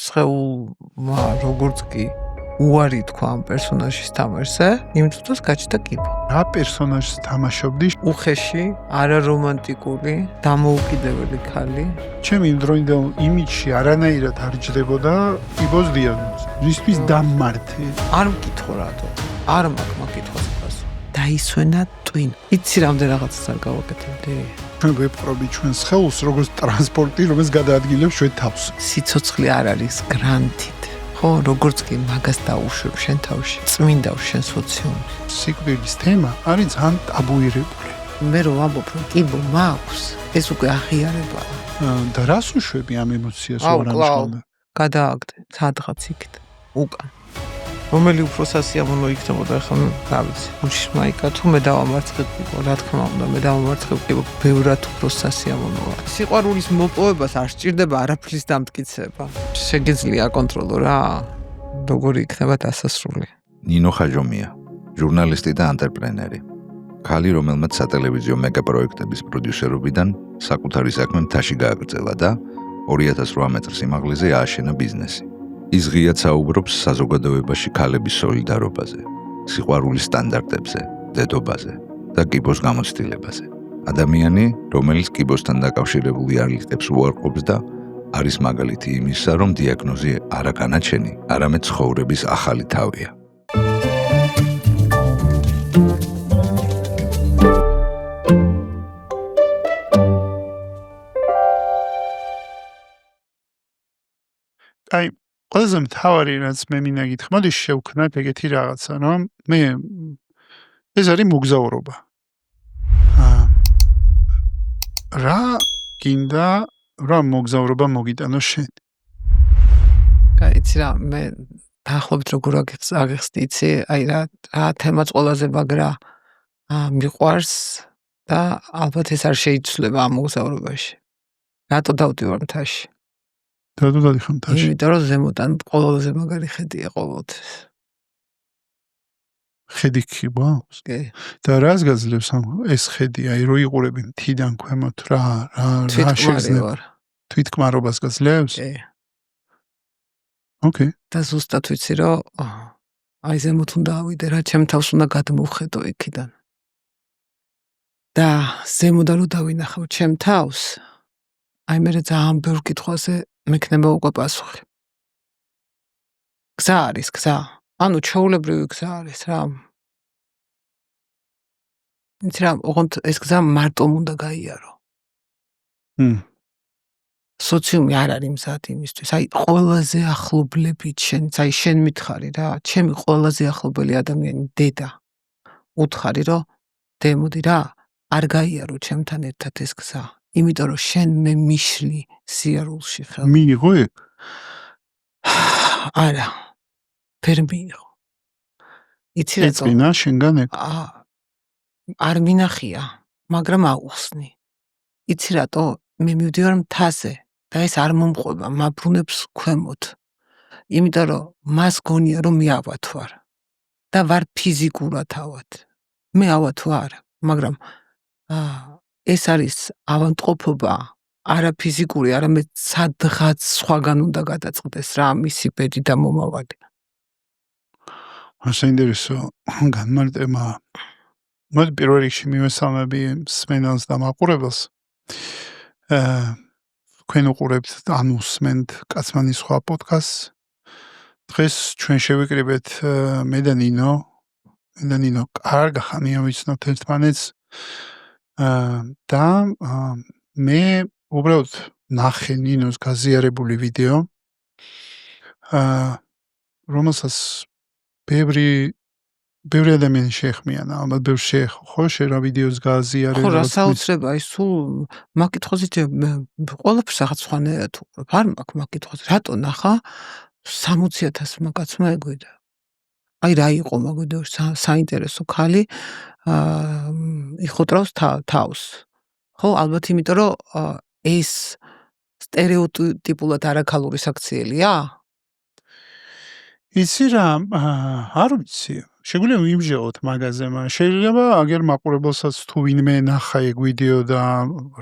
სხეულმა როგორც კი უარი თქვა ამ პერსონაჟის თამაშზე, იმ წუთას გაჩნდა კიბო. რა პერსონაჟს თამაშობდი? უხეში, არარომანტიკული, დამოუკიდებელი ქალი. ჩემი იმდროინდელ იმიჯში არანაირად არ ჯდებოდა კიბოს დიაგნოზი. რისთვის დამმართი? არ მკითხო რატო. არ მაქვს მაკითხოს ფასო. დაისვენა ტვინ. იცი რამდენ რაღაცას არ გავაკეთებდი? ჩვენ ვეპყრობთ ჩვენ სხეულს როგორც ტრანსპორტი, რომელიც გადაადგილებს ჩვენ თავს. სიცოცხლე არ არის გრანტით. ხო, როგორც კი მაგას დაუშვებ შენ თავში, წმინდავს შენ სოციუმი. სიკვდილის თემა არის ძალიან ტაბუირებული. მე რომ ვამბობ, რომ კიბო მაქვს, ეს უკვე აღიარებაა. და რას უშვები ამ ემოციას უარამშრომლად? გადააგდე, სადღაც იქით, უკან. რომელი უფრო სასიამოვნო იქნებოდა, ახლა რა ვიცი, მუშმაიკა თუ მე დავამარცხებ კიბო, რა თქმა უნდა, მე დავამარცხებ კიბო, ბევრად უფრო სასიამოვნოა. სიყვარულის მოპოვებას არ სჭირდება არაფრის დამტკიცება. შეგიძლია აკონტროლო რა, როგორი იქნება დასასრული. ნინო ხაჯომია, ჟურნალისტი და ანტრეპრენერი. ქალი, რომელმაც სატელევიზიო მეგაპროექტების პროდიუსერობიდან საკუთარი საქმე მთაში გააგრძელა და 2008 მეტრ სიმაღლეზე ააშენა ბიზნესი. ის ღიად საუბრობს საზოგადოებაში ქალების სოლიდარობაზე, სიყვარულის სტანდარტებზე, დედობაზე და კიბოს გამოცდილებაზე. ადამიანი, რომელიც კიბოსთან დაკავშირებული არლიტებს უარყოფს და არის მაგალითი იმისა, რომ დიაგნოზი არა განაჩენი, არამედ ცხოვრების ახალი თავია. აი, ყველაზე მთავარი რაც მე მინდა გითხრა, მოდი შევქნათ ეგეთი რაღაცა, რომ მე ეს არის მოგზაურობა. რა გინდა რა მოგზაურობა მოგიტანო შენ? იცი რა, მე დაახლოებით როგორ აგიხსნი, იცი, აი რა თემაც ყველაზე მაგრა მიყვარს და ალბათ ეს არ შეიცვლება ამ მოგზაურობაში. რატო დავდივარ მთაში? რატო დადიხარ მთაში? იმიტომ რომ ზემოდან ყველაზე მაგარი ხედია ყოველთვის. ხედი ქიბავს? კი. და რას გაძლევს ეს ხედი? აი რო იყურები მთიდან ქვემოთ რა თვითკმარია. თვითკმარობას გაძლევს? კი. ოკეი. და ზუსტად ვიცი რომ აი ზემოთ უნდა ავიდე რა, ჩემ თავს უნდა გადმოვხედო იქიდან. და ზემოდან რომ დავინახავ ჩემ თავს, აი მე ძალიან ბევრ კითხვაზე მექნება უკვე პასუხი. გზა არის, გზა. ანუ ჩვეულებრივი გზა არის რა. იცი რა, ოღონდ ეს გზა მარტომ უნდა გაიარო. სოციუმი არ არის მზად იმისთვის. აი ყველაზე ახლობლებით შენ, აი შენ მითხარი რა, ჩემი ყველაზე ახლობელი ადამიანი დედა. უთხარი რომ დემოდი რა, არ გაიარო ჩემთან ერთად ეს გზა. იმიტომ რომ შენ მე მიშლი სიარულში ხარ. მიიღო ეგ? არა. ვერ მიიღო. იცი რა ეწინა შენგან ეგ? არ მინახია, მაგრამ აუხსნი. იცი რატო? მე მივდივარ მთაზე და ეს არ მომყვება, მაბრუნებს ქვემოთ. იმიტომ რომ მას გონია რომ მე ავად ვარ და ვარ ფიზიკურად ავად. მე ავად ვარ, მაგრამ ეს არის ავადმყოფობა, არა ფიზიკური, არამედ სადღაც სხვაგან უნდა გადაწყდეს რა, მისი ბედი და მომავალი. საინტერესო განმარტება. მოდი პირველ რიგში მივესალმები სმენელს და მაყურებელს. თქვენ უყურებთ ან უსმენთ კაცმანის სხვა პოდკასტს. დღეს ჩვენ შევიკრიბეთ მე და ნინო. კარგ ხანია ვიცნობთ ერთმანეთს. და მე უბრალოდ ნახე ნინოს გაზიარებული ვიდეო, რომელსაც ბევრი ადამიანი შეეხმიანა, ალბათ ბევრს შეეხო, ხო, შენ რა ვიდეოს გააზიარე? ხო, რა საოცრება, ის სულ მაკითხოზით ყველაფერს რაღაც სხვანაირად უყურებ. არ მაქვს მაკითხოზი, რატო ნახა 60,000 მაკაცმა ეგვიდა. აი რა იყო მაგოდეში საინტერესო ქალი, იხოტრავს თავს. ხო, ალბათ იმიტომ რომ ეს სტერეოტიპულად არაქალური საქციელია? იცი რა, არ ვიცი. შეგვიძლია ვიმჟეოთ მაგაზე, შეიძლება აგერ მაყურებელსაც თუ ვინმე ნახა ეგ ვიდეო და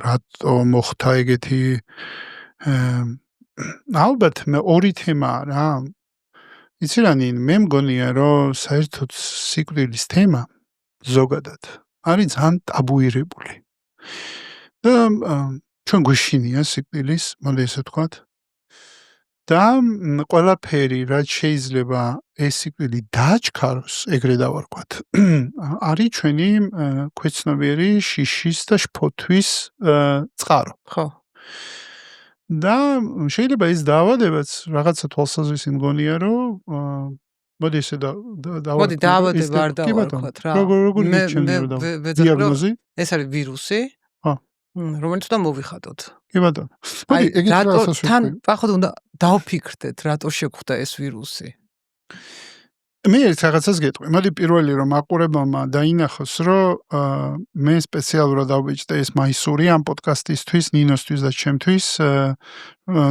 რატო მოხდა ეგეთი ალბათ მე ორი თემაა რა. იცი რა ნინ, მე მგონია რომ საერთოდ სიკვდილის თემა ზოგადად არის ძალიან ტაბუირებული. და ჩვენ გვეშინია სიკვდილის, მოდი ესე ვთქვათ. და ყველაფერი, რაც შეიძლება ეს სიკვდილი დააჩქაროს, ეგრე დავარქვათ, არის ჩვენი ქვეცნობიერი შიშის და შფოთვის წყარო. ხო. და შეიძლება ეს დაავადებაც რაღაცა თვალსაზრისი მგონია, რომ მოდი ესე მოდი დაავადება არ დავარქვათ რა. როგორ გიჩვენე რომ დიაგნოზი? ეს არის ვირუსი. ხო. რომელიც უნდა მოვიხატოთ. კი ბატონო. მოდი ეგეთ რაღაცას თან ახლა უნდა დავფიქრდეთ, რატო შეგვხვდა ეს ვირუსი. მე ერთ რაღაცას გეტყვი. მოდი პირველი რომ მაყურებელმა დაინახოს, რომ მე სპეციალურად დავბეჭდე ეს მაისური ამ პოდკასტისთვის, ნინოსთვის და ჩემთვის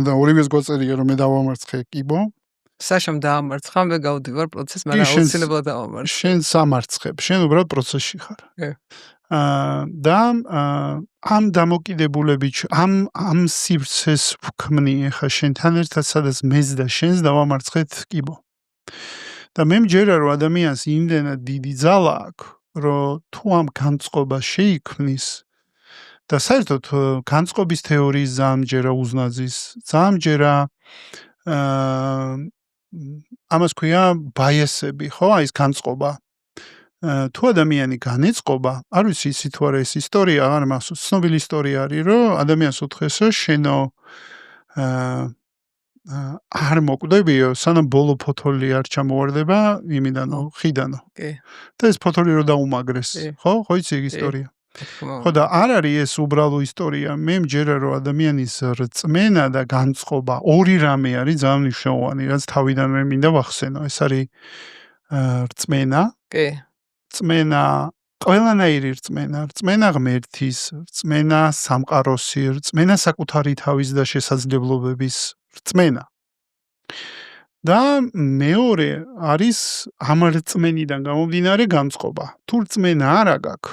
და ორივეს გვაწერია რომ მე დავამარცხე კიბო. საშამ დაამარცხა, მე გავდივარ პროცესს, მაგრამ აუცილებლად დავამარცხე. შენ სამარცხებ, შენ უბრალოდ პროცესში ხარ. და ამ დამოკიდებულებით ამ სივრცეს ვქმნი ახლა შენთან ერთად, სადაც მეც და შენს დავამარცხეთ კიბო. და მე მჯერა რომ ადამიანს იმდენად დიდი ძალა აქვს, რომ თუ ამ განწყობას შეიქმნის და საერთოდ განწყობის თეორიის ზამჯერა უზნაძის, ზამჯერა ამას ქვია ბაიესები, ხო, აი ეს განწყობა. თუ ადამიანი განეწყობა, არ ვიცი ისი თუ არა ეს ისტორია, არ მახსოვს, ცნობილი ისტორია არის, რომ ადამიანს უთხრეს, რომ შენო არ მოკვდებიო, სანამ ბოლო ფოთოლი არ ჩამოვარდება იმიდანო, ხიდანო. კი. და ეს ფოთოლი რო დაუმაგრეს, ხო? ხო იცი ეგ ისტორია. ხო და არ არის ეს უბრალო ისტორია. მე მჯერა რომ ადამიანის რწმენა და განწყობა ორი რამე არის ძალიან მნიშვნელოვანი, რაც თავიდანვე მინდა ვახსენო. ეს არის რწმენა. კი. რწმენა, ყველანაირი რწმენა, რწმენა ღმერთის, რწმენა სამყაროსი, რწმენა საკუთარი თავის და შესაძლებლობების რწმენა. და მეორე არის ამ რწმენიდან გამომდინარე განწყობა. თუ რწმენა არ აქვს,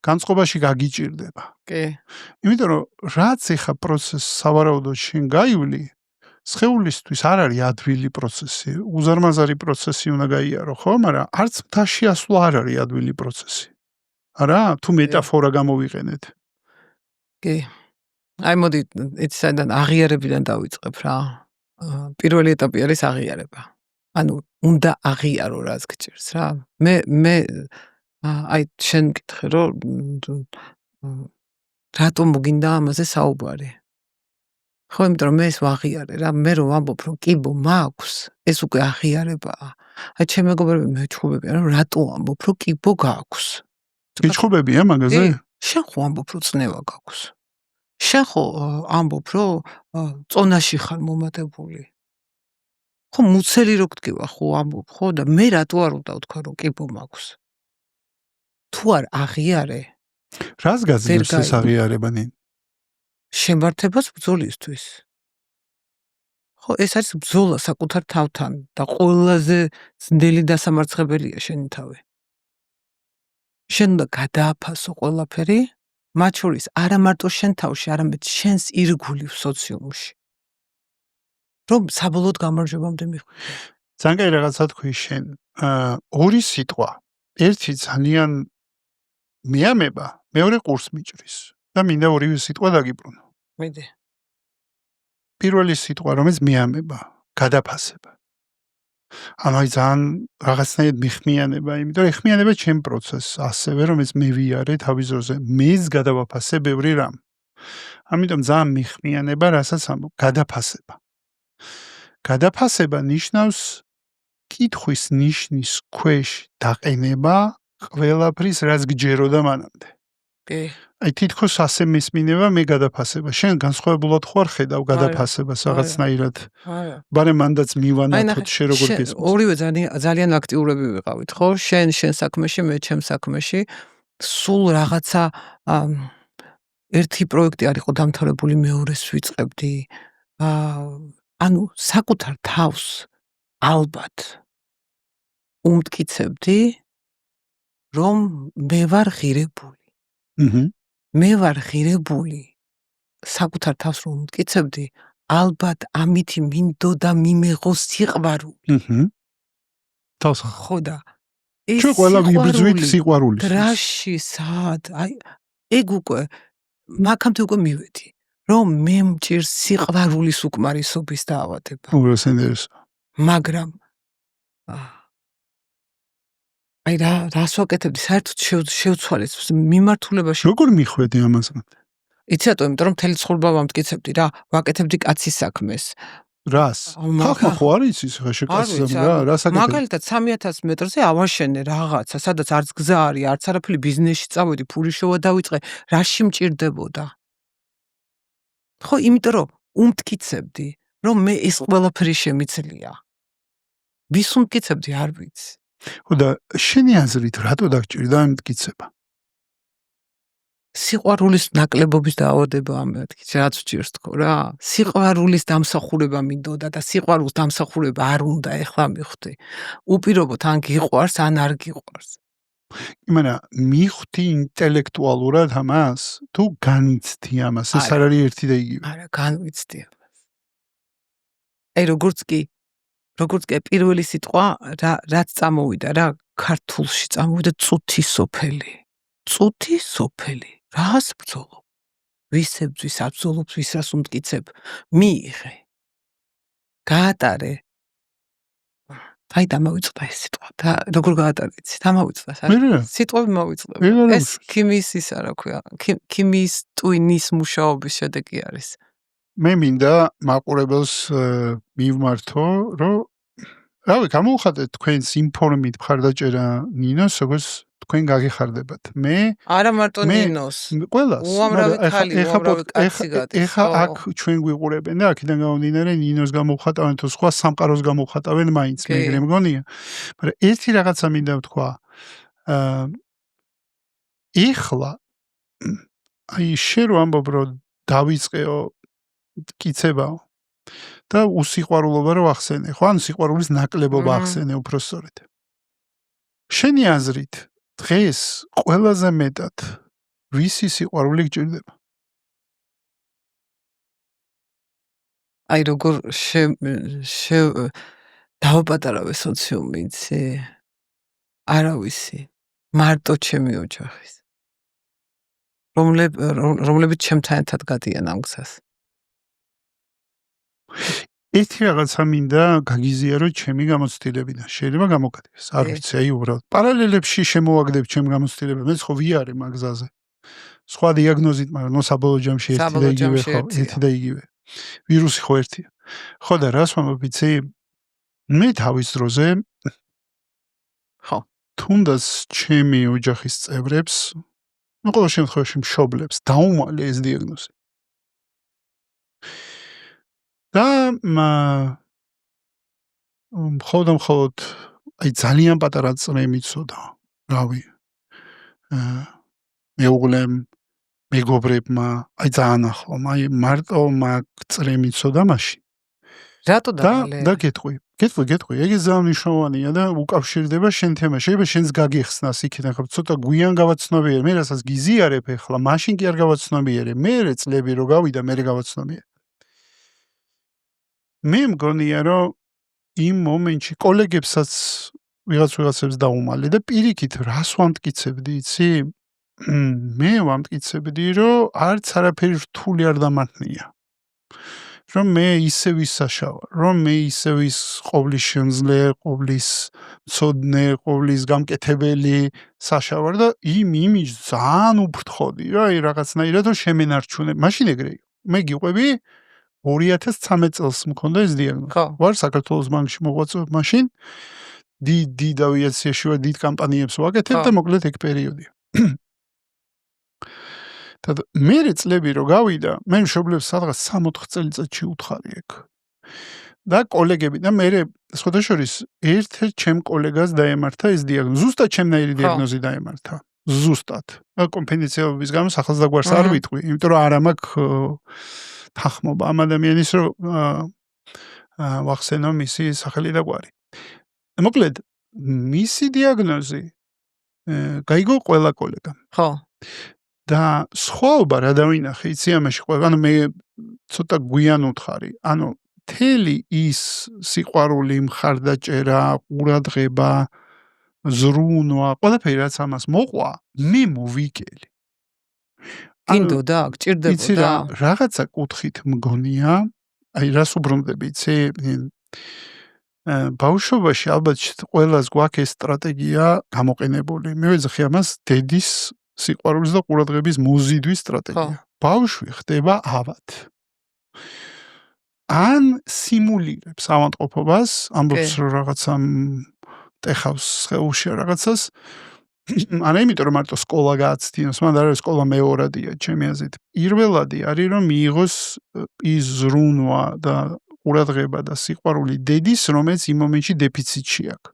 განწყობაში გაგიჭირდება. კი. იმიტომ რომ რაც ეხა პროცესს სავარაუდოდ შენ გაივლი, სხეულისთვის არ არის ადვილი პროცესი, უზარმაზარი პროცესი უნდა გაიარო, ხო? მაგრამ არც მთაში ასვლა არ არის ადვილი პროცესი. არა? თუ მეტაფორა გამოვიყენეთ. კი. აი მოდი იცი საიდან აღიარებიდან დავიწყებ რა. პირველი ეტაპი არის აღიარება. ანუ უნდა აღიარო რაც გჭირს რა. მე აი შენ მკითხე რომ რატომ მოგინდა ამაზე საუბარი? ხო, იმიტომ რომ მე ეს ვაღიარე რა, მე რომ ვამბობ რომ კიბო მაქვს, ეს უკვე აღიარებაა. აი ჩემ მეგობრები მეჩხუბებიან რომ რატო ამბობ რომ კიბო გაქვს? გიჩხუბებია მაგაზე? შენ ხო ამბობ რომ წნევა გაქვს. შენ ხო ამბობ რომ წონაში ხარ მომატებული. ხო მუცელი რო გდგება ხო ამბობ ხო და მე რატო არ უნდა ვთქვა რომ კიბო მაქვს? თუ არ აღიარე, რას გაძლევს ეს აღიარება ნინ? შემართებას ბრძოლისთვის. ხო, ეს არის ბრძოლა საკუთარ თავთან და ყველაზე ძნელი დასამარცხებელია შენი თავი. შენ უნდა გადააფასო ყველაფერი, მათ შორის არა მარტო შენ თავში, არამედ შენს ირგვლივ სოციუმში. რომ საბოლოოდ გამარჯვებამდე მიხვიდე. ძალიან კაი რაღაცა თქვი შენ. ორი სიტყვა. ერთი ძალიან მეამება, მეორე ყურს მიჭრის და მინდა ორივე სიტყვა დაგიბრუნო. მიდი. პირველი სიტყვა, რომელიც მეამება, გადაფასება. ანუ აი ძალიან რაღაცნაირად მიხმიანება, იმიტომ რომ ეხმიანება ჩემ პროცესს, ასევე რომელიც მე ვიარე თავის ძროზე, მეც გადავაფასე ბევრი რამ. ამიტომ ძალიან მიხმიანება, რასაც ამბობ, გადაფასება. გადაფასება ნიშნავს კითხვის ნიშნის ქვეშ დაყენება ყველაფრის, რაც გჯეროდა მანამდე. კი. აი თითქოს ასე მესმინება მე გადაფასება. შენ განსხვავებულად ხარ ხედავ გადაფასებას რაღაცნაირად. არა. ბარემ მანდაც მივანათოთ შენ როგორ გესმის. ორივე ძალიან აქტიურები ვიყავით, ხო? შენ საქმეში, მე ჩემ საქმეში. სულ რაღაცა ერთი პროექტი არისო დამთავრებული, მეორეს ვიწყებდი. ანუ საკუთარ თავს ალბათ უმტკიცებდი, რომ მე ვარ ღირებული. მე ვარ ღირებული. საკუთარ თავს რომ უმტკიცებდი, ალბათ ამითი მინდოდა მიმეღო სიყვარული. თავს ხო და ეს ჩვენ ყველა ვიბრძვით სიყვარულის. დრაში სად ეგ უკვე მაგამდე უკვე მივედი რომ მე მჭირს სიყვარულის უკმარისობის დაავადება. უბრალოდ მაგრამ აი რას ვაკეთებდი საერთოდ შევცვალეთ მიმართულებაში. როგორ მიხვედი ამას? იცი რატო, იმიტომ რომ მთელი ცხოვრება ვამტკიცებდი რა, ვაკეთებდი კაცის საქმეს. რას? ხალხმა ხო არ იცის ხა შეკაცს რა საკეთებ? მაგალითად 3000 მეტრზე ავაშენე რაღაცა, სადაც არც გზა არის, არც არაფერი ბიზნესში წავედი, ფული შევადავიწყე, რაში მჭირდებოდა? ხო, იმიტომ რომ უმტკიცებდი, რომ მე ეს ყველაფერი შემიძლია. ვის უმტკიცებდი, არ ვიცი. ხო და შენი აზრით რატო დაგჭირდა ამ მტკიცება? სიყვარულის ნაკლებობის დაავადება მეთქი, რაც ვჭირს თქო რა. სიყვარულის დამსახურება მინდოდა და სიყვარულის დამსახურება არ უნდა ეხლა მიხვდი. უპირობოდ ან გიყვარს, ან არ გიყვარს. მაგრამ მიხვდი ინტელექტუალურად ამას? თუ განიცდი ამას? ეს არ არის ერთი და იგივე. არა, განვიცდი ამას. აი როგორც კი პირველი სიტყვა რაც წამოვიდა რა, ქართულში წამოვიდა წუთი სოფელი. წუთი სოფელი. რას ბრძოლობ? ვის ებძვის, აბრძოლობს, ვის რას უმტკიცებ? მიიღე. გაატარე. აი დამოვიწყდა ეს სიტყვა და როგორ გაატარე იცი? დამოვიწყდა სიტყვები მოვიწყდა. ეს ქიმიის ის არა ქვია, ქიმიის ტვინის მუშაობის შედეგი არის. მე მინდა მაყურებელს მივმართო, რომ რავი, გამოვხატეთ თქვენს ინფორმით მხარდაჭერა ნინოს, როგორც თქვენ გაგიხარდებათ. მე არა მარტო ნინოს. ყველას. უამრავი ქალი, უამრავი კაცი გადის. ეხა აქ ჩვენ გვიყურებენ და აქედან გამომდინარე ნინოს გამოვხატავენ თუ სხვა სამყაროს გამოვხატავენ მაინც მეგრე მგონია. მაგრამ ერთი რაღაცა მინდა ვთქვა. ეხლა აი შენ რო ამბობ რომ დავიწყეო მტკიცებაო და უსიყვარულობა რო ახსენე, ხო? ან სიყვარულის ნაკლებობა ახსენე უფრო სწორედ. შენი აზრით დღეს ყველაზე მეტად ვისი სიყვარული გჭირდება? აი როგორ დავაპატარავე სოციუმი, იცი? არავისი. მარტო ჩემი ოჯახის. რომლებიც ჩემთან ერთად გადიან ამ გზას. ერთი რაღაცა მინდა გაგიზიარო ჩემი გამოცდილებიდან. შეიძლება გამოგადგეს. არ ვიცი, აი უბრალოდ. პარალელებში შემოვაგდებ ჩემ გამოცდილებებს. მე ხო ვიარე მაგ გზაზე. სხვა დიაგნოზით, მაგრამ საბოლოო ჯამში ერთი და იგივე ხო, ერთი და იგივე. ვირუსი ხო ერთია. ხო და რას ვამბობ, იცი? მე თავის დროზე ხო. თუნდაც ჩემი ოჯახის წევრებს, ну, ყოველ შემთხვევაში მშობლებს დაუმალე ეს დიაგნოზი. და მხოლოდ აი ძალიან პატარა წრე მიცოდა. რავი. მეუღლემ, მეგობრებმა, აი ძალიან ახლო, აი მარტო მაგ წრე მიცოდა მაშინ. რატო დამალე? და გეტყვი. ეგ ძალიან მნიშვნელოვანია და უკავშირდება შენ თემას. შეიძლება შენს გაგიხსნას იქიდან ხო ცოტა გვიან გავაცნობიერე. მე რასაც გიზიარებ ახლა, მაშინ კი არ გავაცნობიერე. მე წლები რო გავიდა, მე გავაცნობიერე. მე მგონია რომ იმ მომენტში კოლეგებსაც ვიღაცებს დაუმალე და პირიქით რას ვამტკიცებდი, იცი? მე ვამტკიცებდი, რომ არც არაფერი რთული არ დამართნია. რომ მე ისევ ისაშავარ, რომ მე ისევ ის ყოვლის შემძლე, ყოვლის მცოდნე, ყოვლის გამკეთებელი საშავარ და იმ იმიჯს ძალიან უფრთხოდი რა, აი რაღაცნაირად რომ შემენარჩუნებ. მაშინ ეგრე იყო. მე გიყვები 2013 წელს მქონდა ეს დიაგნოზი. ვარ საქართველოს ბანკში მოღვაწეობ მაშინ. დიდ ავიაციაში ვარ, დიდ კამპანიებს ვაკეთებ და მოკლედ ეგ პერიოდია. და მე წლები რო გავიდა, მე მშობლებს სადღაც 3-4 წელიწადში უთხარი ეგ. და კოლეგები და მე სხვადასხვა ერთ-ერთ ჩემ კოლეგას დაემართა ეს დიაგნოზი. ზუსტად ჩემნაირი დიაგნოზი დაემართა. ზუსტად. კონფიდენციალობის გამო სახელს და გვარს არ ვიტყვი, იმიტომ რომ არა მაქვს თანხმობა ამ ადამიანის რომ ვახსენო მისი სახელი და გვარი. მოკლედ მისი დიაგნოზი გაიგო ყველა კოლეგამ. ხო. და სხვაობა რა დავინახე, იცი ამაში ყველა, ანუ მე ცოტა გვიან უთხარი, ანუ მთელი ის სიყვარული, მხარდაჭერა, ყურადღება, ზრუნვა, ყველაფერი რაც ამას მოყვა, მე მოვიკელი. გინდოდა, იცი გჭირდებოდა. რაღაცა კუთხით მგონია, აი რას უბრუნდები, იცი? ბავშვობაში ალბათ ყველას გვაქვს ეს სტრატეგია გამოყენებული. მე ვეძახი ამას დედის სიყვარულის და ყურადღების მოზიდვის სტრატეგია. ბავშვი ხდება ავად. ან სიმულირებს ავადმყოფობას, ამბობს რომ რაღაცა ტეხავს სხეულში რაღაცას. არა იმიტომ რომ მარტო სკოლა გააცდინოს, მაგრამ არა სკოლა მეორადია ჩემი აზრით. პირველადი არის რომ მიიღოს ის ზრუნვა და ყურადღება და სიყვარული დედის, რომელიც იმ მომენტში დეფიციტში აქვს.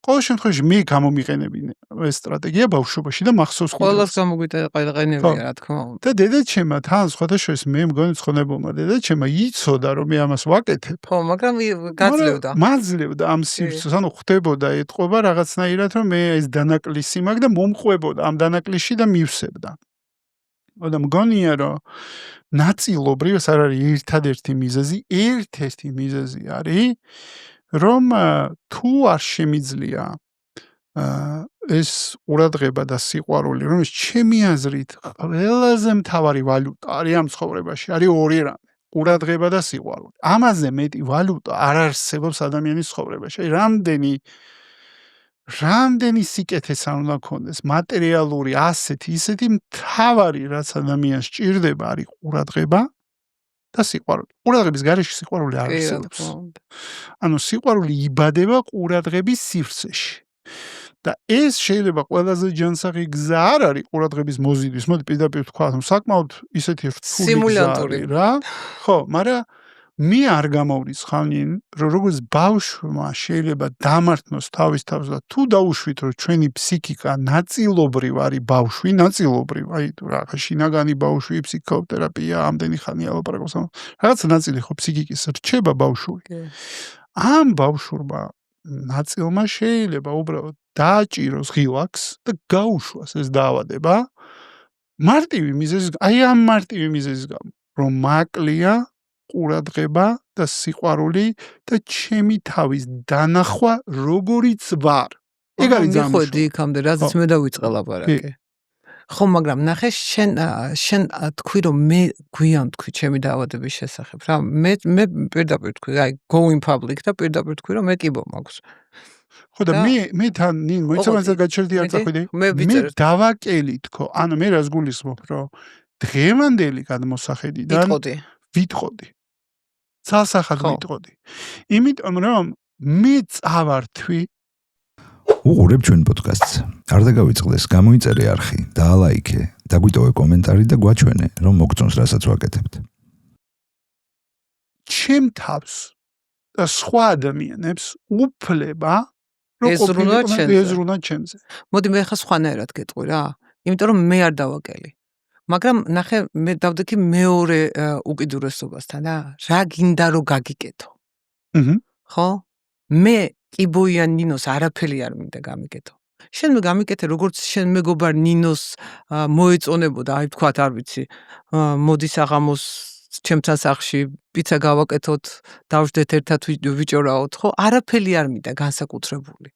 ყოველ შემთხვევაში მე გამომიყენებინე ეს სტრატეგია ბავშვობაში და მახსოვს ყველას გამოგვიყენებია რა თქმა უნდა. და დედაჩემმა თან სხვადასხვა მე მგონი ცხონებულმა დედაჩემმა იცოდა რომ მე ამას ვაკეთებ. ხო, მაგრამ გაძლევდა. მაძლევდა ამ სივრცეს, ანუ ხდებოდა ეთყობა რაღაცნაირად რომ მე ეს დანაკლისი მაქვს და მომყვებოდა ამ დანაკლისში და მივსებდა. და მგონია რომ ნაწილობრივ ეს არ არის ერთადერთი მიზეზი, ერთ-ერთი მიზეზი არის რომ თუ არ შემიძლია ეს ყურადღება და სიყვარული, რომ ჩემი აზრით ყველაზე მთავარი ვალუტა არის ამ ცხოვრებაში, არის ორი რამე, ყურადღება და სიყვარული. ამაზე მეტი ვალუტა არ არსებობს ადამიანის ცხოვრებაში. რამდენი სიკეთეს არ უნდა ქონდეს, მატერიალური, ისეთი მთავარი რაც ადამიანს სჭირდება არის ყურადღება და სიყვარული. ყურადღების გარეშე სიყვარული არ არსებობს. ანუ სიყვარული იბადება ყურადღების სივრცეში. და ეს შეიძლება ყველაზე ჯანსაღი გზა არ არის ყურადღების მოზიდვის, მოდი პირდაპირ ვთქვა, საკმაოდ ისეთი რთული გზა არის რა. ხო, მაგრამ მე არ გამოვრიცხავენ, რომ როგორც ბავშვმა შეიძლება დამართნოს თავის თავს და თუ დაუშვით, რომ ჩვენი ფსიქიკა ნაწილობრივ არის ბავშვი, ნაწილობრივ, აი რაღაც შინაგანი ბავშვი, ფსიქოთერაპია, ამდენი ხანი ალაპარაკობს, რაღაც ნაწილი ხო ფსიქიკის რჩება ბავშვი. ამ ბავშვურმა ნაწილმა შეიძლება უბრალოდ დააჭიროს ღილაკს და გაუშვას ეს დაავადება მარტივი მიზეზის, აი ამ მარტივი მიზეზის გამო, რომ მაკლია ყურადღება და სიყვარული და ჩემი თავის დანახვა როგორიც ვარ. ეგ არის ძალიან მიხვედი იქამდე, რაზეც მე დავიწყე ლაპარაკი. ხო, მაგრამ ნახე შენ თქვი რომ მე გვიან თქვი ჩემი დაავადების შესახებ რა. მე პირდაპირ თქვი, აი going public და პირდაპირ თქვი რომ მე კიბო მაქვს. ხო და მე თან ნინ მოიცავანზე გაჩერდი არ წახვიდი. მე დავაკელი თქო, ანუ მე რას გულისხმობ, რომ დღევანდელი გადმოსახედიდან ვიტყოდი. ცალსახად ვიტყოდი. იმიტომ რომ მე წავართვი. უყურებ ჩვენ პოდკასტს. არ დაგავიწყდეს, გამოიწერე არხი, დაალაიქე, დაგვიტოვე კომენტარი და გვაჩვენე, რომ მოგწონს რასაც ვაკეთებთ. ჩემ თავს და სხვა ადამიანებს უფლება ეზრუნათ ჩემზე. მოდი მე ხა სხვანაირად გეტყვი რა. იმიტომ რომ მე არ დავაკელი. მაგრამ ნახე მე დავდექი მეორე უკიდურესობასთან რა გინდა რომ გაგიკეთო. ხო? მე კიბოიან ნინოს არაფერი არ მინდა გამიკეთო. შენ მე გამიკეთე როგორც შენ მეგობარ ნინოს მოეწონებოდა, აი თქვათ არ ვიცი, მოდი საღამოს ჩემთან სახლში პიცა გავაკეთოთ, დავждეთ ერთად ვიჭორაოთ, ხო? არაფერი არ მინდა განსაკუთრებული.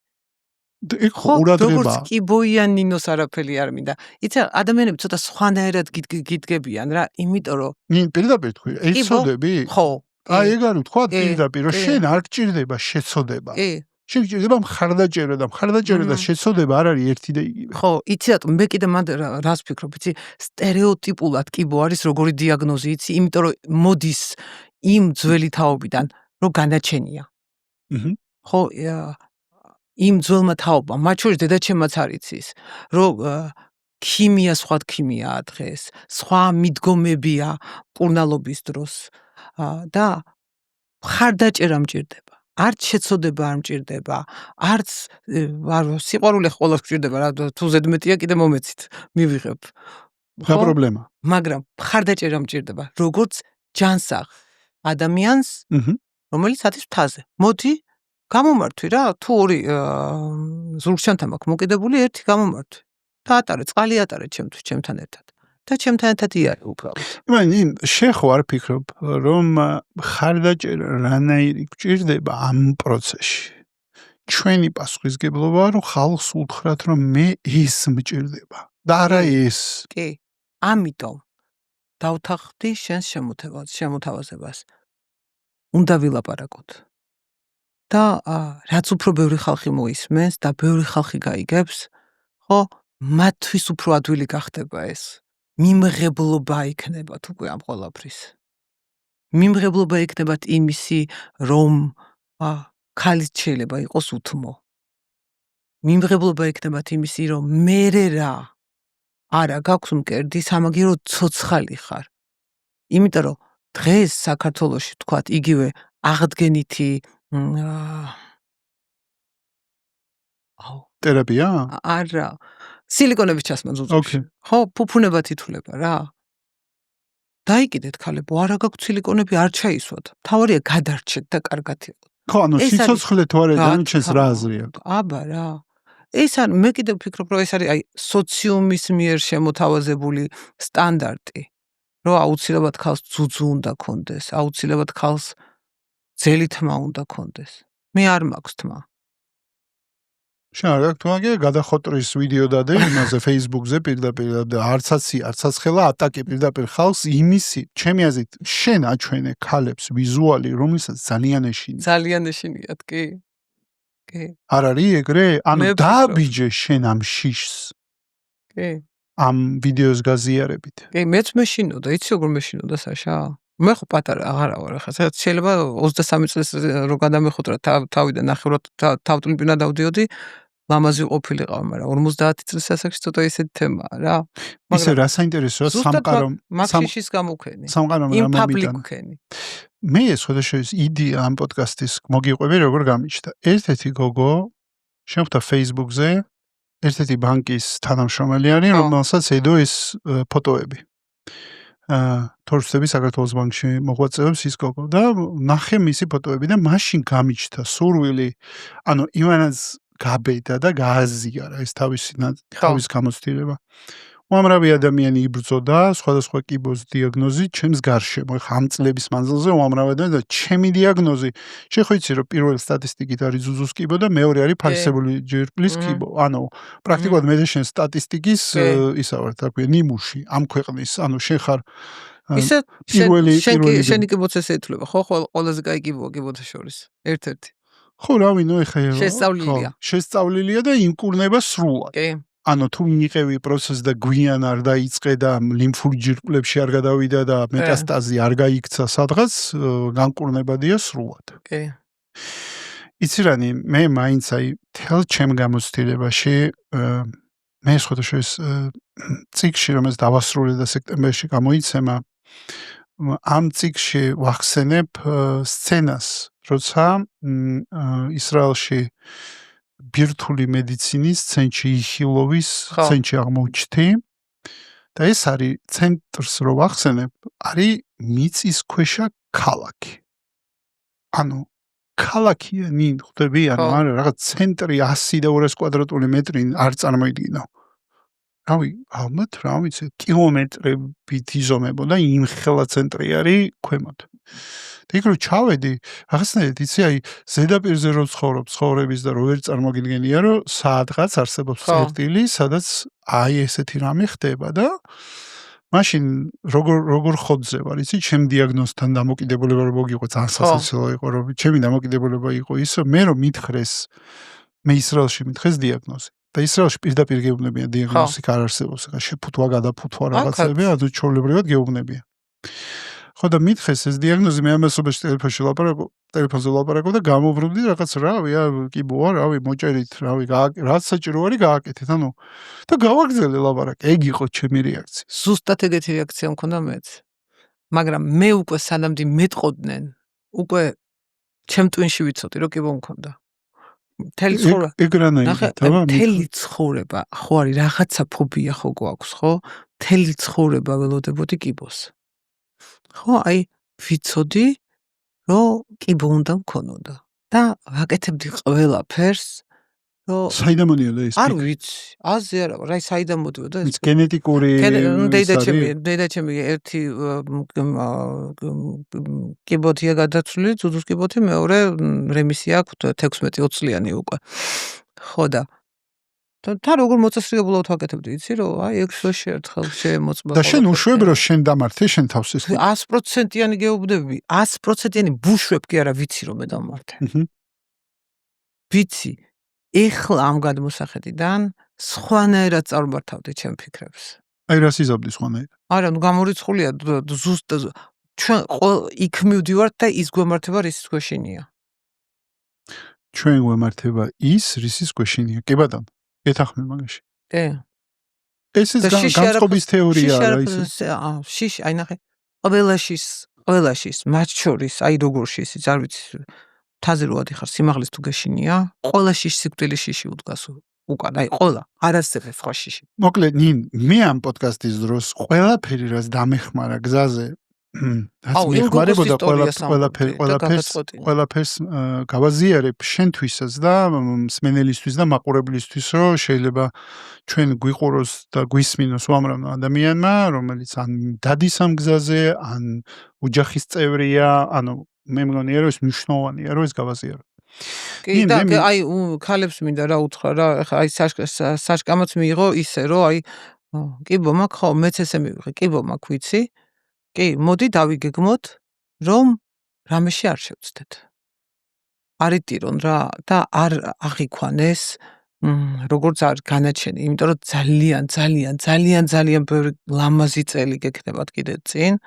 ხო, როგორც კიბოიან ნინოს არაფერი არ მინდა. იცი ადამიანები ცოტა სხვანაირად გიდგებიან რა, იმიტომ რომ ნინ პირდაპირ თქვი, ეცოდები? ხო. აი ეგ არის თქვა პირდაპირ, რომ შენ არ გჭირდება შეცოდება. შენ გჭირდება მხარდაჭერა და მხარდაჭერა და შეცოდება არ არის ერთი და იგივე. ხო, იცი რატომ მე კიდე რას ვფიქრობ, იცი სტერეოტიპულად კიბო არის როგორი დიაგნოზი, იცი, იმიტომ რომ მოდის იმ ძველი თაობიდან, რომ განაჩენია. ხო, იმ ძველმა თაობამ, მათ შორის დედაჩემაც არ იცის, რომ ქიმია სხვა ქიმიაა დღეს, სხვა მიდგომებია მკურნალობის დროს და მხარდაჭერა მჭირდება. არც შეცოდება არ მჭირდება, არც სიყვარული ყოველას მჭირდება, რა თუ ზედმეტია კიდე მომეცით, მივიღებ. რა პრობლემა? მაგრამ მხარდაჭერა მჭირდება, როგორც ჯანსაღ ადამიანს, რომელიც ათის მთაზე. მოდი გამომართვი რა, თუ ორი ზურგჩანთან მაქვს მოკიდებული, ერთი გამომართვი. და ატარე, წყალი ატარე ჩემთვის, ჩემთან ერთად. და ჩემთან ერთად იარე უბრალოდ. იმან შენ ხო არ ფიქრობ რომ ხარდაჭერა რანაირი გჭირდება ამ პროცესში? ჩვენი პასუხისგებლობაა რომ ხალხს უთხრათ რომ მე ის მჭირდება და არა ეს. კი, ამიტომ დავთანხმდი შენს შემოთავაზებას. უნდა ვილაპარაკოთ. და რაც უფრო ბევრი ხალხი მოისმენს და ბევრი ხალხი გაიგებს, ხო, მათთვის უფრო ადვილი გახდება ეს. მიმღებლობა იქნებათ უკვე ამ ყველაფრის. მიმღებლობა იქნებათ იმისი, რომ ქალიც შეიძლება იყოს უთმო. მიმღებლობა იქნებათ იმისი, რომ მერე რა არა გაქვს მკერდი, სამაგირო ცოცხალი ხარ. იმიტომ რომ დღეს საქართველოში თქვათ იგივე აღდგენითი ტერაპია? არა. სილიკონების ჩასმა ზუზუში. ხო, ფუფუნებად ითვლება რა. დაიკიდეთ ქალებო, არა გაქვთ სილიკონები, არ ჩაისვათ. თავარია გადარჩეთ და კარგად იყოთ. ხო, ანუ სიცოცხლე თუ არა დამჩენს რა აზრი აქვს? აბა რა. ეს არ მე კიდევ ვფიქრობ, რომ ეს არის აი სოციუმის მიერ შემოთავაზებული სტანდარტი. რომ აუცილებლად ქალს ძუძუ უნდა ქონდეს, აუცილებლად ქალს ძელი თმა უნდა ქონდეს. მე არ მაქვს თმა. შენ არ გაქვს თმა, გადახოტრის ვიდეო დადე იმაზე Facebook-ზე პირდაპირ და არცაც ხელა ატაკი პირდაპირ ხალხს იმისი, ჩემი აზრით, შენ აჩვენე ქალებს ვიზუალი, რომელსაც ძალიან ეშინია. ძალიან ეშინიათ, კი. კი. არ არის ეგრე? ანუ დააბიჯე შენ ამ შიშს. კი. ამ ვიდეოს გაზიარებით. კი, მეც მეშინოდა, იცი როგორ მეშინოდა საშა? მე ხო პატარა აღარა ვარ ახლა, სადაც შეიძლება 23 წელს რო გადამეხოტრა თავიდან ნახევრად თავტვინპინა დავდიოდი, ლამაზი ყოფილიყავ, მაგრამ 50 წლის ასაკში ცოტა ისეთი თემაა რა. ისე რა საინტერესოა სამყარო მაგშიშის გამოვქენი. სამყარო იმ პაბლიკქენი. მე შესაძლოა იდეა ამ პოდკასტის მოგიყვები როგორ გამიჩნდა. ერთ-ერთი გოგო შეხვდა Facebook-ზე ერთ-ერთი ბანკის თანამშრომელი არის, რომელსაც ედო ეს ფოტოები. თორშები საქართველოს ბანკში მოღვაწეობს ის გოგო და ნახე მისი ფოტოები და მაშინ გამიჩნდა სურვილი, ანუ იმანაც გაბედა და გააზიარა ეს თავის გამოცდილება. უამრავი ადამიანი იბრძოდა სხვადასხვა კიბოს დიაგნოზით ჩემს გარშემო. ხა ამ წლების მანძილზე უამრავი ადამიანი და ჩემი დიაგნოზი შეხოიცი რომ პირველი სტატისტიკით არის ზუზუს კიბო და მეორე არის ფარისებული ჯირკვლის კიბო. ანუ პრაქტიკულად მე და შენ სტატისტიკის ისა ვართ, რა ქვია, ნიმუში ამ ქვეყნის, ანუ შენ ხარ ისე შენი კიბოც ესე ითვლება, ხო, ყველაზე კაი კიბოა კიბოთა შორის. ერთ-ერთი. ხო, რავი, ნუ ეხა შესწავლილია და იმკურნება სრულად. კი. ანუ თუ მიიღევი პროცესი და გვიან არ დაიწყე და ლიმფური ჯირკვლებში არ გადავიდა და მეტასტაზი არ გაიქცა სადღაც, განკურნებადია სრულად. კი. იცი რანი, მე მაინც აი თელ ჩემ გამოცდილებაში მე შესაძლოა ციკლში რომელს დავასრულე და სექტემბერში გამოიცემა, ამ ციკლში ვახსენებ სცენას, როცა ისრაელში ბირთვული მედიცინის ცენტრი იხილოვის ცენტრი აღმოჩნდი და ეს არის ცენტრს რო ვახსენებ, არის მიწისქვეშა ქალაქი. ანუ ქალაქია ნინ ხვდები, ანუ არა რაღაც ცენტრი 100 და 200 კვადრატული მეტრი არ წარმოიდგინო. რავი, ალბათ რა ვიცი, კილომეტრებით იზომებოდა იმ ხელა ცენტრი არის ქვემოთ. და იქ რო ჩავედი, რაღაცნაირად იცი, აი ზედაპირზე რო ცხოვრობ, ცხოვრების და რო ვერ წარმოგიდგენია, რომ საათღაც არსებობს წერტილი, სადაც აი ესეთი რამე ხდება და მაშინ როგორ ხოძზე ვარ, იცი, ჩემ დიაგნოზთან დამოკიდებულება რო მოგიყო, ძალიან სასაცილო იყო, რომ ჩემი დამოკიდებულება იყო ის, მე რომ მითხრეს, მე ისრაელში მითხრეს დიაგნოზი. და ისრაელში პირდაპირ გეუბნებიან დიაგნოზი არ არსებობს, ხა შეფუთვა, გადაფუთვა რაღაცები, ანუ ჩვეულებრივად გეუბნებიან. ხო და მითხრეს ეს დიაგნოზი, მე ამასობაში ტელეფონზე ვლაპარაკობ და გამოვბრუნდი რაღაც რავი, კიბოა, რავი, მოჭერით, რავი, რაც საჭირო არის გააკეთეთ, ანუ და გავაგზავნე ლაპარაკი. ეგ იყო ჩემი რეაქცია. ზუსტად ეგეთი რეაქცია მქონდა მეც. მაგრამ მე უკვე სანამ მეტყოდნენ, უკვე ჩემ ტვინში ვიცოდი, რომ კიბო მქონდა. მთელი ცხოვრება, ხო არის რაღაცა ფობია ხო გვაქვს, ხო? მთელი ცხოვრება ველოდებოდი კიბოს. ხო, აი, ვიცოდი, რომ კიბო უნდა მქონოდა და ვაკეთებდი ყველაფერს, რომ საიდან მოდიოდა ეს? არ ვიცი, აზე არა, რა საიდან მოდიოდა ეს? ის გენეტიკური დედაჩემი ერთი კიბოთია გადაცვლილი, ძუძუს კიბოთი, მეორე რემისია აქვს 16-20 წლიანი უკვე. ხო და თან როგორ მოწესრიგებლად ვაკეთებდი, იცი რომ აი 6 თვეში ერთხელ შემოწმა. და შენ უშვებ რომ შენ დამართე შენ თავს ეს. 100%-იანი გეუბნები, 100%-იანი ბუშვებ კი არა ვიცი რომ მე დამართე. ვიცი. ეხლა ამ გადმოსახედიდან სხვანაირად წარმართავდი ჩემ ფიქრებს. აი რას იზაბდი სხვანაირად? არა, ნუ გამორიცხულია ზუსტ ჩვენ იქ მივდივართ და ის გვემართება რისის გვეშინია. ჩვენ გვემართება ის რისის გვეშინია. კი ბატონო, ეთახმე მაგაში. კი. ეს განწყობის თეორია რა ის. შიში, აი ნახე. ყველაშის, მათ შორის, აი როგორ შიში, არ ვიცი. თაზე რო ადიხარ, სიმაღლის თუ გეშინია, ყველა შიში სიკვდილის შიში უდგას უკან, აი ყველა, არ არსებობს სხვა შიში. მოკლედ, ნინ, მე ამ პოდკასტის დროს ყველაფერი რაც დამეხმარა გზაზე, რაც მეხმარებოდა ყველაფერს გავაზიარებ შენთვისაც და მსმენელისთვის და მაყურებლისთვის, რომ შეიძლება ჩვენ გვიყუროს და გვისმინოს უამრავ ადამიანმა, რომელიც ან დადის ამ გზაზე, ან ოჯახის წევრია, ანუ მე მგონია რომ ეს მნიშვნელოვანია რომ ეს გავაზიარო. კი და აი ქალებს მინდა რა უთხრა რა აი საშკამაც მიიღო ისე რომ აი კიბო მაქვს ხო მეც ესე მივიღე კიბო მაქვს ვიცი კი მოდი დავიგეგმოთ რომ რამეში არ შევწდეთ არიტირონ რა და არ აღიქვანეს როგორც არ განაჩენი იმიტომ რომ ძალიან ბევრი ლამაზი წელი გექნებათ კიდე წინ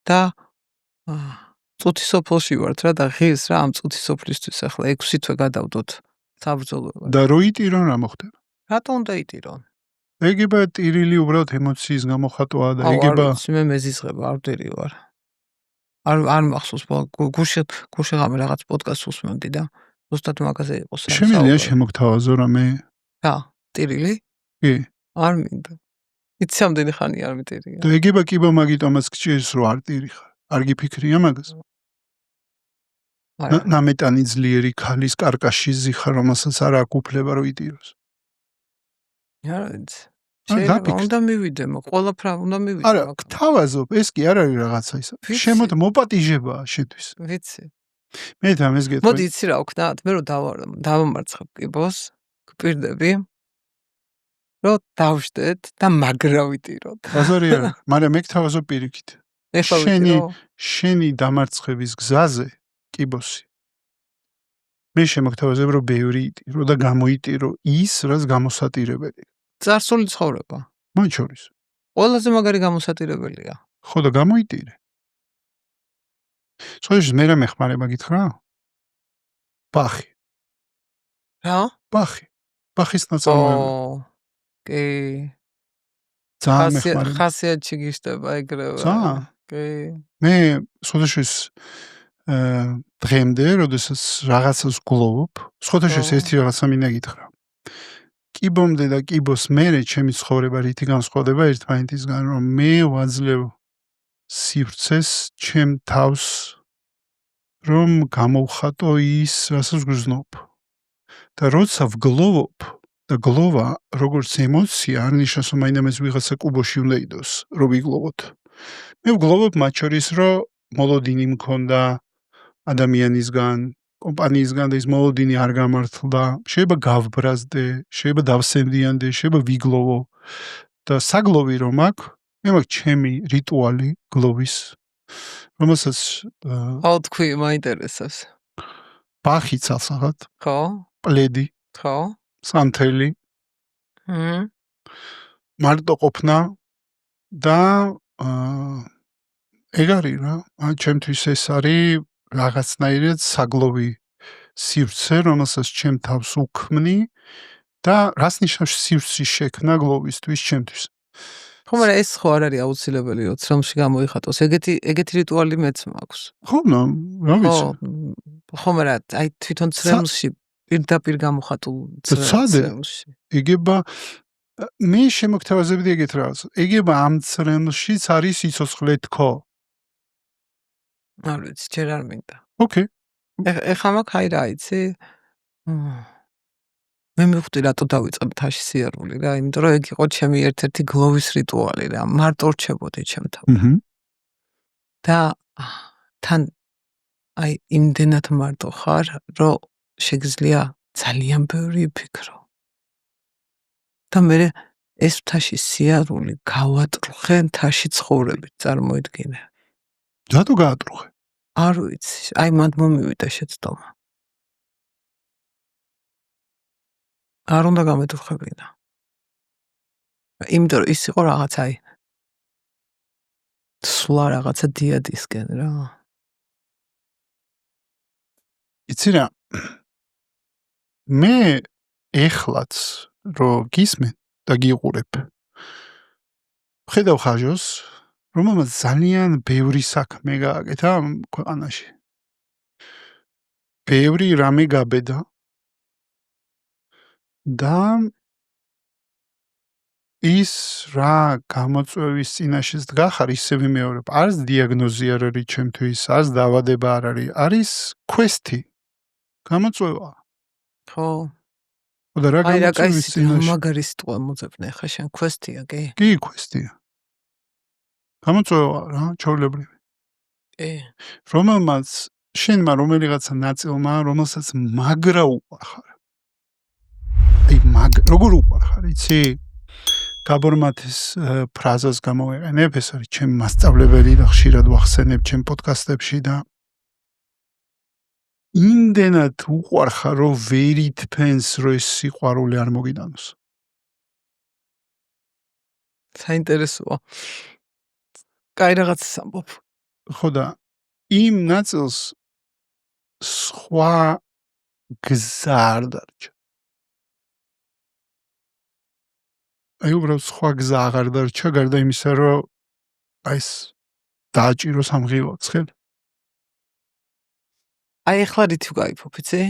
და წუთი სოფელში ვართ რა და ღირს რა ამ წუთი სოფლისთვის ახლა 6 თვე გადავდოთ საბრძოლოებად. და რო იტირონ რა მოხდება? რატო უნდა იტირონ? ეგება ტირილი უბრალოდ ემოციის გამოხატვაა და ეგება მე მეზიზღება არ ვტირი ვარ. არ მახსოვს გუშინ რაღაც პოდკასტს უსმენდი და ზუსტად მაგაზე იყო საუბარი. შემიძლია შემოგთავაზო რამე? რა, ტირილი? კი. არ მინდა. იცი ამდენი ხანი არ მიტირია. და ეგება კიბო მაგიტომაც გჭირს რომ არ ტირი ხარ. არ გიფიქრია მაგას? ნამეტანი ძლიერი ქალის კარკაშიზი ხარ, რომელსაც არ აქვს უფლება რომ იტიროს. არა ვიცი. შეიძლება უნდა მივიდე, ყველაფრა უნდა მივიდე. არა, გთავაზობ, ეს კი არ არის რაღაცა ისა. შემოთ მოპატიჟებაა შენთვის. ვიცი. მე თამეს გეტყვი. მოდი იცი რა ვქნათ, მე რომ დავამარცხებ კიბოს, გპირდები. რომ დავშდეთ და მაგრა ვიტიროთ. ბაზარი არა, მაგრამ მე გთავაზობ პირიქით. შენი დამარცხების გზაზე კიბოსი. მე შემოგთავაზებ რომ ბევრი იტირო და გამოიტირო ის, რაც გამოსატირებელი. წარსული ცხოვრება. მათ შორის. ყველაზე მაგარი გამოსატირებელია. ხო და გამოიტირე. სწორედ მე რა მეხმარება გითხრა? ბახი. რა? ბახი. ბახის ნაწარმოები. კი. ძალიან მეხმარება. ხასიათში გიშტება ეგრევე. ძალიან. კი. მე სხვადასხვის დღემდე, როდესაც რაღაცას გლოვობ, სხვადასხვის ერთი რაღაცა მინდა გითხრა. კიბომდე და კიბოს მერე ჩემი ცხოვრება რითი განსხვავდება ერთმანეთისგან, რომ მე ვაძლევ სივრცეს ჩემ თავს, რომ გამოვხატო ის, რასაც გრძნობ. და როცა ვგლოვობ და გლოვა, როგორც ემოცია, არ ნიშნავს, რომ მაინც ვიღაცა კუბოში უნდა იდოს, რომ ვიგლოვოთ. მე ვგლოვობ მათ შორის, რომ მოლოდინი მქონდა ადამიანისგან, კომპანიისგან და ის მოლოდინი არ გამართლდა, შეიძლება გავბრაზდე, შეიძლება დავსენდიანდე, შეიძლება ვიგლოვო და საგლოვი რომ აქვს, მე მაქვს ჩემი რიტუალი გლოვის, რომელსაც თქვი მაინტერესებს. ბახი ცალსაღად. ხო? პლედი. ხო? სანთელი. მარტო ყოფნა და ეგ არის რა, ჩემთვის ეს არის რაღაცნაირად საგლოვი სივრცე, რომელსაც ჩემ თავს უქმნი და რას ნიშნავს სივრცის შექმნა გლოვისთვის ჩემთვის. ხო, მაგრამ ეს ხო არ არის აუცილებელი, რომ ცრომში გამოიხატოს. ეგეთი რიტუალი მეც მაქვს. ხო, რა ვიცი. ხო, მაგრამ აი თვითონ ცრემლში პირდაპირ გამოხატულ ცრემლში. ეგება მე შემოგთავაზებდი ეგეთ რაღაც. ეგება ამ ცრემლშიც არის სიცოცხლე თქო. არ ვიცი, ჯერ არ მინდა. ოკეი. ეხლა მაქვს აი რა იცი? მე მივხვდი რატო დავიწყე მთაში სიარული რა, იმიტომ რომ ეგ იყო ჩემი ერთ-ერთი გლოვის რიტუალი რა, მარტო რჩებოდი ჩემთან. და თან აი იმდენად მარტო ხარ, რომ შეგიძლია ძალიან ბევრი ფიქრო. და მე ეს მთაში სიარული გავატრხე მთაში ცხოვრებით, წარმოიდგინე. რატო გაატრხე? არ ვიცი, აი მანდ მომივიდა შეცდომა. არ უნდა გამეთრხებინა. იმიტომ რომ ის იყო რაღაც აი სულა რაღაცა დიადისკენ რა. იცი რა, მე ეხლაც რო გისმენ და გიყურებ, ხედავ ხაჟოს, რომელმაც ძალიან ბევრი საქმე გააკეთა ამ ქვეყანაში. ბევრი რამე გაბედა და ის რა გამოწვევის წინაშეც დგახარ, ისე ვიმეორებ. არც დიაგნოზი არ არის ჩემთვის, არც დაავადება არ არის. არის quest-ი. გამოწვევა. ხო. და რა აი რა გამოწვევის კაი წინაშე? მაგარი სიტყვა მოძებნე ხა შენ quest-ია, კი? კი, quest-ია. გამოწვევა რა, ჩაოლებრივი. კი. რომელმაც შენმა რომელიღაცა ნაწილმა, რომელსაც მაგრა უყარხარ. აი როგორ უყარხარ, იცი? გაბორმათის ფრაზას გამოვიყენებ, ეს არის ჩემი მასწავლებელი და ხშირად ვახსენებ ჩემ პოდკასტებში და იმდენად უყარხარ, რომ ვერ ითფენს, რომ ეს სიყვარული არ მოგიდანოს. საინტერესოა. კაი რაღაცას ამბობ. ხო და იმ ნაწილს სხვა გზა არ დარჩა. აი უბრალოდ სხვა გზა აღარ დარჩა, გარდა იმისა, რომ აი ეს დააჭიროს ამ ღილაკს ხელ. აი ახლა რითი ვკაიფობ, იცი?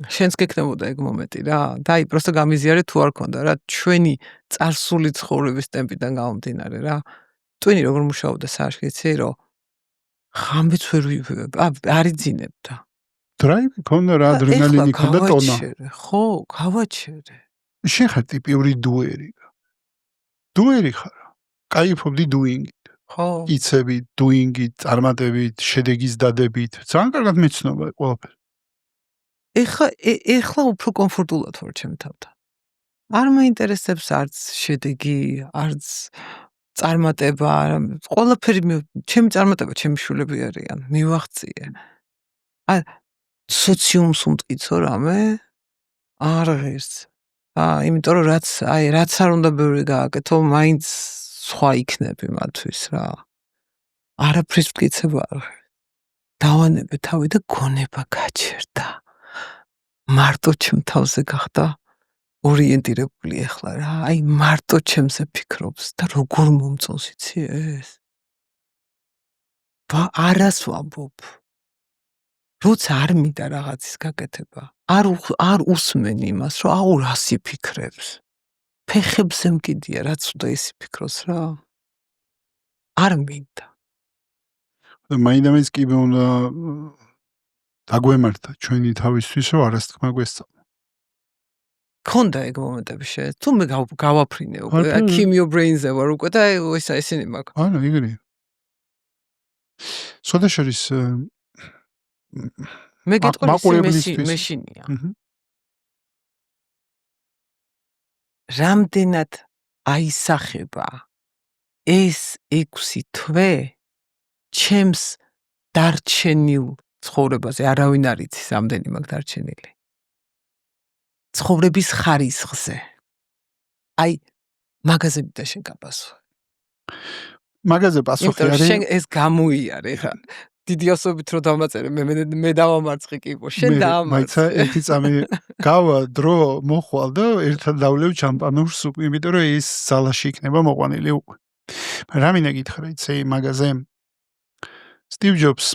შენს გეკნებოდა ეგ მომენტი რა. და აი პროსტო გამიზიარე თუ არ ქონდა რა, ჩვენი წარსული ცხოვრების ტემპიდან გამომდინარე რა. ტვინი როგორ მუშაობდა საერთოდ, იცი, რომ ხამბიც ვერ არიძინებდა. დრაივი ქონდა რა, ადრენალინი ქონდა ტონა. ხო, გავაჩერე. შენ ხარ ტიპიური დუერი. დუერი ხარ. კაიფობდი დუინგით. ხო. იცებით, დუინგით, წარმატებით, შედეგის დადებით. ძალიან კარგად მეცნობა ყველაფერი. ეხლა უფრო კომფორტულად ვარ ჩემ თავთან. არ მაინტერესებს არც შედეგი, არც წარმატება, ყველაფერი ჩემი წარმატება, ჩემი შვილები არიან, მივახციე. აი სოციუმს უმტკიცო რამე? არ ღირს. იმიტომ რომ რაც არ უნდა ბევრი გააკეთო, მაინც სხვა იქნები მათთვის რა. არაფრის მტკიცება არ ღირს. დავანებე თავი და გონება გაჩერდა. მარტო ჩემ თავზე გახდა ორიენტირებული ახლა რა. აი მარტო ჩემზე ფიქრობს და როგორ მომწონს იცი ეს? არას ვამბობ. როცა არ მინდა რაღაცის გაკეთება, არ უსმენ იმას, რომ აუ რას იფიქრებს. ფეხებზე მკიდია, რაც უნდა ის იფიქროს რა. არ მინდა. და მაინდამაინც კი მე უნდა დაგვემართა ჩვენი თავისთვის, რომ არასთქმა გვესწავლა. ქონდა ეგ მომენტები შენ. თუ მე გავაფრინე უკვე, ქიმიო ბრეინზე ვარ უკვე და ესენი მაქვს. არა, იგივე. სოდაშორის მე გეტყვი მეშინია. რამდენად აისახება ეს 6 თვე ჩემს დარჩენილ ცხოვრებაზე, არავინ არ იცის რამდენი მაქვს დარჩენილი. ცხოვრების ხარისხზე. აი მაგაზე მინდა შენ გაპასუხე. მაგაზე პასუხი არის. შენ ეს გამოიარე ხა. დიდი ასობით რო დამაწერე, მე დავამარცხე კი იყო. შენ დაამარცხე. მაიცა ერთი წამი გავა დრო მოხვალ და ერთად დავლევ შამპანურს, იმიტომ რომ ის ზალაში იქნება მოყვანილი უკვე. რა მინდა გითხრა იცი მაგაზე? Steve Jobs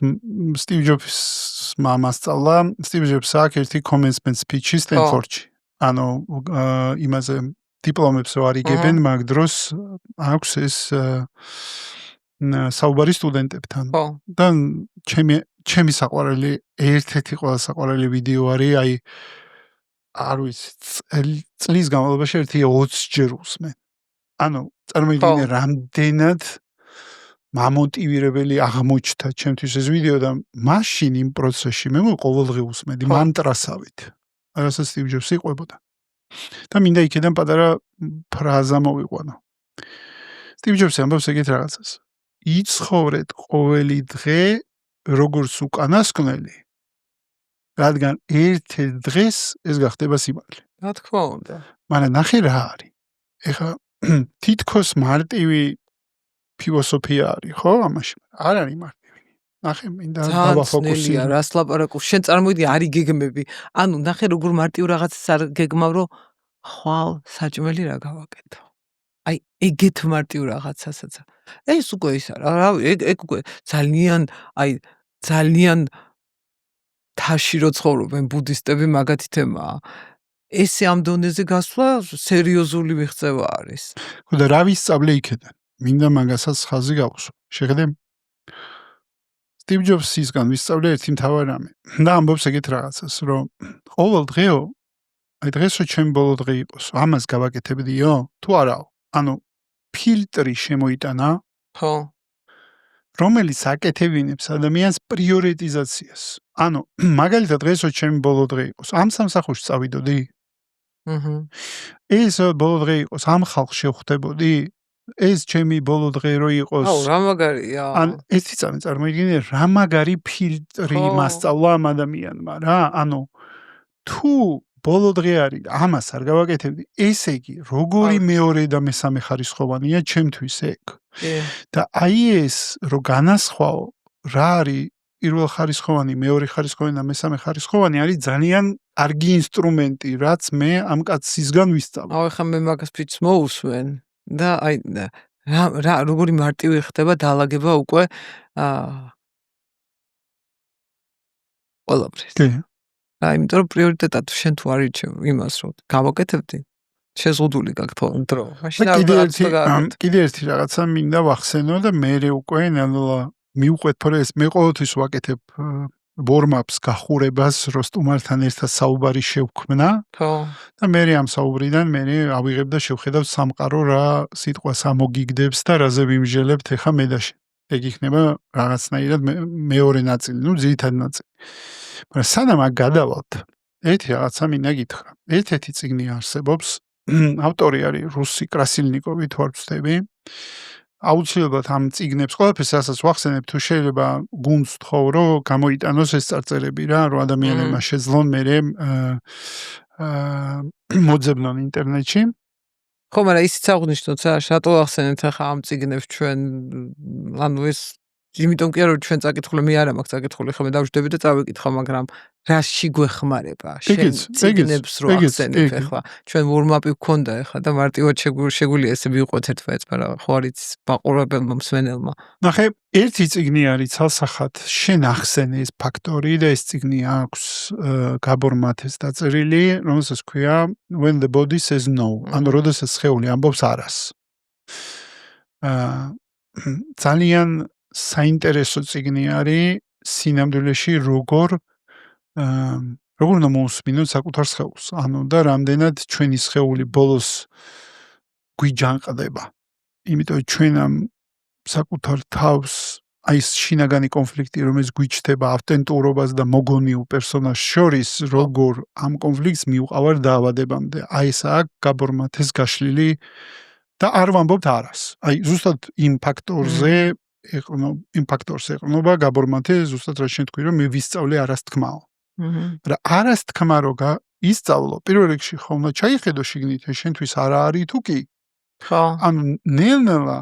მამა სწავლა, Steve Jobs აქვს ერთი commencement speech-ი სტენფორდში. ანუ იმაზე დიპლომებს რო არიგებენ, მაგ დროს აქვს ეს საუბარი სტუდენტებთან. და ჩემი საყვარელი ერთ-ერთი ყველა საყვარელი ვიდეო არის, აი არ ვიცი, წლის განმავლობაში 20 ჯერ უსმენ. ანუ წარმოიდგინე რამდენად მამოტივირებელი აღმოჩნდა ჩემთვის ეს ვიდეო და მაშინ იმ პროცესში მე ყოველდღე უსმენდი მანტრასავით. რასაც Steve Jobs იყვებოდა. და მინდა იქიდან პატარა ფრაზა მოვიყვანო. Steve Jobs ამბობს ეგეთ რაღაცას. იცხოვრეთ ყოველი დღე როგორც უკანასკნელი, რადგან ერთ-ერთ დღეს ეს გახდება სიმართლე. რა თქმა უნდა. მაგრამ ნახე რა არის. ეხლა თითქოს მარტივი ფილოსოფია არის, ხო, ამაში? არ არის მარტივი. ნახე, მინდა დავაფოკუსირდე. რას ლაპარაკობს? შენ წარმოიდგინე არის გეგმები. ანუ ნახე როგორ მარტივ რაღაცას არ გეგმავ, რომ ხვალ საჭმელი რა გავაკეთო. აი, ეგეთ მარტივ რაღაცასაც. ეს უკვე ის არა, რავი, ეგ უკვე ძალიან თაში რო ცხოვრობენ ბუდისტები მაგათი თემაა. ესე ამ დონეზე გასვლა სერიოზული მიღწევა არის. ხო და რა ვისწავლე იქიდან? მინდა მაგასაც ხაზი გავუსვა. შეხედე? Steve Jobs-ისგან ვისწავლე ერთი მთავარი რამე. და ამბობს ეგეთ რაღაცას, რომ ყოველ დღეო, აი დღესო ჩემი ბოლო დღე იყოს, ამას გავაკეთებდიო? თუ არაო? ანუ ფილტრი შემოიტანა, ხო. რომელიც აკეთებინებს ადამიანს პრიორიტიზაციას. ანუ მაგალითად დღესო ჩემი ბოლო დღე იყოს, ამ სამსახურში წავიდოდი? ეს ბოლო დღე იყოს, ამ ხალხს შევხვდებოდი? ეს ჩემი ბოლო დღე რო იყოს. აუ, რა მაგარია. ან ერთი წარმოიდგინე რა მაგარი ფილტრი მასწავლა ამ ადამიანმა რა. ანუ თუ ბოლო დღე არის და ამას არ გავაკეთებდი, ესე იგი როგორი მეორე და მესამე ხარისხოვანია ჩემთვის ეგ. და აი ეს რო განასხვაო რა არის პირველ ხარისხოვანი, მეორე ხარისხოვანი და მესამე ხარისხოვანი არის ძალიან კარგი ინსტრუმენტი, რაც მე ამ კაცისგან ვისწავლე. აუ, ეხლა მე მაგას ფიჩს მოусვენ და აი რა როგორი მარტივი ხდება დაალაგება უკვე ყველაფრის. კი. იმიტომ რომ პრიორიტეტად შენ თუ არიჩევ იმას რომ გავაკეთებდი შეზღუდული გაქვს დრო. მაშინ არ გააკეთე. კიდე ერთი რაღაცა მინდა ვახსენო და მე უკვე ნელა მივყვეთ რომ ეს მე ყოველთვის ვაკეთებ warm-ups გახურებას როსტუმართან ერთად საუბარი შევქმნა. ხო. და მე ამ საუბრიდან მე ავიღებ და შევხედავ სამყარო რა სიტყვას ამოგიგდებს და რაზე ვიმჟელებთ ეხა მე და შენ. ეგ იქნება რაღაცნაირად მეორე ნაწილი, ну ძირითადი ნაწილი. მაგრამ სანამ აქ გადავალთ, ერთი რაღაცა მინდა გითხრა. ერთ-ერთი წიგნი არსებობს, ავტორი არის რუსი კრასილნიკოვი თუ არ ვცდები. აუცილებლად ამ წიგნებს ყველაფერს რასაც ვახსენებ თუ შეიძლება გუნდს ვთხოვ რომ გამოიტანოს ეს წარწერები რა, რომ ადამიანებმა შეძლონ მერე მოძებნონ ინტერნეტში. ხო, მაგრამ ისიც აღნიშნოთ რა, რატო ახსენეთ ახლა ამ წიგნებს ჩვენ, ანუ ეს იმიტომ კი არა რომ ჩვენ წაკითხული მე არა მაქვს წაკითხული, ხომ მე დავждები და წავიკითხო, მაგრამ რაში გვეხმარება შენ წიგნებს რო ახსენებ ახლა ჩვენ warm-up-ი გქონდა ახლა და მარტივად შეგვიძლია ესე ვიყვეთ ერთმანეთს, მაგრამ ხო არის მაყურებელმა მსმენელმა. ნახე, ერთი წიგნი არის ცალსახად შენ ახსენე ეს ფაქტორი და ეს წიგნი აქვს გაბორ მათეს დაწერილი, რომელსაც ქვია When the Body Says No, ანუ როდესაც სხეული ამბობს არას. ძალიან საინტერესო წიგნი არის სინამდვილეში როგორ უნდა მოусმინოთ საკუთარ სხეულს. ანუ და რამდენად ჩვენი სხეული ბოლოს გვიჯანყდება. იმიტომ ჩვენ ამ საკუთარ თავს აი ეს შინაგანი კონფლიქტი რომელიც გვიჩნდება ავტენტურობას და მოგონიურ პერსონაჟს შორის, როგორ ამ კონფლიქტს მიუყავარ დაავადებამდე. აი ესაა გაბორ მათეს გაშლილი და არ ვამბობთ არას. აი ზუსტად იმ ფაქტორზე იმ ფაქტორს ეყრდნობა გაბორ მათე ზუსტად რა შენ თქვი რომ მე ვისწავლე არას თქმაო. და არას თქმა რო ისწავლო პირველ რიგში ხომ ჩაიხედო შიგნით შენთვის არა არის თუ კი? ხო. ანუ ნელ-ნელა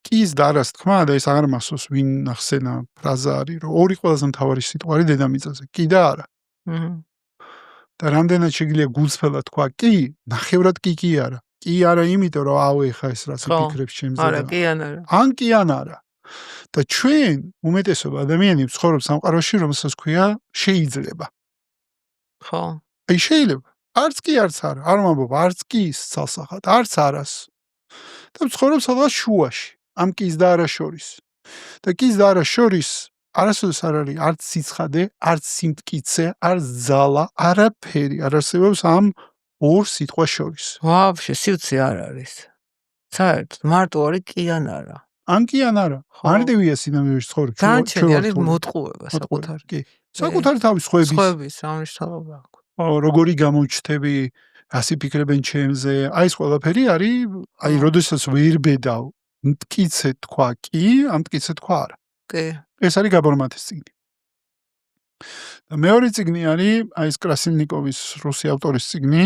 კის და არას თქმა და ეს აღარ მასოს ვინ ახსენა ფრაზა არის რომ ორი ყველაზე მთავარი სიტყვა არის დედამიწაზე, კი და არა. და რამდენად შეიძლება გულწრფელად თქვა კი, ნახევრად კი არა. კი არა იმიტომ რომ აუ ეხა ეს რაც ვფიქრებს ჩემზე. არა, კი ან არა. ან კი ან არა. და ჩვენ უმეტესობა ადამიანები ცხოვრობს სამყაროში, რომელსაც ქვია შეიძლება. ხო. აი შეიძლება. არც კი არც არა. არ ვამბობ, არც კი ცალსახად, არც არას. და ცხოვრობს სადღაც შუაში. ამ კის და არა შორის. და კის და არა შორის არასოდეს არ არის არც სიცხადე, არც სიმტკიცე, არც ძალა, არაფერი არ არსებობს ამ ორ სიტყვას შორის. ვაფშე სივცე არ არის. საერთოდ მარტო არის კი ან არა. ან კი ან არა. მარტივია სინამდვილეში ცხოვრება. განჩენი არის მოტყუება საკუთარი. კი. საკუთარი თავის ხვების. ხვების რა მნიშვნელობა აქვს. როგორი გამოჩნდები, ასე ფიქრებენ ჩემზე. აი ეს ყველაფერი არის, აი როდესაც ვერ ბედავ, მტკიცე თქვა კი, ან მტკიცე თქვა არა. კი. ეს არის გაბორმათის წიგნი. და მეორე წიგნი არის აი ეს კრასილნიკოვის რუსი ავტორის წიგნი,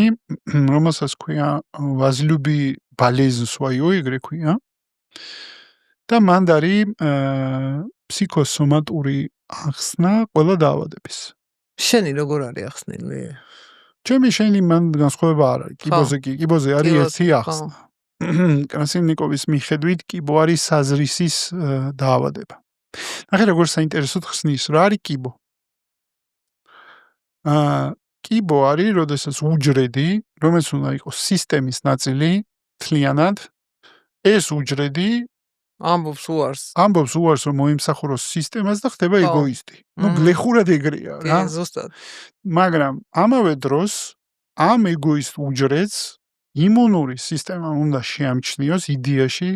რომელსაც ქვია ვაზლიუბი ბალეზნ სვაიო ეგრე ქვია. და მანდ არის ფსიქოსომატური ახსნა ყველა დაავადების. შენი როგორ არის ახსნილი? ჩემი შენი მან განსხვავება არ არის. კიბოზე არის ერთი ახსნა. კრასილნიკოვის მიხედვით კიბო არის საზრისის დაავადება. ნახე როგორ საინტერესოდ ხსნის, რა არის კიბო? კიბო არის, როდესაც უჯრედი, რომელიც უნდა იყოს სისტემის ნაწილი, თლიანად, ეს უჯრედი ამბობს უარს, რომ მოიმსახუროს სისტემას და ხდება ეგოისტი. გლეხურად ეგრეა რა. ზუსტად. მაგრამ ამავე დროს ამ ეგოისტ უჯრედს იმუნური სისტემა უნდა შეამჩნიოს იდეაში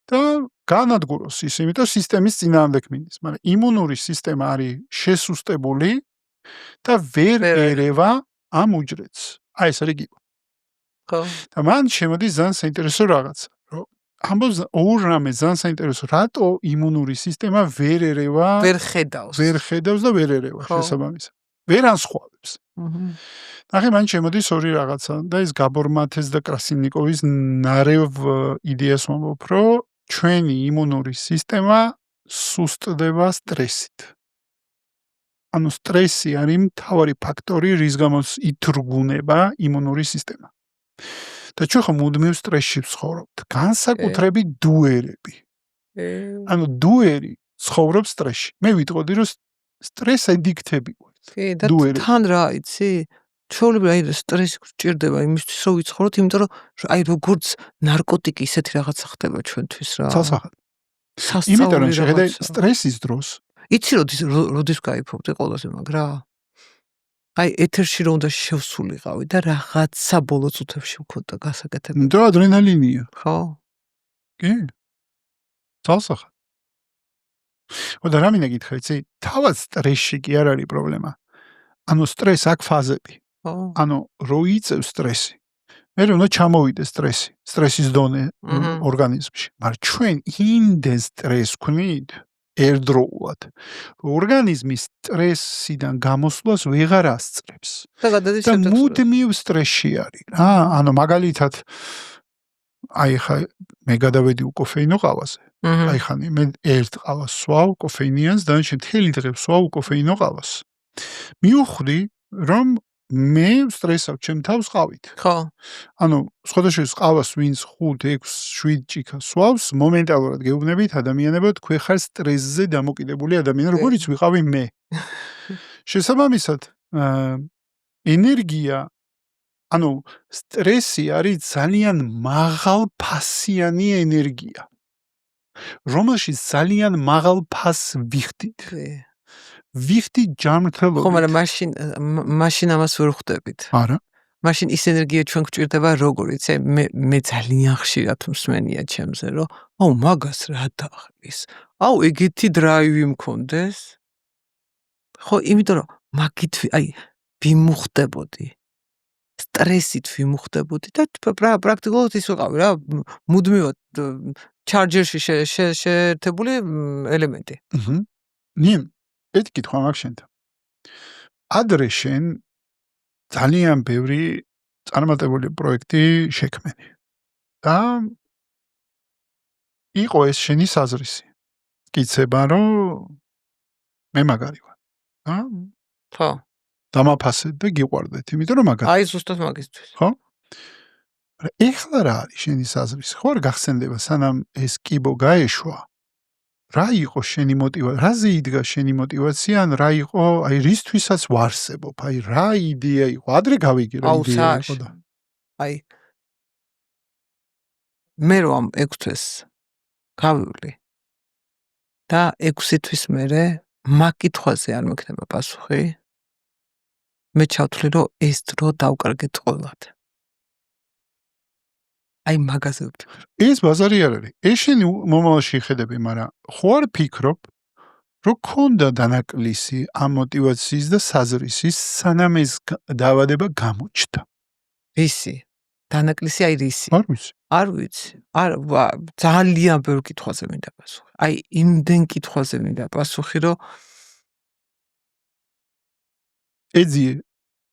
და განადგუროს ის, იმიტომ სისტემის წინააღმდეგ მიდის. მაგრამ იმუნური სისტემა არის შესუსტებული და ვერ ერევა ამ უჯრედს. აი ეს არის კიბო. ხო. და მან შემოდის ძალიან საინტერესო რაღაცა. ამბობს ორ რამეს ძალიან საინტერესო, რატო იმუნური სისტემა ვერ ერევა, ვერ ხედავს და ვერ ერევა შესაბამისად. ვერ ანსხვავებს. ნახე მან შემოდის ორი რაღაცა და ეს გაბორმათეს და კრასილნიკოვის ნარევ იდეას ვამბობ, რომ ჩვენი იმუნური სისტემა სუსტდება სტრესით. ანუ სტრესი არის მთავარი ფაქტორი, რის გამოც ითრგუნება იმუნური სისტემა. და ჩვენ ხომ მუდმივ სტრესში ვცხოვრობთ. განსაკუთრებით დუერები. ანუ დუერი ცხოვრობს სტრესში. მე ვიტყოდი, რომ სტრეს ადიქტები ვართ. კი, და თან რა იცი? ჩვეულებრივ აი სტრესი გვჭირდება იმისთვის, რომ ვიცხოვროთ, იმიტომ რომ აი როგორც ნარკოტიკი ისეთი რაღაცა ხდება ჩვენთვის რა. სასახად. იმიტომ რომ შეხედე სტრესის დროს იცი როდის გაიფობდი ყველაზე მაგრა? აი ეთერში რომ უნდა შევსულიყავი და რაღაცა ბოლო წუთებში მქონდა გასაკეთებელი. და ადრენალინია. ხო? კი. სასახად. და რა მინდა გითხრა, იცი, თავად სტრესში კი არ არის პრობლემა. ანუ სტრეს აქ ფაზები. ანუ რო იწევს სტრესი. მე უნდა ჩამოვიდეს სტრესის დონე ორგანიზმში. მაგრამ ჩვენ იმდენ სტრესს ვქნით ერთდროულად. ორგანიზმი სტრესიდან გამოსვლას ვეღარ ასწრებს. და მუდმივ სტრესში არის. ანუ მაგალითად აი ხა მე გადავედი უკოფეინო ყავაზე. აი ხანი მე ერთ ყავას სვავ კოფეინიანს და მთელი დღე სვავ უკოფეინო ყავას. მივხვდი რომ მე სტრესავ ჩემ თავს ყავით. ხო. ანუ სხვადასხვა ყავას ვინც 5, 6, 7 ჭიქა სვავს, მომენტალურად გეუბნებით ადამიანებად, თქვენ ხარ სტრესზე დამოკიდებული ადამიანი, როგორიც ვიყავი მე. შესაბამისად, ენერგია, ანუ სტრესი არის ძალიან მაღალფასიანი ენერგია, რომელშიც ძალიან მაღალ ფასს ვიხდით. ვიხდით ჯანმრთელობით. ხო, მაგრამ მაშინ ამას ვერ ხვდებით. არა. მაშინ ის ენერგია ჩვენ გვჭირდება როგორიც, მე ძალიან ხშირად მსმენია ჩემზე, რომ აუ მაგას რა დაახლის. აუ ეგეთი დრაივი მქონდეს. ხო, იმიტომ რომ მაგით აი ვიმუხდებოდი. სტრესით ვიმუხდებოდი და პრაქტიკულად ის ვიყავი რა, მუდმივად ჩარჯერში შეერთებული ელემენტი. ნიმ ეს კითხვა მაქვს შენთან. ადრე შენ ძალიან ბევრი წარმატებული პროექტი შექმენი. და იყო ეს შენი საზრისი. გიცება რომ მე მაგარი ვარ. ხო. დამაფასეთ და გიყვარდეთ, იმიტომ რომ მაგარი. აი ზუსტად მაგისთვის. ხო? ეხლა რა არის შენი საზრისი? ხო არ გახსენდება სანამ ეს კიბო გაეშვა? რა იყო შენი მოტივაცია? რაზე იდგა შენი მოტივაცია? ან რა იყო, აი რისთვისაც ვარსებობ? აი რა იდეა იყო? ადრე გავიგე რა იდეა იყო და. აი მე რომ 6 თვეს გავივლი და 6 თვის მერე მაგ კითხვაზე არ მექნება პასუხი. მე ჩავთვლი, რომ ეს დრო დავკარგეთ ყველად. აი მაგაზე ვფიქრობ. ეს ბაზარი არ არის. ეს შენი მომავალში ხედები, მაგრამ ხო არ ფიქრობ, რომ ქონდა დანაკლისი ამ мотиваციის და საზრისის, სანამ ეს დაავადება გამოჩნდა. რისი? დანაკლისი აი რისი? არ ვიცი. არ ვიცი. ძალიან ბევრ კითხვაზე მინდა პასუხი. აი იმდენ კითხვაზე მინდა პასუხი, რომ ეძი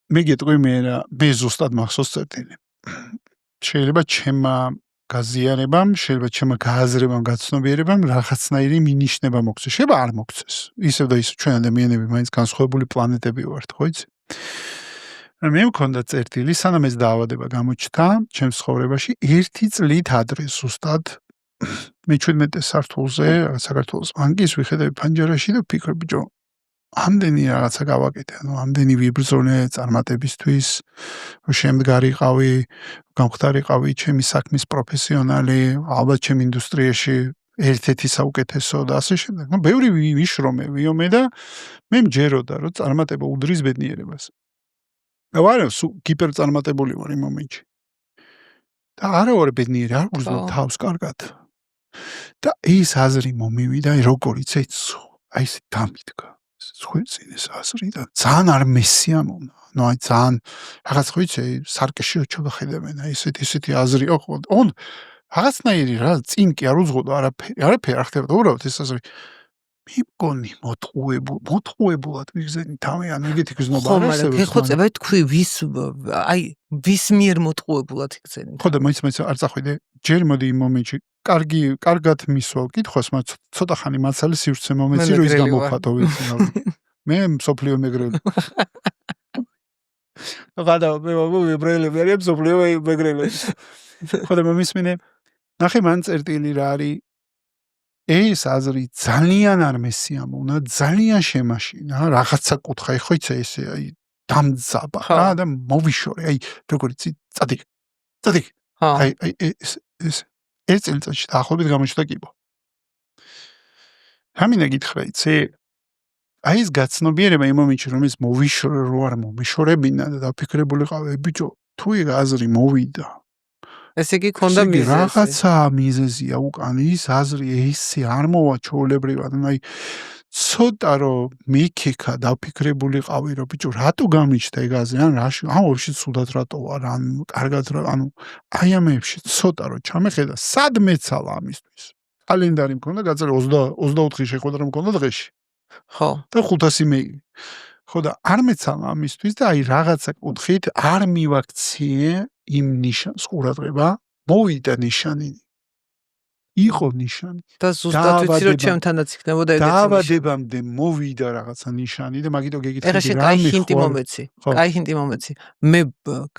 მე გეტყვი მე რა მე ზუსტად მახსოვს წერტილი. შეიძლება ჩემმა გაზიარებამ, შეიძლება ჩემმა გააზრებამ, გაცნობიერებამ რაღაცნაირი მინიშნება მოგცეს. შეიძლება არ მოგცეს. ისევ და ისევ ჩვენ ადამიანები მაინც განსხვავებული პლანეტები ვართ, ხო იცი? მე მქონდა წერტილი, სანამ ეს დაავადება გამოჩნდა ჩემს ცხოვრებაში, 1 წლით ადრე ზუსტად მე-17 სართულზე, საქართველოს ბანკის ვიხედები ფანჯარაში და ვფიქრობ, ბიჭო, ამდენი რაღაცა გავაკეთე, ამდენი ვიბრძოლე წარმატებისთვის, შემდგარიყავი, გამختარიყავი ჩემი საქმის პროფესიონალი, ალბათ ჩემ ინდუსტრიაში ერთ-ერთი საუკეთესო და ასე შემდეგ. ბევრი ვიშრომე, ვიომე და მე მჯეროდა, რომ წარმატება უდრის ბედნიერებას. და ვარ ჰიპერწარმატებული ვარ იმ მომენტში. და არა ვარ ბედნიერი, არ ვგრძნობ თავს კარგად. და ეს აზრი მომივიდა, როგორიც აი ეს დამიდგა. სხვეცინეს აზრი და ძალიან არ მესიამონა. აი ძალიან რაღაც ხო იცი, სარკეში რჩება ხედავენ, აი ესეთი აზრი ხო. რაღაცნაირი რა, წინ კი არ უძღოდა არაფერი არ ხდებოდა, უბრალოდ ეს აზრი მიგონი მოტყუებულად ვიგზენი თავი, ანუ ეგეთი გზნობა არ არსებობს. ხო, მაგრამ ხე თქვი ვის მიერ მოტყუებულად იგზენი? ხო და მაინც არ წახვიდე. ჯერ მოდი იმ მომენტში კარგად მისვალ კითხვას, მაგრამ ცოტა ხანი მაცალე სივრცე მომეცი, რომ ის გამოვხატო ვიცი. მე მსოფლიო მეგრელი. გადავა მე მეგრელი ვარ, მსოფლიო მეგრელი. ხო და მომისმინე. ნახე მან წერტილი რა არის. ეს აზრი ძალიან არ მესიამონა, ძალიან შემაშინა, რაღაცა კუთხე, ხო იცი ესე აი დამძაბა რა და მოვიშორე, აი როგორიც წადი. აი ეს წელიწადში დაახლოებით გამოჩნდა კიბო. რამინდა გითხრა იცი? აი ეს გაცნობიერება იმ მომენტში რომ ეს მოვიშორე რო არ მომიშორებინა და დაფიქრებულიყავი, ბიჭო, თუ ეგ აზრი მოვიდა. ესე იგი ქონდა მიზეზი. რაღაცა მიზეზია უკან ის აზრი ესე არ მოვა ჩაოლებრივად, აი ცოტა რომ მიქიქა დაფიქრებულიყავი რომ ბიჭო რატო გამიჩნდა ეგ აზრი, ან რაში, ან ვაფშე ცუდად რატო ვარ, ან კარგად რა, ანუ აი ამებში ცოტა რომ ჩამეხედა, სად მეცალა ამისთვის. კალენდარი მქონდა გაწეული 24 შეხვედრა მქონდა დღეში. ხო. და 500 მეილი. ხო და არ მეცალა ამისთვის და აი რაღაცა კუთხით არ მივაქციე იმ ნიშანს ყურადღება, მოვიდა ნიშანი. იყო ნიშანი. და ზუსტად ვიცი რომ ჩემთანაც იქნებოდა ეგეთი ნიშანი. დაავადებამდე მოვიდა რაღაცა ნიშანი და მაგითო გეკითხები ეხლა შენ კაი ჰინტი მომეცი. კაი ჰინტი მომეცი. მე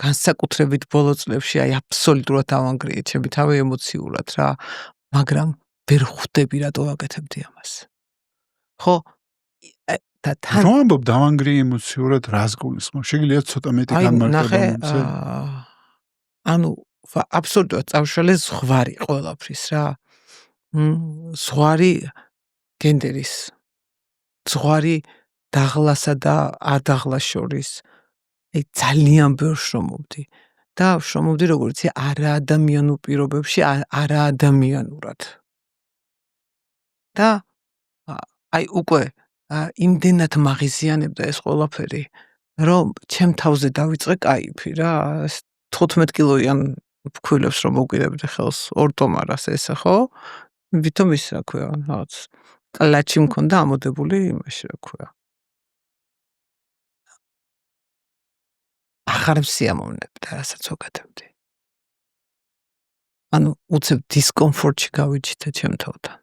განსაკუთრებით ბოლო წლებში აი აბსოლუტურად ავანგრიე ჩემი თავი ემოციურად რა, მაგრამ ვერ ხვდები რატო ვაკეთებდი ამას. ხო? და თან რომ ამბობ დავანგრიე ემოციურად რას გულისხმობ? შეგიძლია ცოტა მეტი განმარტება მომცე? ანუ აბსოლუტურად წავშალე ზღვარი ყველაფრის რა. ზღვარი გენდერის. ზღვარი დაღლასა და ადაღლას შორის. აი ძალიან ბევრ შრომობდი. და შრომობდი როგორც არაადამიანურ პირობებში, არაადამიანურად. და აი უკვე იმდენად მაღიზიანებდა ეს ყველაფერი, რომ ჩემ თავზე დავიწყე кайფი რა, 15 კილოიან ფქვილებს რომ მოვკიდებდი ხელს ორტომარას ესე ხო? ვითომ ის რა ქვია, რაღაც კლაჩი მქონდა ამოდებული იმაში რა ქვია. აღარ მსიამოვნებდა რასაც ვაკეთებდი. ანუ უცებ დისკომფორტში გავიჩიტე ჩემ თავთან.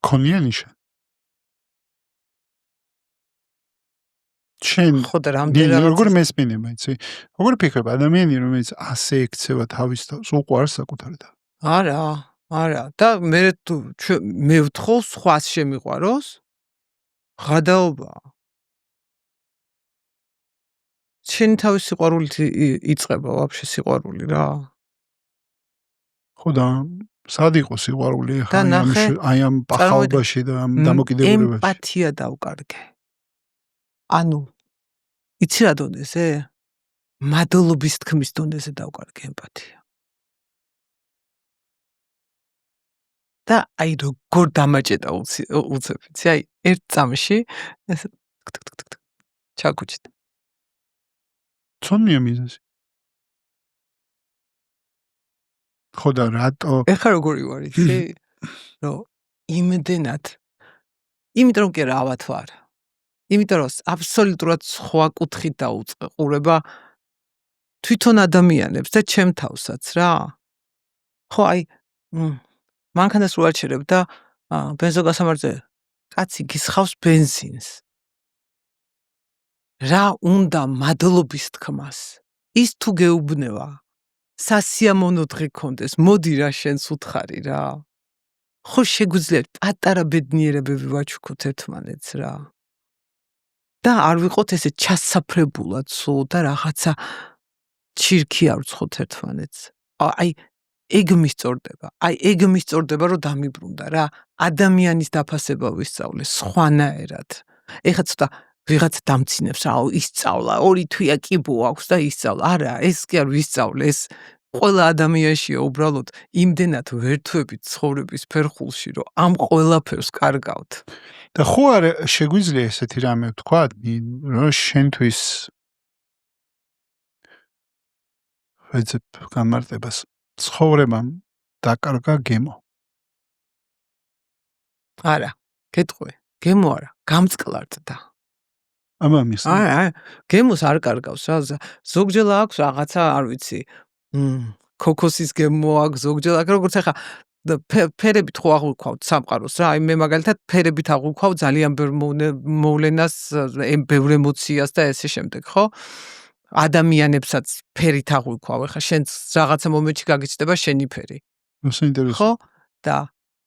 ქონია ნიშანი. შენ ხო და რამდენად როგორ მესმინება, იცი? როგორ ფიქრობ ადამიანი რომელიც ასე ექცევა თავის თავს, უყვარს საკუთარ თავს? არა. და მე ვთხოვ სხვას შემიყვაროს? ღადაობა. შენი თავის სიყვარულით იწყება ვაფშე სიყვარული რა. ხო და სად იყო სიყვარული და ნახე, აი ამ პახალბაში და ამ დამოკიდებულებაში? ემპათია დავკარგე. ანუ იცი რა დონეზე? მადლობის თქმის დონეზე დავკარგე ემპათია. და აი როგორ დამაჭედა უცებ, იცი, აი ერთ წამში ეს ჩაგუჩით. ცოდნია მიზეზი. ხო და რატო? ეხლა როგორი ვარ, იცი? რომ იმდენად იმიტომ კი რა ავათ ვარ. იმიტომ რომ აბსოლუტურად სხვა კუთხით დაუწყურება თვითონ ადამიანებს და ჩემ თავსაც რა. ხო აი მანქანას რო აჩერებ და ბენზოგასამარჯზე კაცი გისხავს ბენზინს. რა უნდა მადლობის თქმას? ის თუ გეუბნება სასიამოვნო დღე გქონდეს, მოდი რა შენს უთხარი რა. ხო შეგვიძლია პატარა ბედნიერებები ვაჩუქოთ ერთმანეთს რა. და არ ვიყოთ ესე ჩასაფრებულად სულ და რაღაცა ჩირქი არ ვცხოთ ერთმანეთს. აი ეგ მისწორდება. აი ეგ მისწორდება რომ დამიბრუნდა რა. ადამიანის დაფასება ვისწავლე სხვანაირად. ეხლა ცოტა ვიღაც დამცინებს რა, ისწავლა, 2 თვია კიბო აქვს და ისწავლა. არა, ეს კი არ ვისწავლე, ეს ყველა ადამიანშია უბრალოდ იმდენად ვერთვებით ცხოვრების ფერხულში, რომ ამ ყველაფერს კარგავთ. და ხო არ შეგვიძლია ესეთი რამე ვთქვა, რომ შენთვის ვეცებ გამარტებას ცხოვრებამ დაკარგა გემო. არა, გეტყვი, გემო არა, გამწყლარდა. ამამის. აი, გემოს არ კარგავს რა. ზოგჯერ აქვს რაღაცა, არ ვიცი. ქოქოსის გემო აქვს, ზოგჯერ აქვს, როგორც ახლა ფერებით ხო აღვიქვავთ სამყაროს რა. აი მე მაგალითად ფერებით აღვიქვავ ძალიან ბევრ მოვლენას, ბევრ ემოციას და ესე შემდეგ, ხო? ადამიანებსაც ფერით აღვიქვავ. ახლა შენ რაღაცა მომენტში გაგიჩნდება შენი ფერი. ხო? და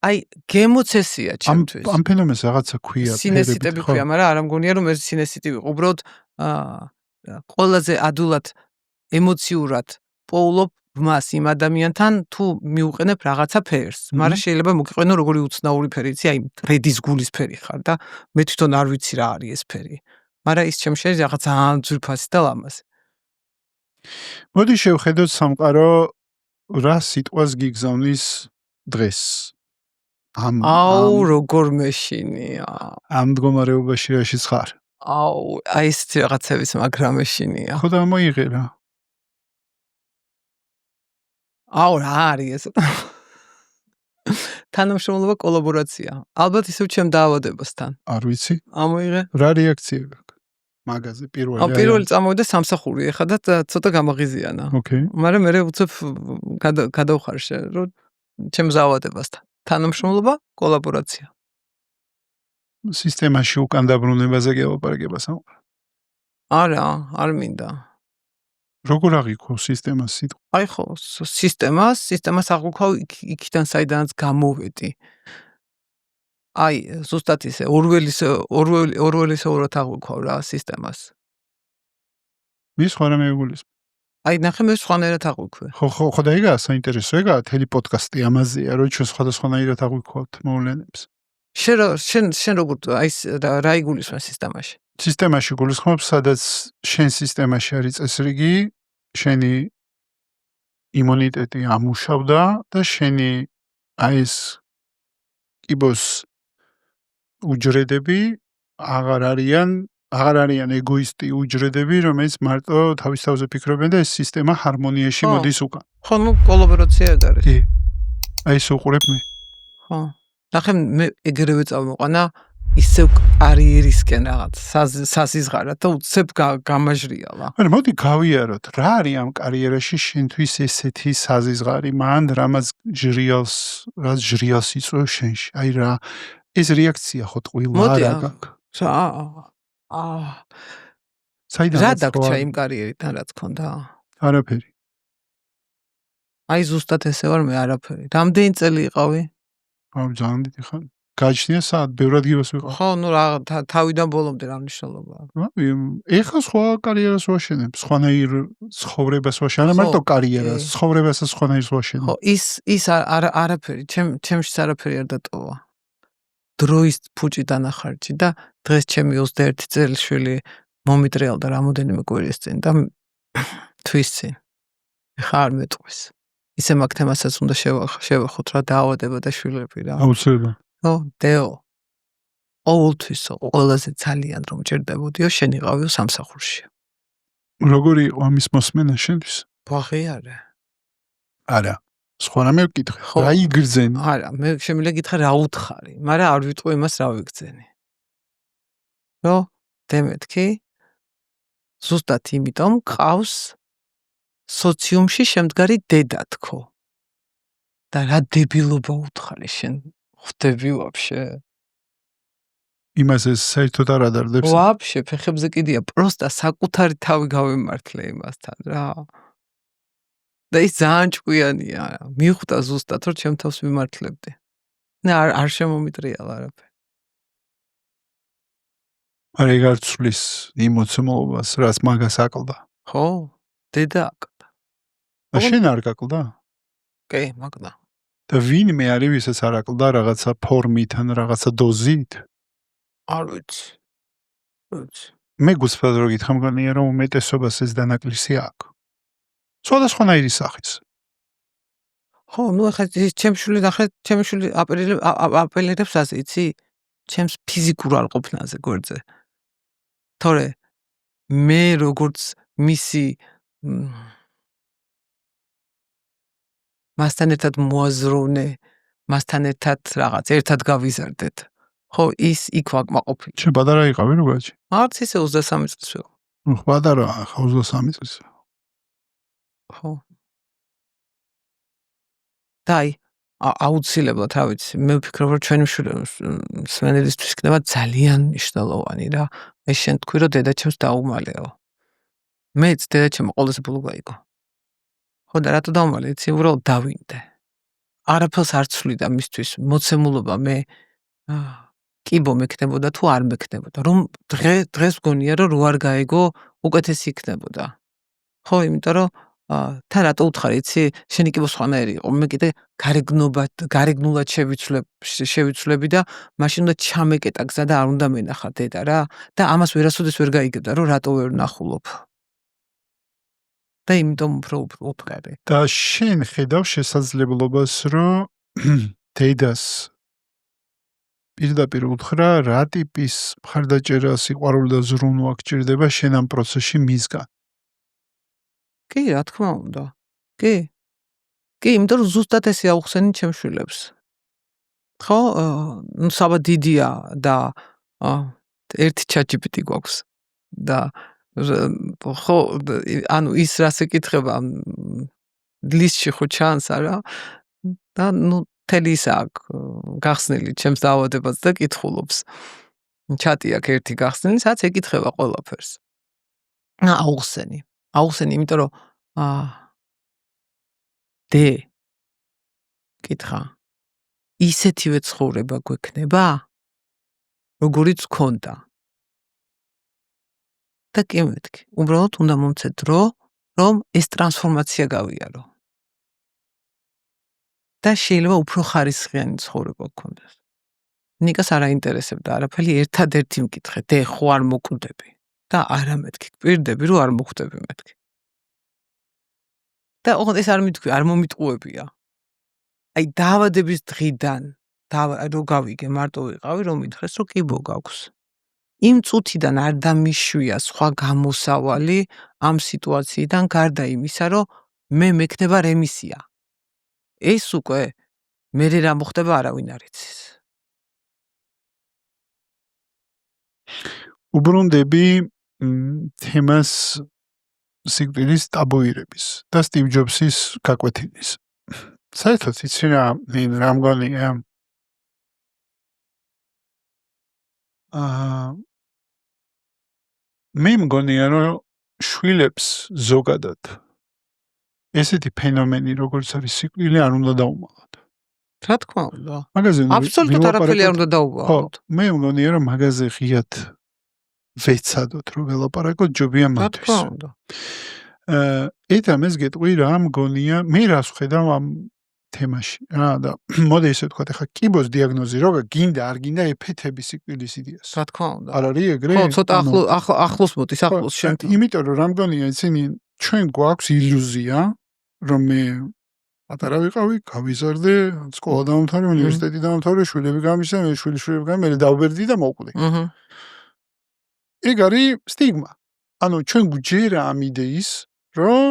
აი გემოცესია ჩემთვის. ამ ფენომენს რაღაცა ქვია სინესიტები ქვია, მაგრამ არ მგონია რომ ეს სინესიტი ვიყო. უბრალოდ ყველაზე ადულად ემოციურად პოულობ მას იმ ადამიანთან თუ მიუყენებ რაღაცა ფერს. მაგრამ შეიძლება მოგიყვენო როგორი უცნაური ფერი, იცი, აი რედის გულის ფერი ხარ და მე თვითონ არ ვიცი რა არის ეს ფერი. მაგრამ ის ჩემ შენ რაღაც ძალიან ძვირფასი და ლამაზი. მოდი შევხედოთ სამყარო რა სიტყვას გიგზავნის დღეს. აუ როგორ მეშინია. ამ მდგომარეობაში რაშიც ხარ? აუ აი ეს რაღაცების მაგრა მეშინია. ხო და მოიღე რა. აუ რა არის ეს? თანამშრომლობა კოლაბორაცია. ალბათ ისევ ჩემ დაავადებასთან. არ ვიცი. ამოიღე. რა რეაქცია გაქვს? მაგაზე პირველი. პირველი წამოვიდა სამსახური ეხა და ცოტა გამაღიზიანა. ოკეი. მაგრამ მე უცებ გადავხარშე რომ ჩემ დაავადებასთან. თანამშრომლობა კოლაბორაცია. სისტემაში უკან დაბრუნებაზე გელაპარაკება სამყარო. არა, არ მინდა. როგორ აღიქვავ სისტემას სიტყვა? აი ხო, სისტემას აღიქვავ იქიდან საიდანაც გამოვედი. აი, ზუსტად ისე, ორველისეურად აღიქვავ რა სისტემას. მის სხვა რამე გულისხმობ. აი, ნახე მე სხვანაირად აღიქვე. ხო და ეგაა საინტერესო, ეგაა თელი პოდკასტი ამაზეა, რომ ჩვენ სხვადასხვანაირად აღიქვავთ მოვლენებს. შენ როგორ აი რა იგულისხმება სისტემაში? სისტემაში გულისხმობ, სადაც შენ სისტემაში არის წესრიგი, შენი იმუნიტეტი ამუშავდა და შენი აი ეს კიბოს უჯრედები აღარ არიან ეგოისტი უჯრედები, რომელიც მარტო თავის თავზე ფიქრობენ და ეს სისტემა ჰარმონიაში მოდის უკან. ხო, ნუ კოლაბორაცია ეგ არის. კი. აი ეს უყურებ მე. ხო. ნახე მე ეგრევე წავმოყანა ისევ კარიერისკენ რაღაც საზიზღარად და უცებ გამაჟრიალა. მაგრამ მოდი გავიაროთ, რა არის ამ კარიერაში შენთვის ესეთი საზიზღარი, მან რამაც ჟრიალს იწვევ შენში. აი რა ეს რეაქცია ხო ტყუილა რა გაქვს? რა დაგჭა იმ კარიერიდან რაც ქონდა? არაფერი. აი ზუსტად ესე ვარ მე არაფერი. რამდენი წელი იყავი? ძალიან დიდი ხანი. გაჩნია საათ ბევრად გივას ვიყავ. ხო, ნუ რა თავიდან ბოლომდე რა მნიშვნელობა აქვს. ეხლა სხვა კარიერას ვაშენებ, სხვანაირ ცხოვრებას ვაშენებ, არა ხო, მარტო კარიერას, კი. ცხოვრებასაც სხვანაირს ვაშენებ. ხო, ის არაფერი, ჩემშიც არაფერი არ დატოვა. დროის ფუჭი დანახარჯი და დღეს ჩემი 21 წელი შვილი მომიტრიალდა რამოდენიმე კვირის წინ და თვის წინ. ეხლა არ მეტყვის. ისე მაგ თემასაც უნდა შევეხოთ რა დაავადება და შვილები რა. აუცილებლად. ხო, დეო. ყოველთვისო, ყველაზე ძალიან რომ ჭირდებოდიო, შენ იყავიო სამსახურში. როგორი იყო ამის მოსმენა შენთვის? ბაღი არა. არა. სხვა რამე ვკითხე. ხო. რა იგრძენი? არა, მე შემიძლია გითხრა რა უთხარი, მაგრამ არ ვიტყვი იმას რა ვიგრძენი. რო დემეთქი ზუსტად იმიტომ ყავს სოციუმში შემდგარი დედა თქო. და რა დებილობა უთხარი შენ ხვდები ვაფშე? იმას ეს საერთოდ არ ადარდებს. ვაფშე ფეხებზე კიდია, პროსტა საკუთარი თავი გავემართლე იმასთან რა. და ის ძალიან ჭკვიანია, მიხვდა ზუსტად რომ ჩემ თავს მიმართლებდი. და არ შემომიტრიალა არაფერი. არა ეგ არ ცვლის იმ მოცემულობას, რაც მაგას აკლდა. ხო, დედა აკლდა. და შენ არ გაკლდა? კი, მაგდა. და ვინმე არის ვისაც არ აკლდა რაღაცა ფორმით ან რაღაცა დოზით? არ ვიცი. მე გულწრფელად რო გითხრა მგონია რომ უმეტესობას ეს დანაკლისი აქვს. სხვადასხვანაირი სახის. ხო, ნუ ახლა ჩემი შვილი აპელირებს ასე, იცი? ჩემს ფიზიკურ არყოფნაზე გვერდზე. თორე მე როგორც მისი მასთან ერთად მოაზროვნე, მასთან ერთად რაღაც ერთად გავიზარდეთ. ხო, ის იქ ვაკმაყოფილი. შენ პატარა იყავი რო გაჩი? არც ისე 23 წლის ვიყავ. ნუ პატარა ხა 23 წლის. ხო. დაი, აუცილებლად, რა ვიცი, მე ვფიქრობ, რომ ჩვენი სვენელისთვის იქნება ძალიან მნიშვნელოვანი რა. ეს შენ თქვი, რომ დედაჩემს დაუმალეო. მეც დედაჩემმა ყველაზე ბოლო გაიგო. ხო და რატო დაუმალე, იცი, უბრალოდ დავინდე. არაფერს არ ცვლიდა მისთვის, მოცემულობა მე კიბო მექნებოდა თუ არ მექნებოდა. რომ დღეს მგონია, რომ რო არ გაიგო, უკეთესი იქნებოდა. ხო, იმიტომ რომ თან რატო უთხარი, იცი, შენი კიბო სხვანაირი იყო. მე კიდე გარეგნულად შევიცვლები და მაშინ უნდა ჩამეკეტა გზა და არ უნდა მენახა დედა რა. და ამას ვერასოდეს ვერ გაიგებდა, რომ რატო ვერ ნახულობ. და იმიტომ უფრო უთხარი. და შენ ხედავ შესაძლებლობას, რომ დედას პირდაპირ უთხრა, რა ტიპის მხარდაჭერა, სიყვარული და ზრუნვა გჭირდება შენ ამ პროცესში მისგან. კი, რა თქმა უნდა. კი. კი, იმიტომ რომ ზუსტად ესე აუხსენი ჩემ შვილებს. ხო, ნუ საბა დიდია და ერთი ChatGPT გვაქვს. და ხო, ანუ ის რას ეკითხება ლისტში ხო ჩანს არა? და ნუ მთელი ის აქვს გახსნილი ჩემს დაავადებაზე და კითხულობს. ჩატი აქვს ერთი გახსნილი, სადაც ეკითხება ყველაფერს. აუხსენი, იმიტომ რომ კითხა. ისეთივე ცხოვრება გვექნება, როგორიც გქონდა. და კი მეთქი, უბრალოდ უნდა მომცე დრო, რომ ეს ტრანსფორმაცია გავიარო. და შეიძლება უფრო ხარისხიანი ცხოვრება გქონდეს. ნიკას არ აინტერესებდა არაფერი, ერთადერთი მკითხე, ხო არ მოკვდები. და არა მეთქი, გვირდები, რომ არ მოხვდები მეთქი. და ოღონდ ეს არ მითქვი, არ მომიტყუებია. აი დაავადების დღიდან, რო გავიგე, მარტო ვიყავი, რომ მითხრეს, რომ კიბო გაქვს. იმ წუთიდან არ დამიშვია სხვა გამოსავალი ამ სიტუაციიდან გარდა იმისა, რომ მე მექნება რემისია. ეს უკვე მე რა მოხდება არავინ არ იცის. უბრუნდები თემას სიკვდილის ტაბუირების და სტივ ჯობსის გაკვეთილის. საერთოდ იცი რა მგონია მე მგონია რომ შვილებს ზოგადად ესეთი ფენომენი როგორც არის სიკვდილი არ უნდა დაუმალოთ. რა თქმა უნდა. მაგაზე აბსოლუტურად არაფერი არ უნდა დაუბრალოთ. მე მგონია რომ მაგაზე ღიად ვეცადოთ რომ ველაპარაკოთ ჯობია რა მათთვის. თქმა უნდა. ეს გეტყვი რა მგონია მე რას ვხედავ ამ თემაში რა და მოდი ესე ვთქვათ ახლა კიბოს დიაგნოზი როგორ გინდა არ გინდა ეფეთები სიკვდილის იდეას. რა თქმა უნდა. არ არის ეგრე? ხო, ცოტა ახლოს მოდის, ახლოს შემდგომ. იმიტომ რომ რა მგონია ისინი ჩვენ გვაქვს ილუზია რომ მე პატარა ვიყავი, გავიზარდე, სკოლა დავამთავრე, უნივერსიტეტი დავამთავრე, შვილები გამისცა, მე შვილები გამი, მე დავბერდი და მოვკვდე. ეგ არის სტიგმა. ანუ ჩვენ გვჯერა ამ იდეის, რომ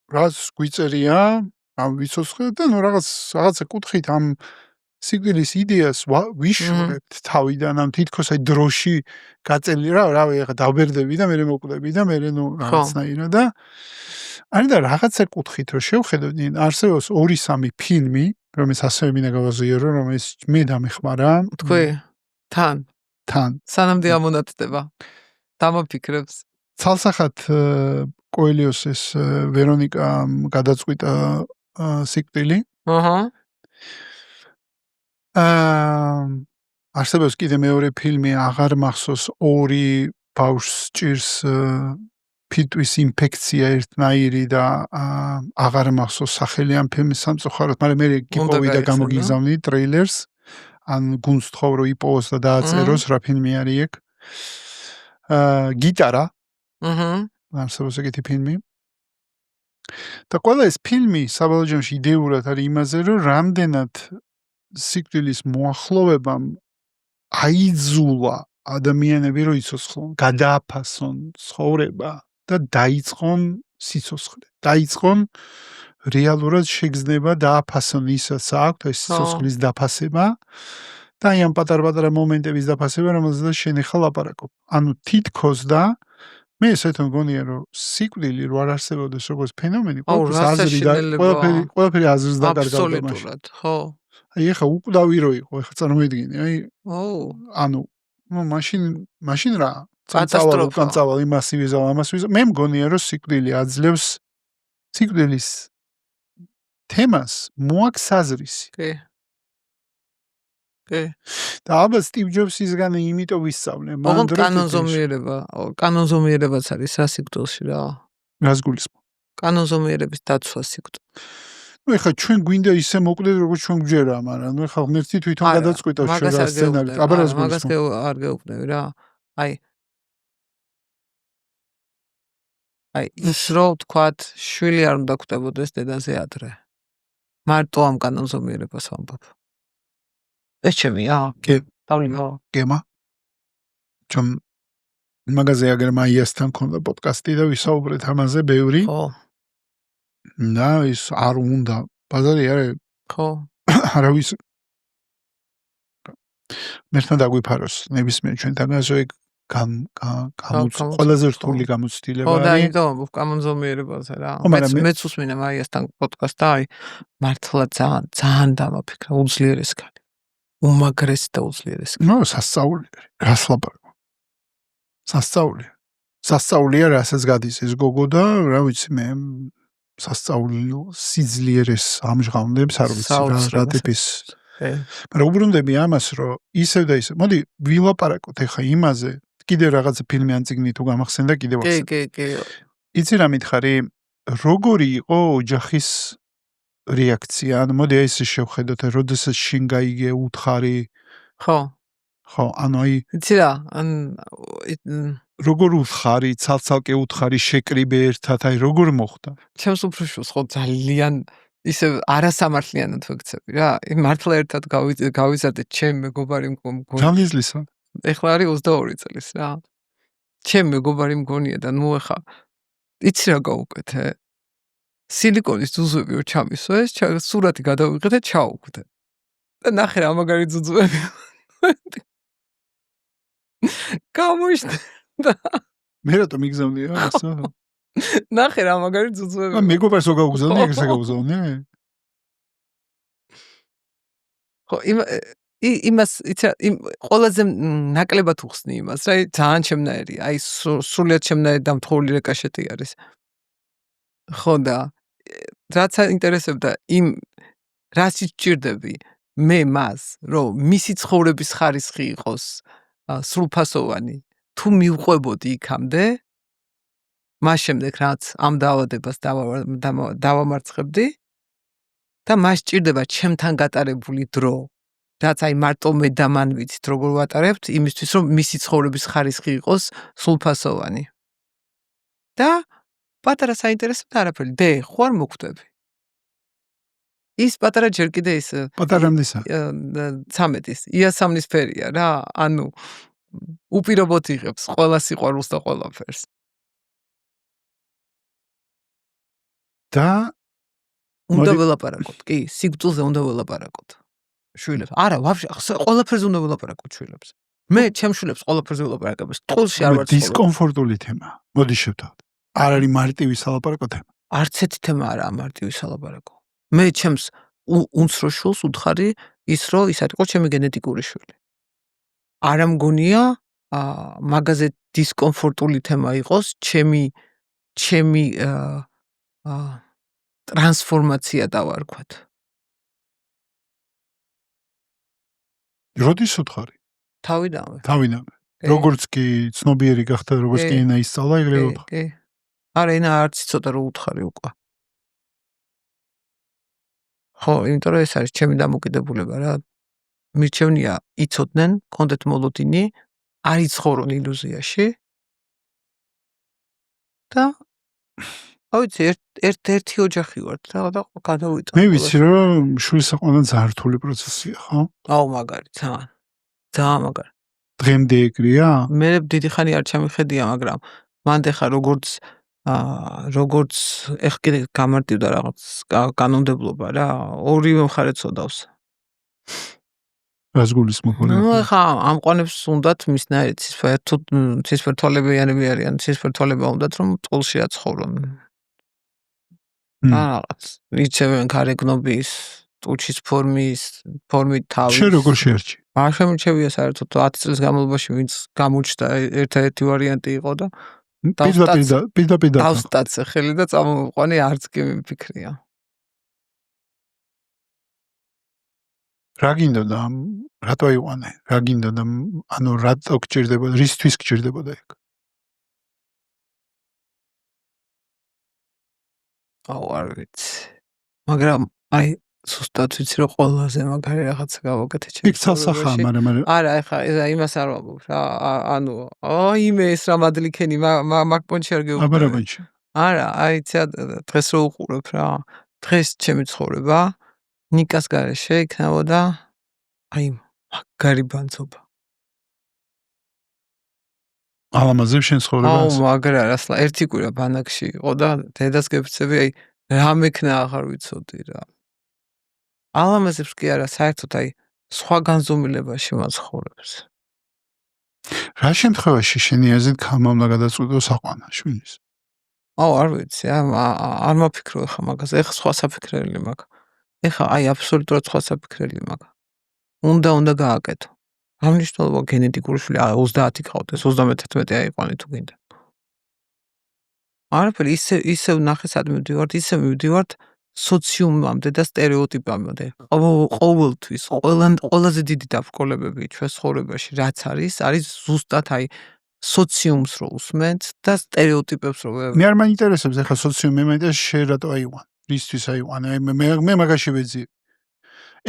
რაც გვიწერია, ამ ვიცოცხლეთ და ნუ რაღაცა კუთხით ამ სიკვდილის იდეას ვიშურებთ თავიდან, ამ თითქოს აი დროში გაწელი რავი, ახლა დავბერდები და მე მოვკვდები და მე ნუ რაღაცნაირად და არის და რაღაცა კუთხით რომ შევხედოთ, არსებობს 2-3 ფილმი, რომელიც ასევე მინდა გავაზიარო, რომელიც მე დამეხმარა. თქვი? თან. სანამდე ამონათდება. დამაფიქრებს. ცალსახად კოელიოს ეს ვერონიკა გადაწყვიტა სიკვდილი. არსებობს კიდე მეორე ფილმი აღარ მახსოვს 2 ბავშვს ჭირს ფიტვის ინფექცია ერთნაირი და აღარ მახსოვს სახელი ამ ფილმის სამწუხაროდ, მაგრამ მე გიპოვი და გამოგიგზავნი ტრეილერს, ან გუნდს თხოვ რომ იპოვოს და დააწეროს რა ფილმი არის ეგ. გიტარა. არსებობს ეგეთი ფილმი. და ყველა ეს ფილმი საბოლოო ჯამში იდეურად არის იმაზე, რომ რამდენად სიკვდილის მოახლოვებამ აიძულა ადამიანები რომ იცოცხლონ, გადააფასონ ცხოვრება და დაიწყონ სიცოცხლე. დაიწყონ რეალურად შეგრძნება დააფასონ ისაც აქვთ ეს სიცოცხლის დაფასება და აი ამ პატარ-პატარა მომენტების დაფასება, რომელზეც შენ ახლა ლაპარაკობ. ანუ თითქოს და მე ესეთ მგონია რომ სიკვდილი რო არ არსებობდეს როგორც ფენომენი, ყველაფერი აზრს დაკარგავდა მაშინ. აბსოლუტურად, ხო. აი ახლა უკვდავი რო იყო, ახლა წარმოიდგინე, აი ანუ მაშინ რა კატასტროფა იმას ვიზავ ამას ვიზავ. მე მგონია რომ სიკვდილი აძლევს სიკვდილის თემას მოაქვს აზრისი. და ალბათ სტივ ჯობსისგან იმიტომ ვისწავლე. მაგრამ კანონზომიერებაც არის რა სიკვდილში რა. რას გულისხმობ? კანონზომიერების დაცვა სიკვდილი. ნუ ეხლა ჩვენ გვინდა ისე მოკვდეთ როგორც ჩვენ გვჯერა, მაგრამ ნუ ეხლა ღმერთი თვითონ გადაწყვიტა ჩვენ რა სცენარი. აბა რას გულისხმობ? მაგას არ გეუბნები რა. აი ის რო თქვათ შვილი არ უნდა კვდებოდეს დედაზე ადრე. მარტო ამ კანონზომიერებას ვამბობ. ეს ჩემია? კი. დავლინო. გემა. ჩვენ მაგაზე აგერ მაიასთან ქონდა პოდკასტი და ვისაუბრეთ ამაზე ბევრი. ხო. და ის არ უნდა ბაზარი არის. ხო. არავის მერთან დაგვიფაროს ნებისმიერ ჩვენთან ასე ყველაზე რთული გამოცდილება არის. ხო, და იმიტომ კანონზომიერებაზე რა. მეც უსმინე მაიასთან პოდკასტს და აი მართლა ძალიან დამაფიქრა უძლიერესკანი. უმაგრესი და უძლიერესი. ნუ სასწაული. რას ლაპარაკობ? სასწაულია რასაც გადის ეს გოგო და რა ვიცი მე სასწაული სიძლიერეს ამჟღავნებს არ ვიცი რა ტიპის. მაგრამ უბრუნდები ამას რომ ისევ და ისევ. მოდი ვილაპარაკოთ ახლა იმაზე. კიდე რაღაცა ფილმი ან წიგნი თუ გამახსენდა კიდე ვახსენე. კი. იცი რა მითხარი? როგორი იყო ოჯახის რეაქცია? ანუ მოდი ეს შევხედოთ, როდესაც შინ გაიგე უთხარი. ხო, ანუ აი იცი რა, როგორ უთხარი, ცალ-ცალკე უთხარი, შეკრიბე ერთად, აი როგორ მოხდა? ჩემს უფროსს ხო ძალიან ისე არასამართლიანად ვექცევი რა. მართლა ერთად გავიზარდეთ ჩემ მეგობარი მგონია. რამდენი წლისა? ეხლა არის 22 წლის რა. ჩემ მეგობარი მგონია და ნუ ეხა იცი რა გავუკეთე? სილიკონის ძუძვები რო ჩამისვეს, სურათი გადავიღე და ჩაუკვდე. და ნახე რა მაგარი ძუძვები. გამოიშტა. მე რატომ მიგზავნია ასო? ნახე რა მაგარი ძუძვები. მეგობარს რო გავუგზავნე, ეგრე გავუგზავნე? ხო, იმას იცი ყველაზე ნაკლებად უხსნი იმას, რა ძალიან ჩემნაირია. აი სრულიად ჩემნაირი დამთხოვილი რეკაშეტი არის. ხო და რაც ინტერესებდა იმ რას იჭირდები მე მას რომ მისი ცხოვრების ხარისხი იყოს სრულფასოვანი თუ მივყვებოდი იქამდე მას შემდეგ რაც ამ დაავადებას დავამარცხებდი და მას ჭირდება ჩემთან გატარებული დრო რაც აი მარტო მე და მან ვიცით როგორ ვატარებთ იმისთვის რომ მისი ცხოვრების ხარისხი იყოს სრულფასოვანი და პატარა საინტერესოდ არაფერი დე ხო არ მოგვდები ის პატარა ჯერ კიდე ის პატარამდისა 13-ის იასამნისფერია რა ანუ უპირობოდ იღებს ყველა სიყვარულს და ყველაფერს და უნდა ველაპარაკოთ კი სიგრძულზე უნდა ველაპარაკოთ შვილებს არა ვაფშე ყველაფერზე უნდა ველაპარაკოთ შვილებს მე ჩემ შვილებს ყველაფერზე ველაპარაკებს ტყულში არ ვარ დისკომფორტული თემა მოდი შევთავაზოთ არ არის მარტივი სალაპარაკო თემა არც ერთი თემა არაა მარტივი სალაპარაკო მე ჩემს უნცროს შვილს უთხარი ის რომ ის არის ჩემი გენეტიკური შვილი არ ამგონია მაგაზე დისკომფორტული თემა იყოს ჩემი ტრანსფორმაცია დავარქვათ როდის უთხარი თავიდანვე როგორც კი ცნობიერი გახდა როგორც კი ენა ისწავლა ეგრევე უთხარი კი არა ენა არც იცოდა რომ უთხარი უკვე ხო იმიტომ რომ ეს არის ჩემი დამოკიდებულება რა მირჩევნია იცოდნენ კონდეთ მოლოდინი არ იცხოვრონ ილუზიაში და ავიცი ერთ-ერთი ოჯახი ვართ რა და გადავიწევ მე ვიცი რომ შვილს აყვანა ძალიან რთული პროცესია ხო აუ მაგარი ძალიან მაგარი დღემდე ეგრეა მე დიდი ხანი არ ჩამიხედია მაგრამ მანდ ეხა როგორც ეხ კიდე გამარტივდა რაღაც კანონმდებლობა რა ორივე მხარე წოდავს რას გულისხმობ ნუ ეხა ამ ყვანებს უნდათ მისნაირი ცისფერთვალებიანები არიან ცისფერთვალება უნდათ რომ ტყულში აცხოვრონ რაღაც იცევენ გარეგნობის ტუჩის ფორმით თავის შენ როგორ შეარჩი არ შემირჩევია საერთოდ 10 წლის განმავლობაში ვინც გამოჩნდა ერთ-ერთი ვარიანტი იყო და პირდაპირ დავსტაცე ხელი და წამოვიყვანე არც კი მიფიქრია რა გინდოდა რატო აიყვანე რა გინდოდა ანუ რატო გჭირდებოდა რისთვის გჭირდებოდა ეგ აუ არ ვიცი მაგრამ აი სუსტად ვიცი რომ ყველაზე მაგარი რაღაცა გავაკეთე ჩემს იქ ცალსახაა მაგრამ არა ეხა იმას არ ვამბობ რა ანუ იმე ეს რა მადლიქენი მაგ პონჩი არ გეუყურებ არა აი დღეს რო უყურებ რა დღეს ჩემი ცხოვრება ნიკას გარეშე იქნებოდა აი მაგარი ბანძობა ალამაზებ შენ ცხოვრებას აუ მაგრა რასლა ერთი კვირა ბანაკში იყო და დედას გეფიცები აი რა მექნა აღარ ვიცოდი რა ალამაზებს კი არა საერთოდ აი სხვა განზომილებაში მაცხოვრებს რა შემთხვევაში შენი აზრით ქალმა უნდა გადაწყვიტოს აყვანა შვილის აუ არ ვიცი არ მაფიქრო ეხა მაგაზე ეხა სხვა საფიქრელი მაქვს ეხა აი აბსოლუტურად სხვა საფიქრელი მაქვს უნდა გააკეთო ამნიშნულობა გენეტიკური შვილი 30 ყავდეს 31 აიყვანე თუ გინდა არაფერი ისე ნახესად მივდივართ ისე მივდივართ სოციუმამდე და სტერეოტიპამდე ყოველთვის ყველაზე დიდი დაბრკოლებები ჩვენ ცხოვრებაში რაც არის ზუსტად აი სოციუმს რო უსმენთ და სტერეოტიპებს რო მე არ მაინტერესებს ახლა სოციუმი მე მაინტერესებს შენ რატო აიყვან რისთვის აიყვანე მე მაგაში ვეძი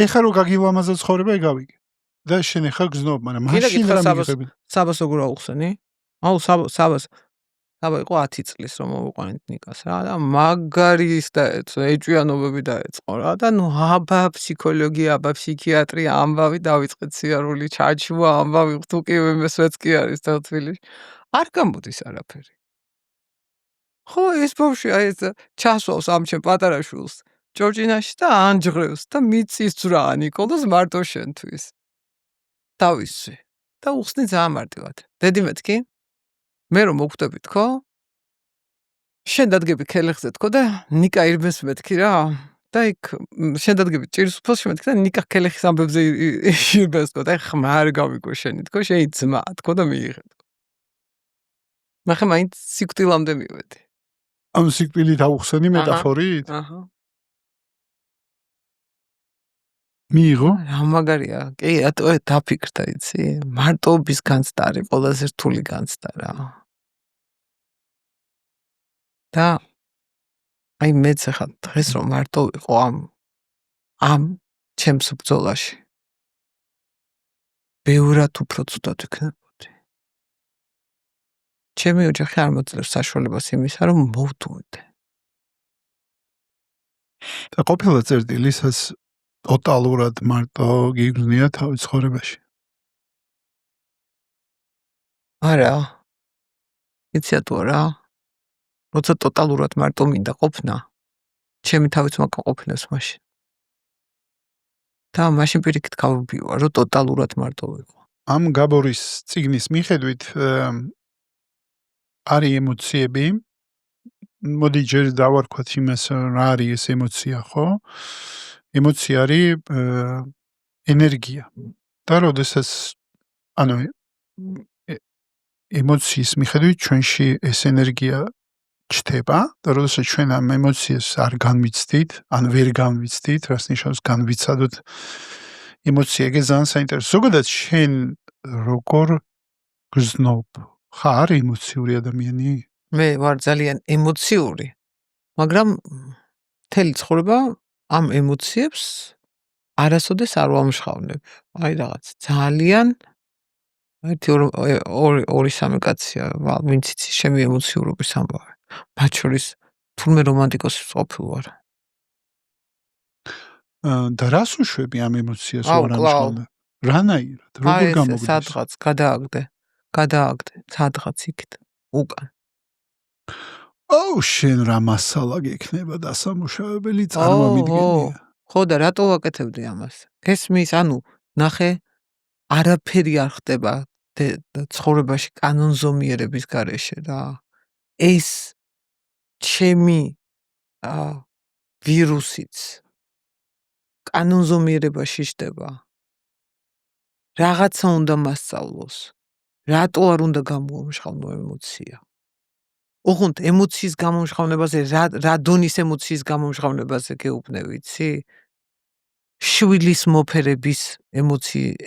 ეხლა რო გაგილამაზა ცხოვრება ეგავიგე და შენ ეხლა გზნობ მაგრამ მაშინ რა მიგიხები საბას როგორ აუხსენი აუ საბას იყო 10 წლის რომ მოვიყვანეთ ნიკას რა და მაგარი ის დაეწყო ეჭვიანობები დაეწყო რა და ნუ აბა ფსიქოლოგია აბა ფსიქიატრია ამბავი დავიწყეთ სიარული ჩაჩვა ამბავი თუ კი მესვეც კი არის და თბილისში არ გამოდის არაფერი ხო ეს ბავშვი აი ეს ჩასვავს ამ ჩემ პატარა შვილს ჭორჭინაში და ანჯღრევს და მიწის ძრა ნიკოლოზ მარტო შენთვის დავისვი და უხსნი ძალიან მარტივად დედი მეთქი მე რომ მოგხვდები თქო შენ დადგები ქელეხზე თქო და ნიკა ირბეს მეთქი რა და იქ შენ დადგები ჭირს უფალში მეთქი და ნიკა ქელეხის ამბებზე ირბეს თქო და ხმა არ გავიგო შენი თქო შენი ძმა თქო და მიიღე თქო ნახე მაინც სიკვდილამდე მივედი ამ სიკვდილით აუხსენი მეტაფორით აჰა მიიღო? რა მაგარია. კი, რატო დაფიქრდა, იცი? მარტოობის განცდა არის ყველაზე რთული განცდა რა. და აი მეც ახლა დღეს რომ მარტო ვიყო ამ ჩემს ბრძოლაში. ბევრად უფრო ცუდად ვიქნებოდი. ჩემი ოჯახი არ მოძლევს საშუალებას იმისა, რომ მოვდუმდე. და ყოფილა წერტილი, ისაც ტოტალურად მარტო გიგრძნია თავის ცხოვრებაში? არა. იცი რატო არა? როცა ტოტალურად მარტო მინდა ყოფნა, ჩემი თავიც მოკაყოფილებს მაშინ. და მაშინ პირიქით გავბივა, რომ ტოტალურად მარტო ვიყო. ამ გაბორის წიგნის მიხედვით არის ემოციები. მოდი ჯერ დავარქვათ იმას, რა არის ეს ემოცია, ხო? ემოცია არის ენერგია. და როდესაც ანუ ემოციის მიხედვით ჩვენში ეს ენერგია ჩდება და როდესაც ჩვენ ამ ემოციას არ განვიცდით, ან ვერ განვიცდით, რას ნიშნავს განვიცადოთ ემოცია, ეგ ძალიან საინტერესო. ზოგადად შენ როგორ გრძნობ? ხარ ემოციური ადამიანი? მე ვარ ძალიან ემოციური, მაგრამ მთელი ცხოვრება ამ ემოციებს არასოდეს არ ვამშხავნებ. აი რაღაც ძალიან ერთი ორი სამი კაცია, ვინც იცის ჩემი ემოციურობის ამბავი. მათ შორის თურმე რომანტიკოსი ყოფილ ვარ. და რას უშვები ამ ემოციას აუ, ვარ კლავ. ამჟღავნად? რანაირად? როგორ აი ეს გამოგდის? სადღაც გადააგდე, სადღაც იქით უკან. აუ, შენ რა მასალა გექნება დასამუშავებელი წარმომიდგენია. ხო და რატო ვაკეთებდი ამას? გესმის, ანუ ნახე, არაფერი არ ხდება ცხოვრებაში კანონზომიერების გარეშე რა. ეს ჩემი ვირუსიც კანონზომიერებაში ხდება. რაღაცა უნდა მასწავლოს. რატო არ უნდა გამომშხავნო ემოცია? ოღონდ ემოციის გამომშხავნებაზე, რა დონის ემოციის გამომშხავნებაზე გეუბნები, იცი? შვილის მოფერების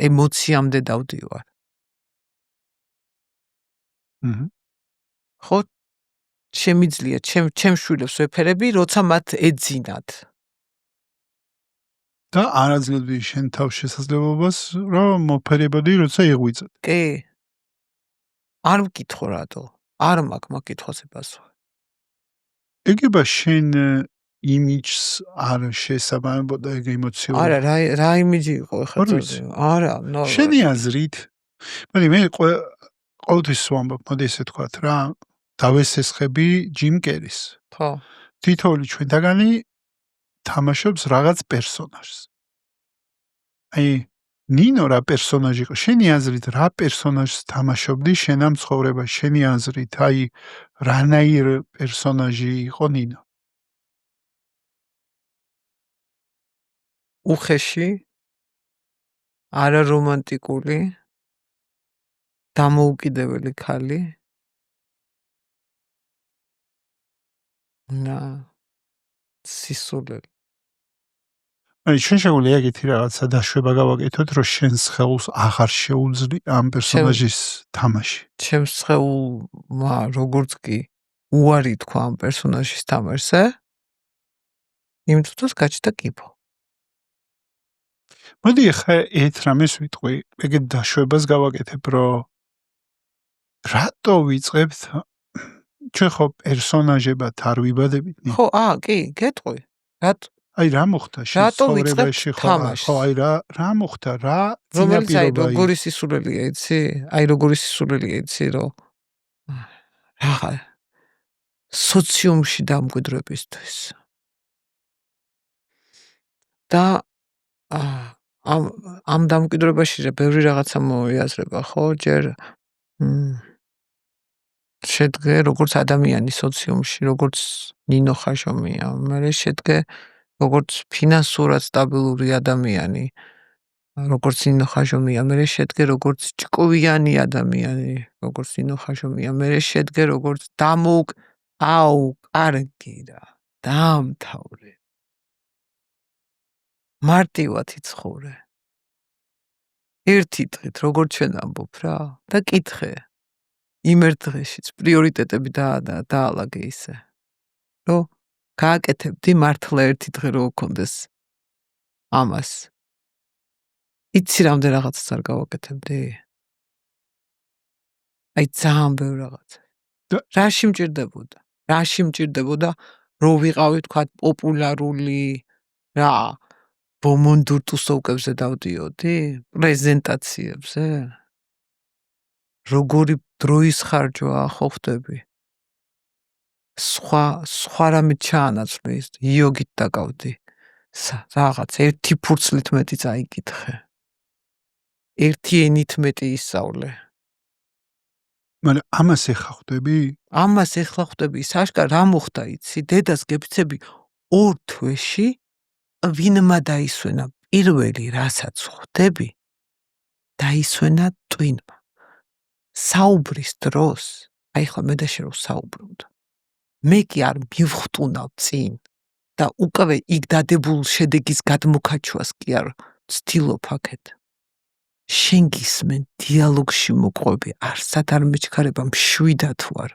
ემოციამდე დავდივარ. ხო, შემიძლია ჩემ შვილებს ვეფერები, როცა მათ ეძინათ. და არ აძლევდი შენ თავს შესაძლებლობას, რომ მოფერებოდი, როცა იღვიძად. კი. არ ვკითხო რატო. არ მაქვს მაგ კითხვაზე პასუხი. ეგება შენ იმიჯს არ შესაბამებოდა ეგ ემოციური? არა, რა იმიჯი იყო ახლა წოდი? არა, ნორმально. შენი აზრით, მოდი მე ყოველთვის ვამბობ, მოდი ესე თქვათ რა, დავესესხები ჯიმ კერის. ხო. თითოეული ჩვენთაგანი თამაშობს რაღაც პერსონაჟს. აი, ნინო რა პერსონაჟი იყო? შენი აზრით რა პერსონაჟს თამაშობდი შენ ამ ცხოვრებაში? შენი აზრით, აი, რანაირ პერსონაჟი იყო ნინო? უხეში, არარომანტიკული, დამოუკიდებელი ქალი. სისულელი. აი, ჩვენ შეგვიძლია ეგეთი რაღაცა დაშვება გავაკეთოთ, რომ შენს ხელს აღარ შეუძლი ამ პერსონაჟის თამაში. ჩემს ხელმა როგორც კი უარი თქვა ამ პერსონაჟის თამაშზე, იმიტომ რომ გაჩნდა კიბო. მოდი ახლა ერთ რამეს ვიტყვი, ეგეთ დაშვებას გავაკეთებ, რომ რატო ვიწყებთ ჩვენ ხო პერსონაჟებად არ ვიბადებით? ხო, კი, გეტყვი. აი რა მოხდა შენ ცხოვრებაში ხო აი რა მოხდა რა რომელიც აი როგორი სისულელია იცი? აი როგორი სისულელია იცი რომ რაღა სოციუმში დამკვიდრებისთვის. და ამ დამკვიდრებაში ბევრი რაღაცა მოიაზრება, ხო? ჯერ შედგე როგორც ადამიანი სოციუმში, როგორც ნინო ხაშომია, მერე შედგე როგორც ფინანსურად სტაბილური ადამიანი, როგორც ნინო ხაშომია, მერე შედგე როგორც ჭკუიანი ადამიანი, როგორც ნინო ხაშომია, მერე შედგე როგორც კარგი რა, დაამთავრე. მარტივად იცხოვრე. ერთი დღით როგორ ჩვენ ამბობ რა და კითხე. იმ ერთ დღეშიც პრიორიტეტები დაალაგე ისე. რომ გააკეთებდი მართლა ერთი დღე რო გქონდეს ამას. იცი რამდენ რაღაცას არ გავაკეთებდი? აი ძალიან ბევრ რაღაცას. რაში მჭირდებოდა? რომ ვიყავი თქვა პოპულარული რა ბომონდურ ტუსოვკებზე დავდიოდი? პრეზენტაციებზე? როგორი დროის ხარჯვა ხო ხვდები? სხვა რამე ჩაანაცვლე ის იოგით დაკავდი. რაღაც ერთი ფურცლით მეტი წაიკითხე. ერთი ენით მეტი ისწავლე. მაგრამ ამას ეხლა ხვდები? საშკარ რა მოხდა იცი? დედას გეფიცები 2 თვეში ვინმა დაისვენა პირველი რასაც ხვდები დაისვენა ტვინმა. საუბრის დროს, აი ხლა მე და შენ რო საუბრობთ. მე კი არ მივხვტუნავ წინ და უკავე იქ დადებულ შედეგის გადმოქაჩვას კი არ ვცდილობ აქეთ. შენ გისმენ დიალოგში მოყვები, არსად არ მეჩქარება მშვიდად ვარ.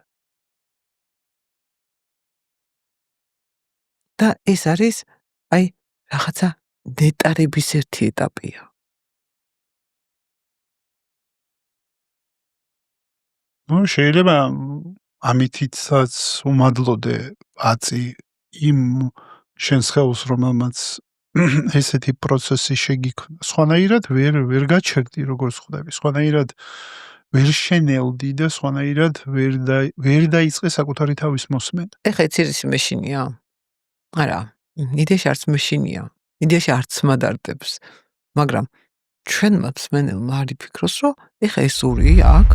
და ეს არის აი რაღაცა ნეტარების ერთი ეტაპია. ნუ შეიძლება ამითიცაც უმადლოდე აწი იმ შენს ხელს, რომელმაც ესეთი პროცესი შეგიქმნა. სხვანაირად ვერ გაჩერდი როგორც ხვდები. სხვანაირად ვერ შენელდი და სხვანაირად ვერ დაიწყე საკუთარი თავის მოსმენა. ეხლა იცი მეშინია? არა, იდეაში არც მეშინია. იდეაში არც მადარდებს. მაგრამ ჩვენმა მსმენელმა არ იფიქროს, რომ ეხლა ეს ორი აქ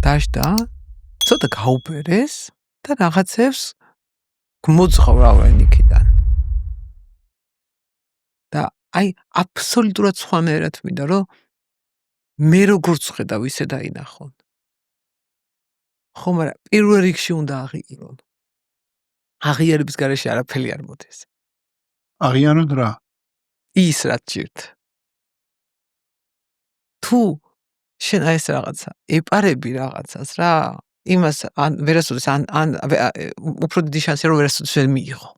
დაждდა, ცოტა გაუბერეს და რაღაცებს მოძღვრავენ იქიდან. და აი აბსოლუტურად სხვანაირად მინდა, რომ მე როგორც ხედავ ისე დაინახონ. ხო, მაგრამ პირველ რიგში უნდა აღიარონ. აღიარების გარეშე არაფერი არ მოდის. აღიაროთ რა? ის რაც ჭირთ. თუ შენ აი ეს რაღაცა ეპარები რაღაცას რა, იმას ან ვერასოდეს ან უფრო დიდი შანსია რომ ვერასოდეს ვერ მიიღო.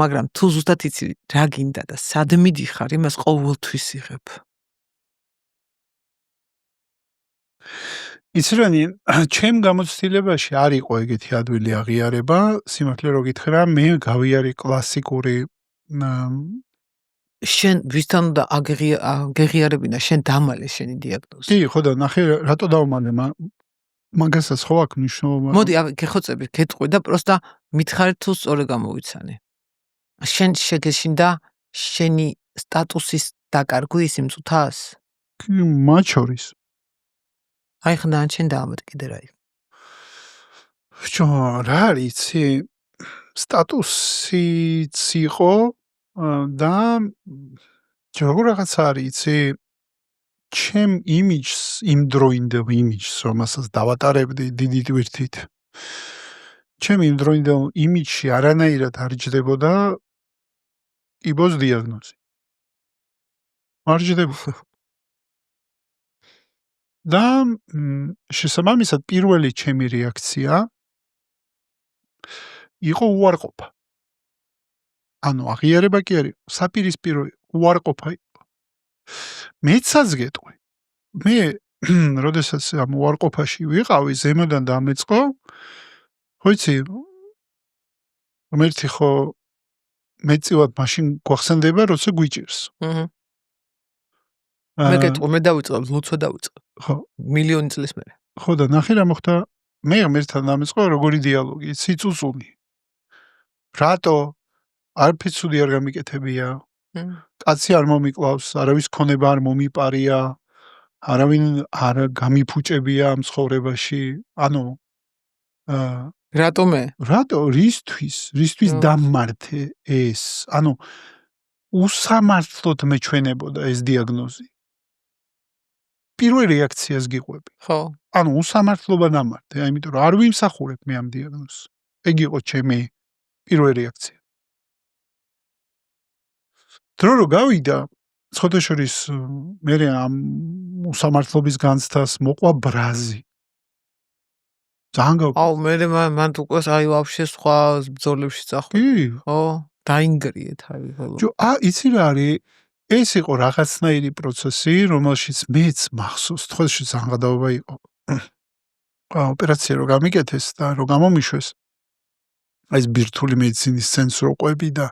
მაგრამ თუ ზუსტად იცი რა გინდა და სად მიდიხარ, იმას ყოველთვის იღებ. იცრანი, ჩემ გამოცდილებაში არ იყო ეგეთი ადვილი აღიარება, სიმართლე რო გითხრა, მე გავიარე კლასიკური შენ ვისთან უნდა აგეღიარებინა შენ დამალე შენი დიაგნოზი. კი, ხო და ნახე რატო დავმალე, მაგასაც ხო აქვს მნიშვნელობა. მოდი, გეხოცები, გეტყვი და პროსტა მითხარი თუ სწორი გამოვიცანი. შენ შეგეშინდა შენი სტატუსის დაკარგვი იმ წუთას? მათ შორის. აი ხნან შენ დაამატე კიდე რა იქ. რა არის, იცი, სტატუსიც იყო და როგორ რაღაც არის, იცი, ჩემ იმიჯს, იმ დროინდელ იმიჯს, რომელსაც დავატარებდი დიდი ტვირთით. ჩემ იმ დროინდელ იმიჯში არანაირად არ ჯდებოდა იბოს დიაგნოზი. არ ჯდებოდა. და შესაბამისად პირველი ჩემი რეაქცია იყო უარყოფა. ანუ აღიარება კი არის, საპირისპირო უარყოფა იყო. მეცაც გეტყვი. მე როდესაც ამ უარყოფაში ვიყავი, ზემოდან დამეწყო, ხო იცი, ღმერთი ხო მეწივად მაშინ გვახსენდება, როცა გვიჭირს. მე გეტყვი, მე დავიწყებ, ლოცვა დავიწყებ. ხო. მილიონი წლის მერე. ხო და ნახე რა მოხდა, მე ღმერთთან დამეწყო, როგორი დიალოგი, სიწუწუნი. რატო არაფერი ცუდი არ გამიკეთებია? კაცი არ მომიკლავს, არავის ქონება არ მომიპარია, არავინ არ გამიფუჭებია ამ ცხოვრებაში. ანუ რატო მე? რატო რისთვის დამმართე ეს? ანუ უსამართლოდ მეჩვენებოდა ეს დიაგნოზი. პირველ რეაქციას გიყვები. ხო. ანუ უსამართლობა დამმართე, იმიტომ რომ არ ვიმსახურებ მე ამ დიაგნოზს. ეგ იყო ჩემი პირველი რეაქცია. დრო რო გავიდა, სხვადასხვის მე ამ უსამართლობის განცდას მოყვა ბრაზი. ძალიან აუ მე მან უკვე აი ვაფშე სხვა ბრძოლებში წახვედი. კი. ხო, დაინგრიეთ აი ხოლმე. იცი რა არის? ეს იყო რაღაცნაირი პროცესი, რომელშიც მეც მახსოვს, თხოვში ძალიან გადაობა იყო. ოპერაცია რო გამიკეთეს და რო გამომიშვეს. აი ეს ბირთვული მედიცინის ცენტრს რო ყვები და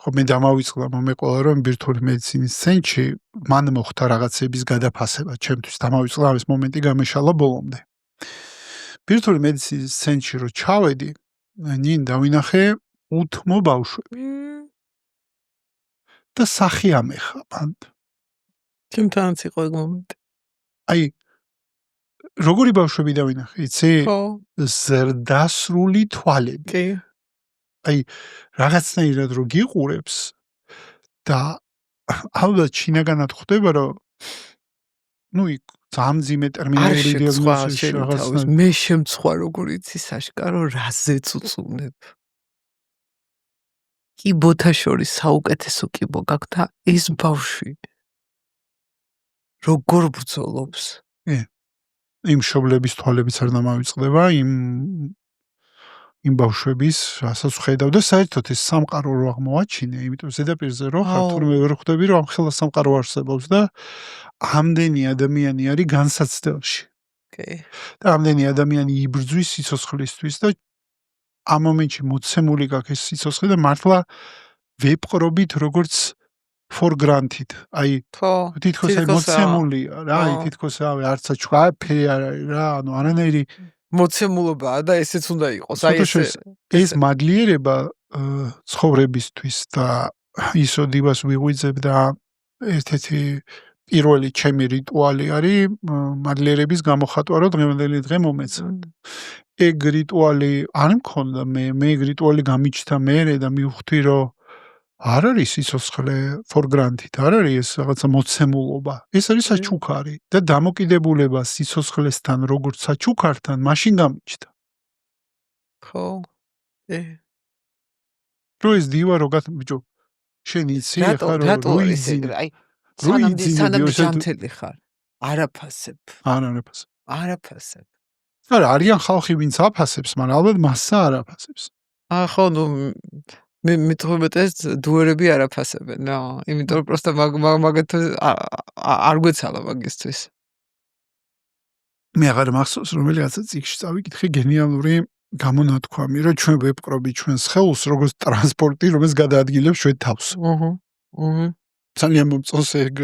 ხო მე დამავიწყდა მომეყოლა რომ ბირთვული მედიცინის ცენტრში მან მოხდა რაღაცების გადაფასება, ჩემთვის დამავიწყდა ამის მომენტი გამეშალა ბოლომდე. ბირთვული მედიცინის ცენტრში რო ჩავედი, ნინ დავინახე უთმო ბავშვები. და სახი ამეხა მან. ჩემთანაც იყო ეგ მომენტი. აი როგორი ბავშვები დავინახე, იცი? ხო. ზრდასრული თვალები. კი. აი რაღაცნაირად რო გიყურებს და ალბათ შინაგანად ხვდება რომ იქ ძალიან მძიმე ტერმინალური დიაგნოზი რაღაცა. მე შემცხვა როგორ იცი საშკარო რაზე წუწუნებ. კიბოთა შორის საუკეთესო კიბო გაქვს და ეს ბავშვი როგორ ბრძოლობს? იმ მშობლების თვალებიც არ დამავიწყდება, იმ ბავშვების, რასაც ხედავ და საერთოდ ეს სამყარო რო აღმოაჩინე, იმიტომ ზედაპირზე რო ხარ, თურმე ვერ ხვდები რომ ამ ხელა სამყარო არსებობს და ამდენი ადამიანი არის განსაცდელში. კი. და ამდენი ადამიანი იბრძვის სიცოცხლისთვის და ამ მომენტში მოცემული გაქვს ეს სიცოცხლე და მართლა ვეპყრობით როგორც for granted. აი თითქოს აი მოცემულია რა, აი თითქოს არც ჩვაფერი არ არის რა, ანუ არანაირი მოცემულობაა და ესეც უნდა იყოს. აი ეს მადლიერება ცხოვრებისთვის და ისოდივას ვიღვიძებ და ერთ-ერთი პირველი ჩემი რიტუალი არის მადლიერების გამოხატვა, რომ დღევანდელი დღე მომეცა. ეგ რიტუალი არ მქონდა მე ეგ რიტუალი გამიჩნდა მერე და მივხვდი რომ არ არის სიცოცხლე for granted, არ არის ეს რაღაცა მოცემულობა. ეს არის საჩუქარი და დამოკიდებულება სიცოცხლესთან როგორც საჩუქართან მაშინ გამიჩნდა. ხო. რო ეს დივა რო ბიჭო შენ იცი ახლა რომ როიზინი აი სანამ ჯანმრთელი ხარ არაფასებ. არაფასებ. არა არიან ხალხი ვინც აფასებს, მაგრამ ალბათ მასა არაფასებს. ხო ნუ მე მეტყობეთეს დუერები არაფასებენ რა, იმიტომ პროსტა მაგათ არ გვეცალა მაგისთვის. მე აღარ მახსოვს რომელიღაცა წიგნში წავიკითხე გენიალური გამონათქვამი, რომ ჩვენ ვეპყრობთ ჩვენს ხელს როგორც ტრანსპორტი, რომელიც გადაადგილებს ჩვენ თავს. ძალიან მომწონს ეგ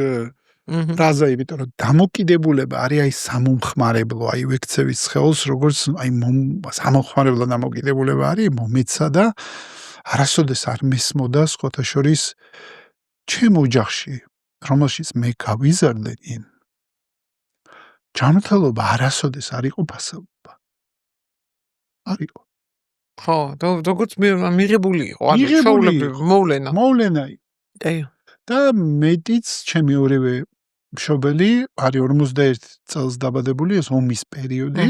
ფრაზა, იმიტომ რომ დამოკიდებულება არის აი სამომხმარებლო, აი ვექცევის ხელს როგორც აი სამომხმარებლო დამოკიდებულება არის მომეცა და არასოდეს არ მესმოდა სხვათა შორის ჩემ ოჯახში, რომელშიც მე გავიზარდე, ჯანმრთელობა არასოდეს არ იყო ფასეულობა. არ იყო. ხო, როგორც მიღებული იყო, ანუ შოულები მოვლენა იყო. და მეტიც ჩემი ორივე მშობელი არის 51 წელს დაბადებული, ეს ომის პერიოდი.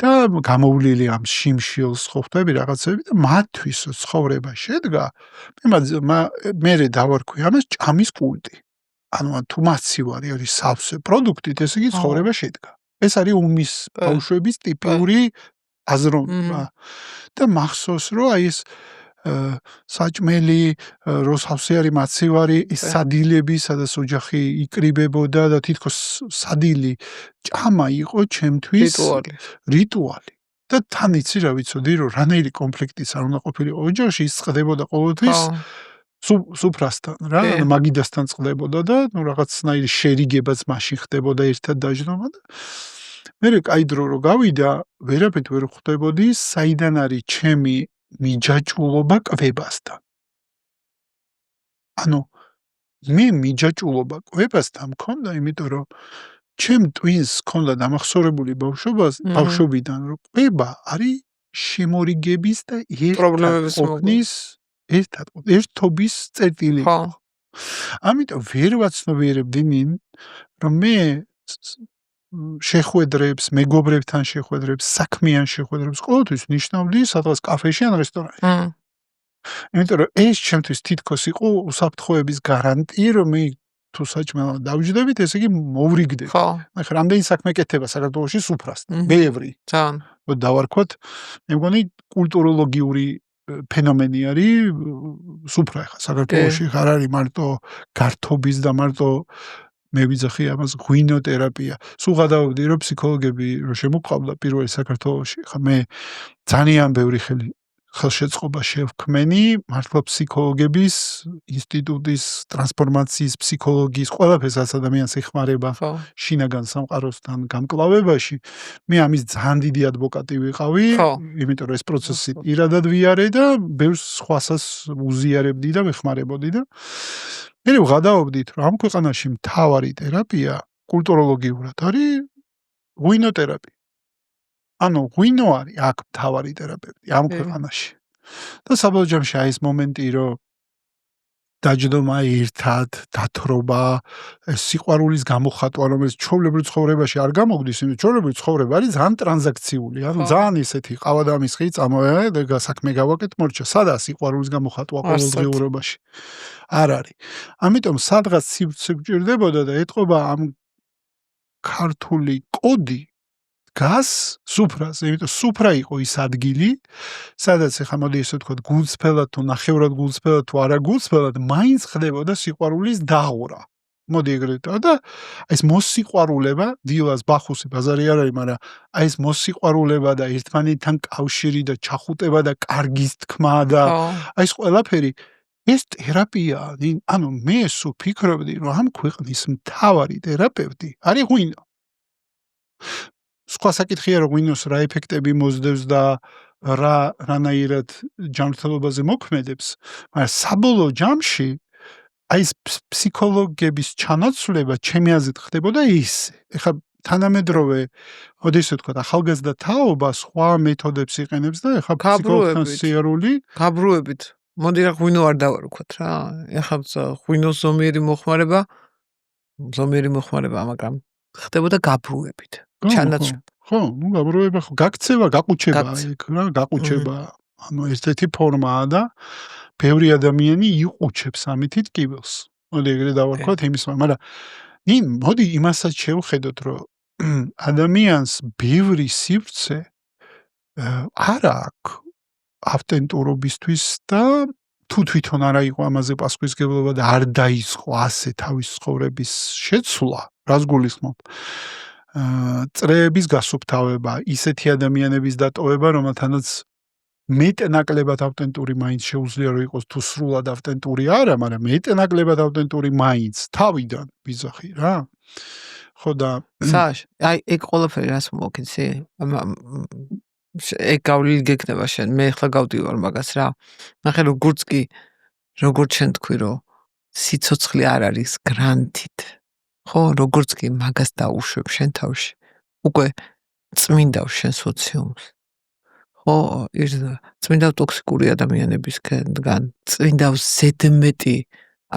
და გამოვლილი ამ შიმშილს ყოფნები რაღაცები და მათთვის ცხოვრება შედგა მე დავარქვი ამას ჭამის კულტი. ანუ თუ მაცივარი არის სავსე პროდუქტით, ესე იგი ცხოვრება შედგა. ეს არის ომის ბავშვების ტიპიური აზროვნება. და მახსოვს რომ აი ეს საჭმელი რო სავსე არის მაცივარი, ეს სადილები, სადაც ოჯახი იკრიბებოდა და თითქოს სადილი ჭამა იყო ჩემთვის რიტუალი. და თან იცი რა ვიცოდი რომ რანაირი კონფლიქტიც არ უნდა ყოფილიყო ოჯახში, ის წყდებოდა ყოველთვის სუფრასთან რა, მაგიდასთან წყდებოდა და ნუ რაღაცნაირი შერიგებაც მაშინ ხდებოდა ერთად დაჟდომა და მე კაი დრო რო გავიდა, ვერაფერთ ვერ ხვდებოდი, საიდან არის ჩემი მიჯაჭულობა კვებასთან. ანუ მე მიჯაჭულობა კვებასთან მქონდა, იმიტომ რომ ჩემ ტვინს მქონდა დამახსოვრებული ბავშვობიდან, რომ კვება არის შემორიგების და ერთობის წერტილი. ამიტომ ვერ ვაცნობიერებდი რომ მე შეხვედრებს, მეგობრებთან შეხვედრებს, საქმიან შეხვედრებს ყოველთვის ნიშნავდი სადღაც კაფეში ან რესტორანში. იმიტომ რომ ეს ჩემთვის თითქოს იყო უსაფრთხოების გარანტი, რომ თუ საჭმელად დავჯდებით, ესე იგი მოვრიგდეთ. ხო. ახლა რამდენი საქმე კეთდება საქართველოში სუფრასთან. მჰმ. ბევრი. ძალიან. დავარქვათ, მე მგონი კულტუროლოგიური ფენომენი არის სუფრა ახლა საქართველოში არ არის მარტო გართობის და მარტო მე ვიძახი ამას ღვინოთერაპია. სულ გადავდი რომ ფსიქოლოგები რომ შემოყავდა პირველი საქართველოში. ხა მე ძალიან ბევრი ხელშეწყობა შევქმენი მართლა ფსიქოლოგების ინსტიტუტის ტრანსფორმაციის ფსიქოლოგიის ყველაფერსაც ადამიანს ეხმარება ხო. შინაგან სამყაროსთან გამკლავებაში. მე ამის ძალიან დიდი ადვოკატი ვიყავი, ხო. იმიტომ რომ ეს პროცესი პირადად ვიარე და ბევრ სხვასაც უზიარებდი და ვეხმარებოდი და მე ვღადაობდით რომ ამ ქვეყანაში მთავარი თერაპია კულტუროლოგიურად არის ღვინოთერაპია. ანუ ღვინო არის აქ მთავარი თერაპევტი ამ ქვეყანაში. და საბოლოო ჯამში აი ეს მომენტი რომ დაჯდომა ერთად, დათრობა, სიყვარულის გამოხატვა, რომელიც ჩვეულებრივ ცხოვრებაში არ გამოგდის, იმიტომ ჩვეულებრივ ცხოვრება არის ძალიან ტრანზაქციული, ანუ ძალიან ისეთი ყავადამის ხი წამოვე და საქმე გავაკეთ, მორჩა, სადაა სიყვარულის გამოხატვა ყოველდღიურობაში? არ არის. ამიტომ სადღაც სივრცე და ეთყობა ამ ქართული კოდი გას სუფრას, იმიტომ სუფრა იყო ის ადგილი, სადაც ახლა მოდი ესე ვთქვათ, გულწრფელად თუ ნახევრად გულწრფელად თუ არა გულწრფელად, მაინც ხდებოდა სიყვარულის დაღვრა. მოდი ეგრეთ და ეს მოსიყვარულება, დილას ბახუსი ბაზარი არ არის, მაგრამ აი ეს მოსიყვარულება და ერთმანეთთან კავშირი და ჩახუტება და კარგის თქმა და აი ეს ყველაფერი ეს თერაპია, ანუ მე სულ ფიქრობდი, რომ ამ ქვეყნის მთავარი თერაპევტი არის ღვინო. სხვა საკითხია რომ ღვინოს რა ეფექტები მოსდევს და რანაირად ჯანმრთელობაზე მოქმედებს, მაგრამ საბოლოო ჯამში აი ეს ფსიქოლოგების ჩანაცვლება ჩემი აზრით ხდებოდა ისე. ეხლა თანამედროვე, მოდი ესე ვთქვათ, ახალგაზრდა თაობა სხვა მეთოდებს იყენებს და ეხლა ფსიქოლოგთან სიარული გაბრუებით. მოდი რა ღვინო არ დავარქვათ რა. ეხლა ღვინოს ზომიერი მოხმარება, მაგრამ ხდებოდა გაბრუებით. ჩანაცვლება. ხო, ნუ გაბრუება ხო, გაქცევა, გაყუჩება, ეგ რა, გაყუჩება. ანუ ერთ-ერთი ფორმაა და ბევრი ადამიანი იყუჩებს ამითით კიბელს. მოდი ეგრე დავარქვათ იმის, მაგრამ მოდი იმასაც შევხედოთ, რომ ადამიანს ბევრი სივრცე არ აქვს ავტენტურობისთვის და თუ თვითონ არა იყო ამაზე პასუხისმგებლობა და არ დაიწყო ასე თავის ცხოვრების შეცვლა, რას გულისხმობ? წრეების გასუფთავება, ისეთი ადამიანების დატოვება, რომელთანაც მეტნაკლებად ავტენტური მაინც შეუძლია რომ იყოს თუ სრულად ავტენტური არა, მაგრამ მეტნაკლებად ავტენტური მაინც თავიდან ვიზახი რა. ხო და საშ, აი ეგ ყველაფერი რას მოგიცი? ეგ გავლილი გეკნება შენ, მე ახლა გავდივარ მაგას რა. ნახე როგორც შენ თქვი რომ სიცოცხლე არ არის გრანტით. ხო, როგორც კი მაგას დაუშვებ შენ თავში, უკვე წმინდავს შენ სოციუმს. ხო, წმინდავს ტოქსიკური ადამიანებისგან, წმინდავს ზედმეტი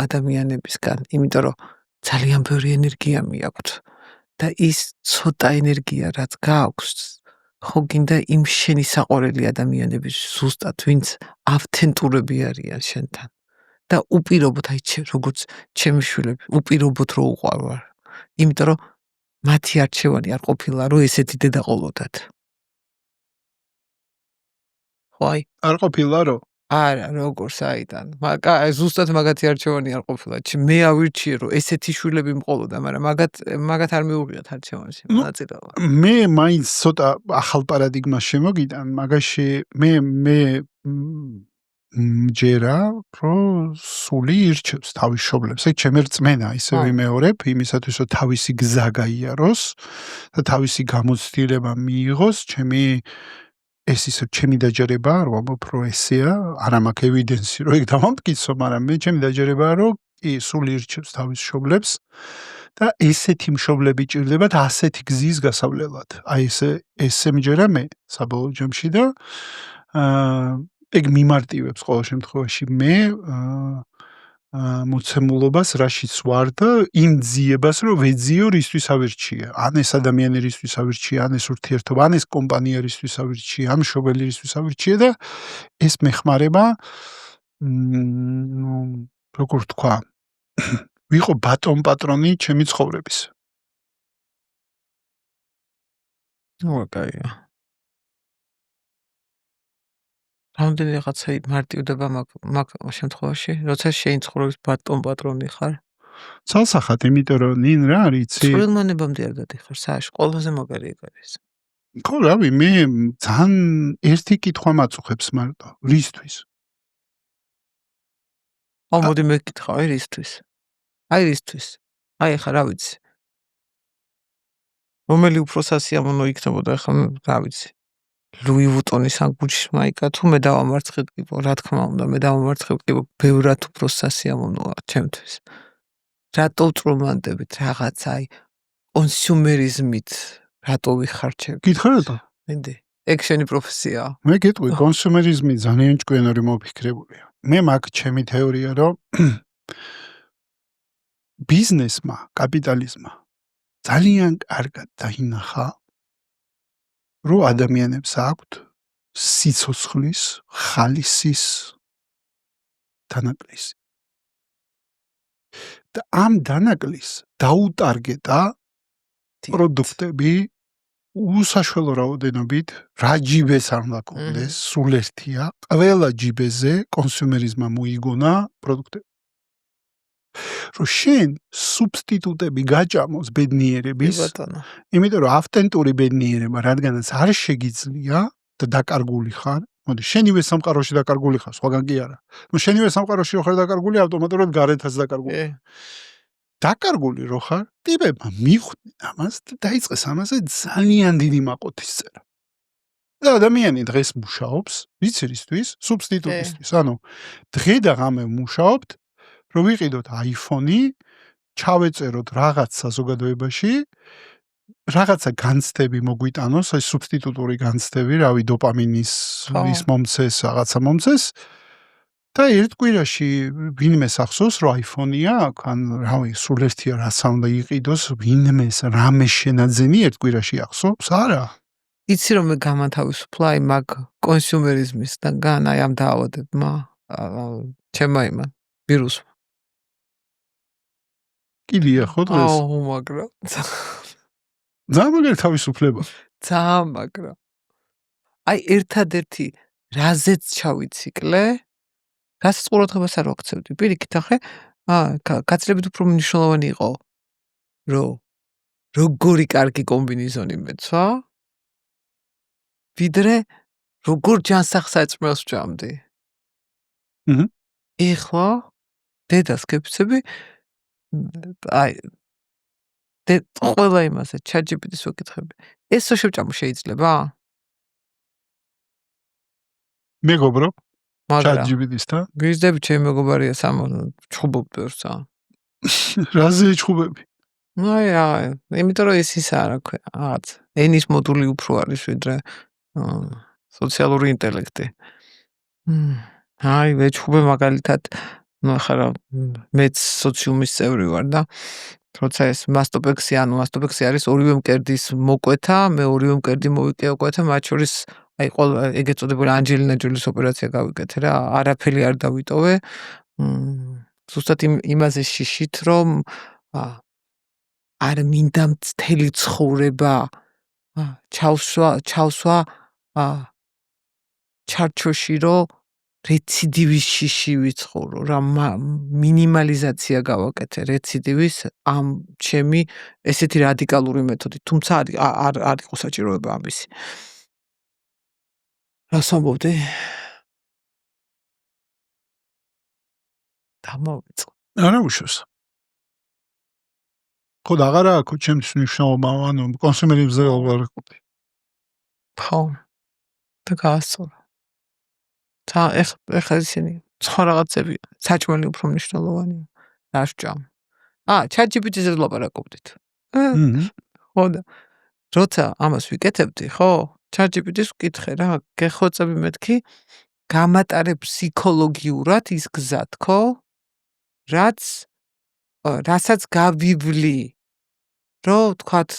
ადამიანებისგან, იმიტომ რომ ძალიან ბევრი ენერგია მიაქვთ და ის ცოტა ენერგია რაც გააქვს, ხო გინდა იმ შენი საყვარელი ადამიანების ზუსტად, ვინც ავთენტურები არიან შენთან. და უპირობოდ აი როგორც ჩემი შვილები უპირობოდ რო უყვარვარ, იმიტომ რომ მათი არჩევანი არ ყოფილა რომ ესეთი დედა ყოლოდათ. ხო აი არ ყოფილა რომ არა როგორ საიდან ზუსტად მაგათი არჩევანი არ ყოფილა. მე ავირჩიე რომ ესეთი შვილები მყოლოდა, მაგრამ მაგათ არ მიუღიათ არჩევანში მონაწილეობა. მე მაინც ცოტა ახალ პარადიგმას შემოგიდან, მაგაში მე მჯერა, რომ სული ირჩევს თავის მშობლებს. ეგ ჩემი რწმენა, ისე ვიმეორებ, იმისათვის რომ თავისი გზა გაიაროს და თავისი გამოცდილება მიიღოს, ეს ისე ჩემი დაჯერება, რომ ვამბობ, რომ ესეა, არა მაქვს ევიდენსი, რომ ეგ დავამტკიცო, მაგრამ მე ჩემი დაჯერებაა, რომ სული ირჩევს თავის მშობლებს და ესეთი მშობლები ჭირდებათ ასეთი გზის გასავლელად. აი ესე მჯერა მე საბოლოო ჯამში და ეგ მიმარტივებს ყოველ შემთხვევაში მე მოცემულობას რაშიც ვარ და იმ ძიებას რომ ვეძიო რისთვის ავირჩია. ან ეს ადამიანი რისთვის ავირჩია, ან ეს ურთიერთობა, ან ეს კომპანია რისთვის ავირჩია, ამ მშობელი რისთვის ავირჩია და ეს მეხმარება ნუ როგორ თქვა ვიყო ბატონ პატრონი ჩემი ცხოვრების. კაია. რამდენი რაღაცა მარტივდება მაგ შემთხვევაში, როცა შენი ცხოვრების ბატონ პატრონი ხარ. ცალსახად, იმიტომ რომ ნინ რა არის იცი? წყვილმანებამდე არ გადიხარ სააში, ყველაზე მაგარი ეგ არის. ხო, რავი, მე ძალიან ერთი კითხვა მაწუხებს მარტო, რისთვის? მოდი მე გკითხავ, რისთვის? რისთვის? ხა რა ვიცი. რომელი უფრო სასიამოვნო იქნებოდა ხა რა ვიცი. ლუი ვუტონის ან გუჩის მაიკა თუ მე დავამარცხებ კიბო, რა თქმა უნდა, მე დავამარცხებ კიბო, ბევრად უფრო სასიამოვნოა ჩემთვის. რატო ვწრომლანდებით რაღაცა კონსიუმერიზმით რატო ვიხარჩევ? გითხრა რატო? მინდი. ეგ შენი პროფესიაა. მე გეტყვი, კონსიუმერიზმი ძალიან ჭკვიანური მოფიქრებულია. მე მაგ ჩემი თეორია, რომ ბიზნესმა, კაპიტალიზმმა ძალიან კარგად დაინახა, რომ ადამიანებს აქვთ სიცოცხლის, ხალისის დანაკლისი. და ამ დანაკლისს დაუტარგეტა პროდუქტები უსაშველო რაოდენობით, რა ჯიბეს არ უნდა კონდეს, სულ ერთია, ყველა ჯიბეზე კონსიუმერიზმმა მოიგონა პროდუქტები. რომ შენ სუბსტიტუტები გაჭამოს ბედნიერების, იმიტომ რომ ავთენტური ბედნიერება, რადგანაც არ შეგიძლია და დაკარგული ხარ, მოდი, შენივე სამყაროში დაკარგული ხარ, სხვაგან კი არა. ნუ შენივე სამყაროში რო ხარ დაკარგული, ავტომატურად გარეთაც დაკარგული. დაკარგული რო ხარ, ტიპებმა მიხვდნენ ამას და დაიწყეს ამაზე ძალიან დიდი მაყოთის წერა. და ადამიანი დღეს მუშაობს, ვიცი რისთვის? სუბსტიტუტისთვის. ანუ დღე და ღამე მუშაობთ, რომ ვიყიდოთ iPhone-ი, ჩავეწეროთ რაღაც საზოგადოებაში, რაღაცა განცდები მოგვიტანოს, აი სუბსტიტუტური განცდები, რავი, დოპამინის ის მომცეს, რაღაცა მომცეს. და ერთ კვირაში ვინმე ახსოვს, რომ iPhone-ია აქვს, ან რავი, სულ ერთია რაც უნდა იყიდოს, ვინმეს რამე შენაძენი ერთ კვირაში ახსოვს? არა. იცი რომ მე გამათავისუფლა მაგ კონსიუმერიზმისგან, ამ დაავადებმა, ჩემმა იმან ვირუსმა. კიდია ხო დღეს? მაგრამ ძალიან მაგარი თავისუფლება. ძალიან მაგრამ. ერთადერთი რაზეც ჩავიციკლე, რასაც ყურადღებას არ ვაქცევდი. პირიქით ახე, გაცილებით უფრო მნიშვნელოვანი იყო, რომ როგორი კარგი კომბინეზონი მეცვა, ვიდრე როგორ ჯანსაღ საჭმელს ვჭამდი. ეხლა დედას გეფიცები, ყველა იმაზე ChatGPT-ს ვეკითხები. ესო შევჭამო შეიძლება? მეგობრო, ChatGPT-სთან? გიზდები ჩემი მეგობარია ჩხუბობ ბევრსა. რაზე ჩხუბები? იმიტომ რომ ის არა ქვია, რაღაც ენის მოდული უფრო არის ვიდრე სოციალური ინტელექტი. ვეჩხუბე მაგალითად, ახლა მეც სოციუმის წევრი ვარ და როცა ეს მასტოპექსი არის ორივე მკერდის მოკვეთა, მე ორივე მკერდი მოვიკეოკვეთა, მათ შორის ყველა ეგეც წოდებული ანჯელინა ჯოლის ოპერაცია გავიკეთე რა, არაფერი არ დავიტოვე. ზუსტად იმაზე შიშით, რომ არ მინდა მთელი ცხოვრება ჩავსვა ჩარჩოში, რომ რეციდივის შიში ვიცხოვრო, რა მინიმალიზაცია გავაკეთე რეციდივის ამ ჩემი ესეთი რადიკალური მეთოდი, თუმცა არ იყო საჭიროება ამისი. რას ამბობდი? დამოვიწყო. არა უშავს. ხო და აღარა აქვს ჩემთვის მნიშვნელობა, ანუ კონსიუმერიზმზე ვარ ვიყავდი. ხო. და გაასწორა. ეხლა ისინი სხვა რაღაცები საჭმელი უფრო მნიშვნელოვანია. რა ვჭამ? ChatGPT-ზე ვლაპარაკობდით. ხო და როცა ამას ვიკეთებდი, ხო? ChatGPT-ს ვკითხე რა, გეხოცები მეთქი გამატარებ ფსიქოლოგიურად ის გზად, ხო? რასაც გავივლი, რომ თქვათ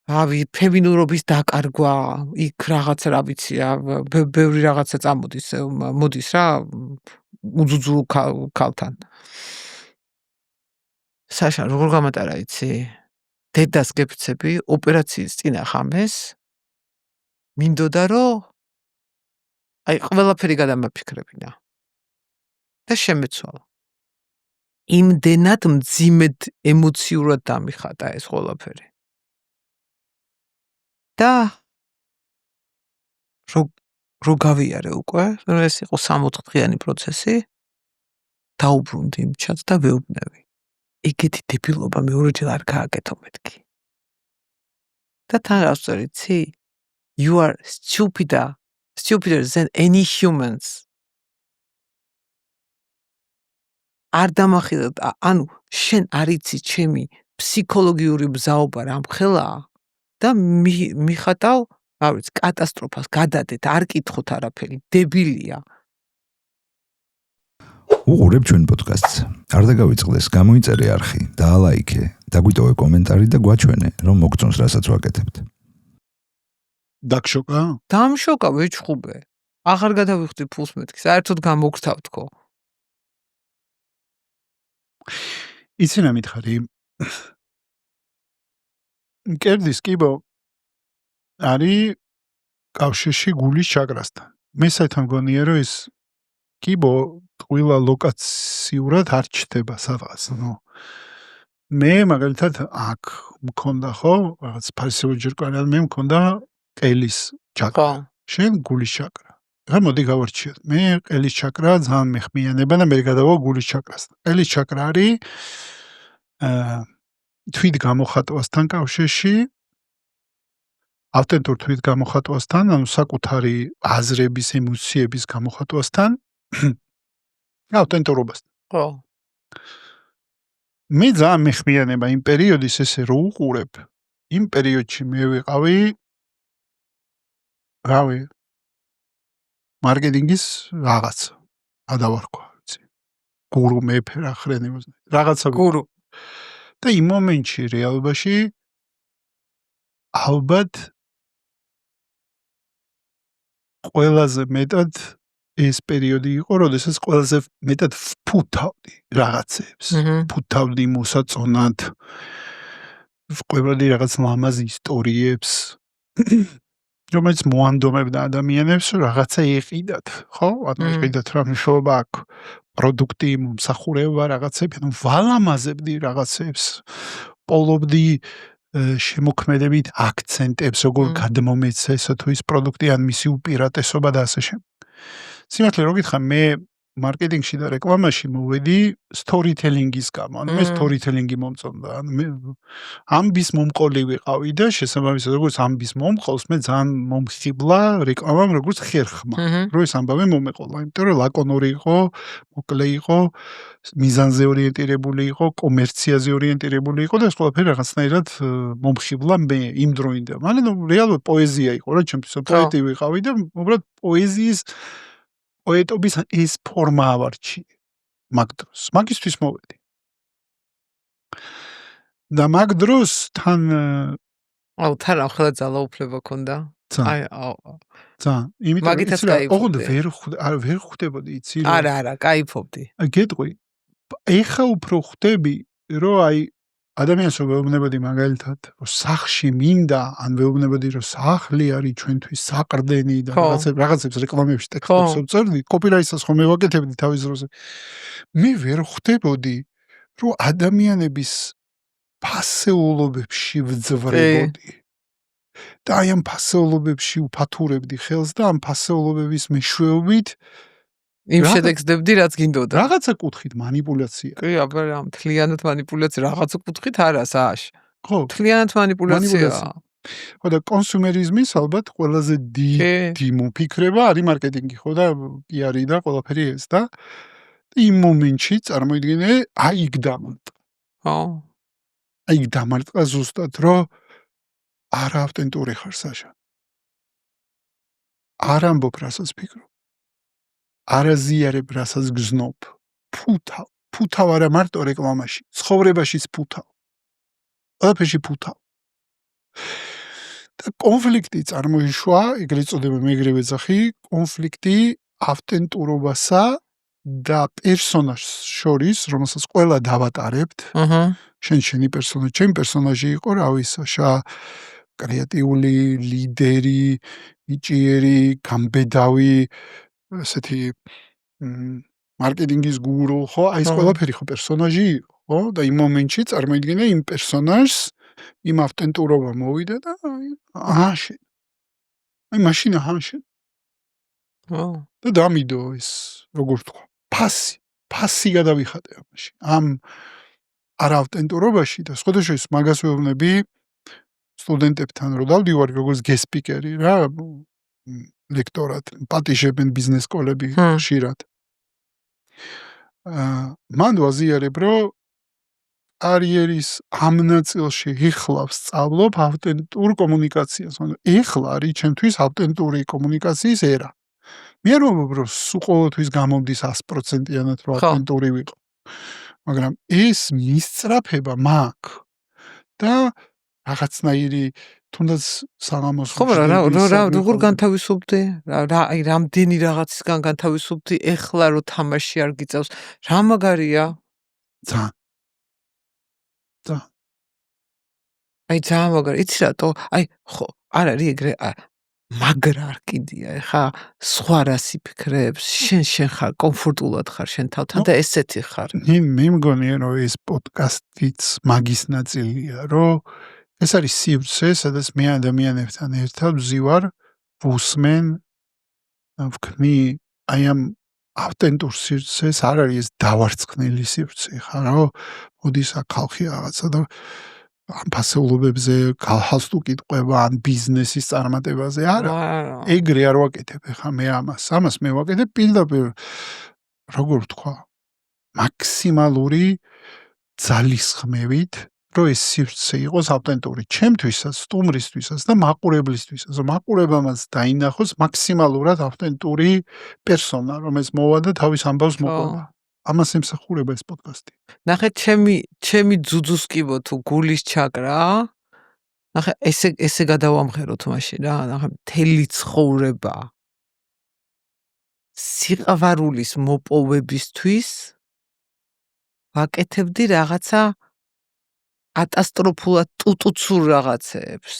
ფემინურობის დაკარგვა, იქ რაღაც რა ვიცი რა, ბევრი რაღაცა წამოდის, მოდის რა უძუძუ ქალთან. საშა, როგორ გამატარა იცი? დედას გეფიცები, ოპერაციის წინა ხამეს მინდოდა რომ აი ყველაფერი გადამაფიქრებინა და შემეცვალა. იმდენად მძიმედ ემოციურად დამიხატა ეს ყველაფერი. და რო გავიარე უკვე, ეს იყო 60 დღიანი პროცესი, დაუბრუნდი იმ ჩატს და ვეუბნები. ეგეთი დებილობა მეორეჯერ არ გააკეთო მეთქი. და თან გავწერ იცი? You are stupider than any humans. არ დამახილეთ, ანუ შენ არ იცი ჩემი ფსიქოლოგიური ბზაობა რამხელაა და მიხატავ, რა ვიცი, კატასტროფას გადადეთ, არ კითხოთ არაფერი, დებილია. უყურებ ჩვენ პოდკასტს. არ დაგავიწყდეს, გამოიწერე არხი, დაალაიქე, დაგვიტოვე კომენტარი და გვაჩვენე, რომ მოგწონს რასაც ვაკეთებთ. დაგშოკა? დამშოკა ვეჩხუბე. აღარ გადავიხდი ფულს მეთქი, საერთოდ გამოგრთავ თქო. იცი რა მითხარი? კერდის კიბო არის კავშირში გულის ჩაკრასთან. მე საერთოდ მგონია რომ ეს კიბო ყველა ლოკაციურად არ ჩდება სადღაც. მე მაგალითად აქ მქონდა ხო, რაღაც ფასიოჯერკანად მე მქონდა ყელის ჩაკრა. შენ გულის ჩაკრა. რა მოდი გავარჩიოთ. მე ყელის ჩაკრა ძალიან მეხმიანება და მე გადავა გულის ჩაკრასთან. ყელის ჩაკრა არის თვით გამოხატვასთან კავშირში, ავტენტურ თვით გამოხატვასთან, ანუ საკუთარი აზრების, ემოციების გამოხატვასთან, ავტენტურობასთან. ხო. მე ძალიან მეხმიანება იმ პერიოდის ესე რო უყურებ, იმ პერიოდში მე ვიყავი რავი მარკეტინგის რაღაც ადავარქვა, ვიცი. გურუ მეფე რა ხრენებას. რაღაცა გურუ. და იმ მომენტში რეალობაში ალბათ ყველაზე მეტად ეს პერიოდი იყო, როდესაც ყველაზე მეტად ვფუთავდი რაღაცებს. ვფუთავდი მოსაწონად, ვყვებოდი რაღაც ლამაზ ისტორიებს. რომელიც მოანდომებდა ადამიანებს, რაღაცა ეყიდათ, ხო? ანუ ეყიდათ რა მნიშვნელობა აქვს. პროდუქტი, მომსახურება, რაღაცები, ანუ ვალამაზებდი რაღაცებს. პოლობდი შემოქმედებით აქცენტებს, როგორ გადმომეცა ესა თუ ის პროდუქტი, ან მისი უპირატესობა და ასე შემდეგ. სიმართლე რო გითხრა, მე მარკეტინგში და რეკლამაში მოვედი სტორიტელინგის გამო. ანუ მე სტორიტელინგი მომწონდა. ანუ მე ამბის მომყოლი ვიყავი და შესაბამისად როგორც ამბის მომყოლს მე ძალიან მომხიბლა რეკლამამ როგორც ხერხმა. რო ეს ამბავი მომეყოლა, იმიტომ რომ ლაკონური იყო, მოკლე იყო, მიზანზე ორიენტირებული იყო, კომერციაზე ორიენტირებული იყო და ეს ყველაფერი რაღაცნაირად მომხიბლა მე იმ დროინდელ. მაგრამ რეალურად პოეზია იყო რა ჩემთვის, პოეტი ვიყავი და უბრალოდ პოეზიის პოეტობის ეს ფორმა ავარჩი მაგ დროს. მაგისთვის მოვედი. და მაგ დროს თან თან ახლა ძალაუფლება ქონდა. აი იმიტომ მაგითაც кайფობდი. ვერ ხვდებოდი იცი რომ არა, кайფობდი. აი გეტყვი. ეხა უფრო ხვდები რომ აი ადამიანს რომ ვეუბნებოდი მაგალითად რომ სახლში მინდა ან ვეუბნებოდი რომ სახლი არის ჩვენთვის საყრდენი და რაღაცებს რეკლამებში ტექსტებს ვწერდი, კოპირაიტსაც ხომ მევაკეთებდი თავის დროზე. მე ვერ ხვდებოდი რომ ადამიანების ფასეულობებში ვძვრებოდი. და აი ამ ფასეულობებში ვფათურებდი ხელს და ამ ფასეულობების მეშვეობით იმ შედეგსდებდი რაც გინდოდა. რაღაცა კუთხით манипуляცია. კი, აბა მთლიანად манипуляცია, რაღაცა კუთხით არა, საშ. ხო. მთლიანად манипуляცია. ხო და კონსუმერიზმის ალბათ ყველაზე დიდი მოფიქრება არის მარკეტინგი, ხო და პიარი და ყველაფერი ეს და იმ მომენტში წარმოიდგინე, აი იქ დამარტყა. ხო. აი იქ დამარტყა ზუსტად, რომ არ ავტენტური ხარ საშა. არ ამბობ რასაც ფიქრობ. არ აზიარებ რასაც გზნობ. ფუთავ არა მარტო რეკლამაში, ცხოვრებაშიც ფუთავ. ყველაფერში ფუთავ. და კონფლიქტი წარმოიშვა, ეგრეთ წოდება მეგრევე ძახი, კონფლიქტი ავტენტურობასა და პერსონაჟს შორის, რომელსაც ყველა დავატარებთ. შენი პერსონაჟი, ჩემი პერსონაჟი იყო, რავი, საშა, კრეატიული, ლიდერი, ნიჭიერი, გამბედავი, ესეთი მარკეტინგის გურუ, ხო? აი ეს ყველაფერი ხო პერსონაჟი იყო, ხო? და იმ მომენტში წარმოიდგინე იმ პერსონაჟს, იმ ავტენტურობა მოვიდა და ააშენ. აი მაშინ ააშენ. და დამიდო ეს, როგორ ვთქვა, ფასი გადავიხატე ამაში. ამ არავტენტურობაში და სხვადასხვა მაგას ვეუბნები სტუდენტებთან, რომ დავდივარ როგორც guest speaker-ი რა, ლექტორად, პატიჟებენ ბიზნეს სკოლები ხშირად. მან ვაზიარებ, რომ კარიერის ამ ნაწილში იხლავს სწავლობ ავტენტურ კომუნიკაციას. ეხლა არის ჩემთვის ავტენტური კომუნიკაციის ერა. მე არ ვამბობ, რომ სულ ყოველთვის გამომდის 100%-იანად რომ ავტენტური ვიყო. მაგრამ ეს მისწრაფება მაქვს და რაღაცნაირი თუნდაც საღამოს როგორ განთავისუფლდი? აი რამდენი რაღაცისგან განთავისუფლდი, ეხლა რომ თამაში არ გიწევს, რა მაგარია? ძალიან. აი ძალიან მაგარი, იცი რატო? აი ხო, არ არის ეგრე მაგრა არ კიდია, ეხა სხვა რას იფიქრებს, შენ ხარ, კომფორტულად ხარ შენ თავთან და ესეთი ხარ. მე მგონია, რომ ეს პოდკასტიც მაგის ნაწილია, რომ ეს არის სივრცე, სადაც მე ადამიანებთან ერთად ვზივარ, ვუსმენ, ვქმნი აი ამ ავტენტურ სივრცეს, არ არის ეს დავარცხნილი სივრცე, ხა რა, მოდის აქ ხალხი რაღაცა და ამ ფასეულობებზე გალჰავს თუ კითხება, ან ბიზნესის წარმატებაზე, არა. ეგრე არ ვაკეთებ ხა მე ამას მე ვაკეთებ პირდაპირ, როგორ ვთქვა, მაქსიმალური ძალისხმევით, რომ ეს სივრცე იყოს ავტენტური ჩემთვისაც, სტუმრისთვისაც და მაყურებლისთვისაც. მაყურებელმაც დაინახოს მაქსიმალურად ავტენტური პერსონა, რომელიც მოვა და თავის ამბავს მოყვება. ამას ემსახურება ეს პოდკასტი. ნახე ჩემი ძუძუს კიბო თუ გულის ჩაკრა. ნახე ესე გადავამღეროთ მაშინ რა, ნახე მთელი ცხოვრება სიყვარულის მოპოვებისთვის ვაკეთებდი რაღაცა კატასტროფულად ტუტუცურ რაღაცეებს.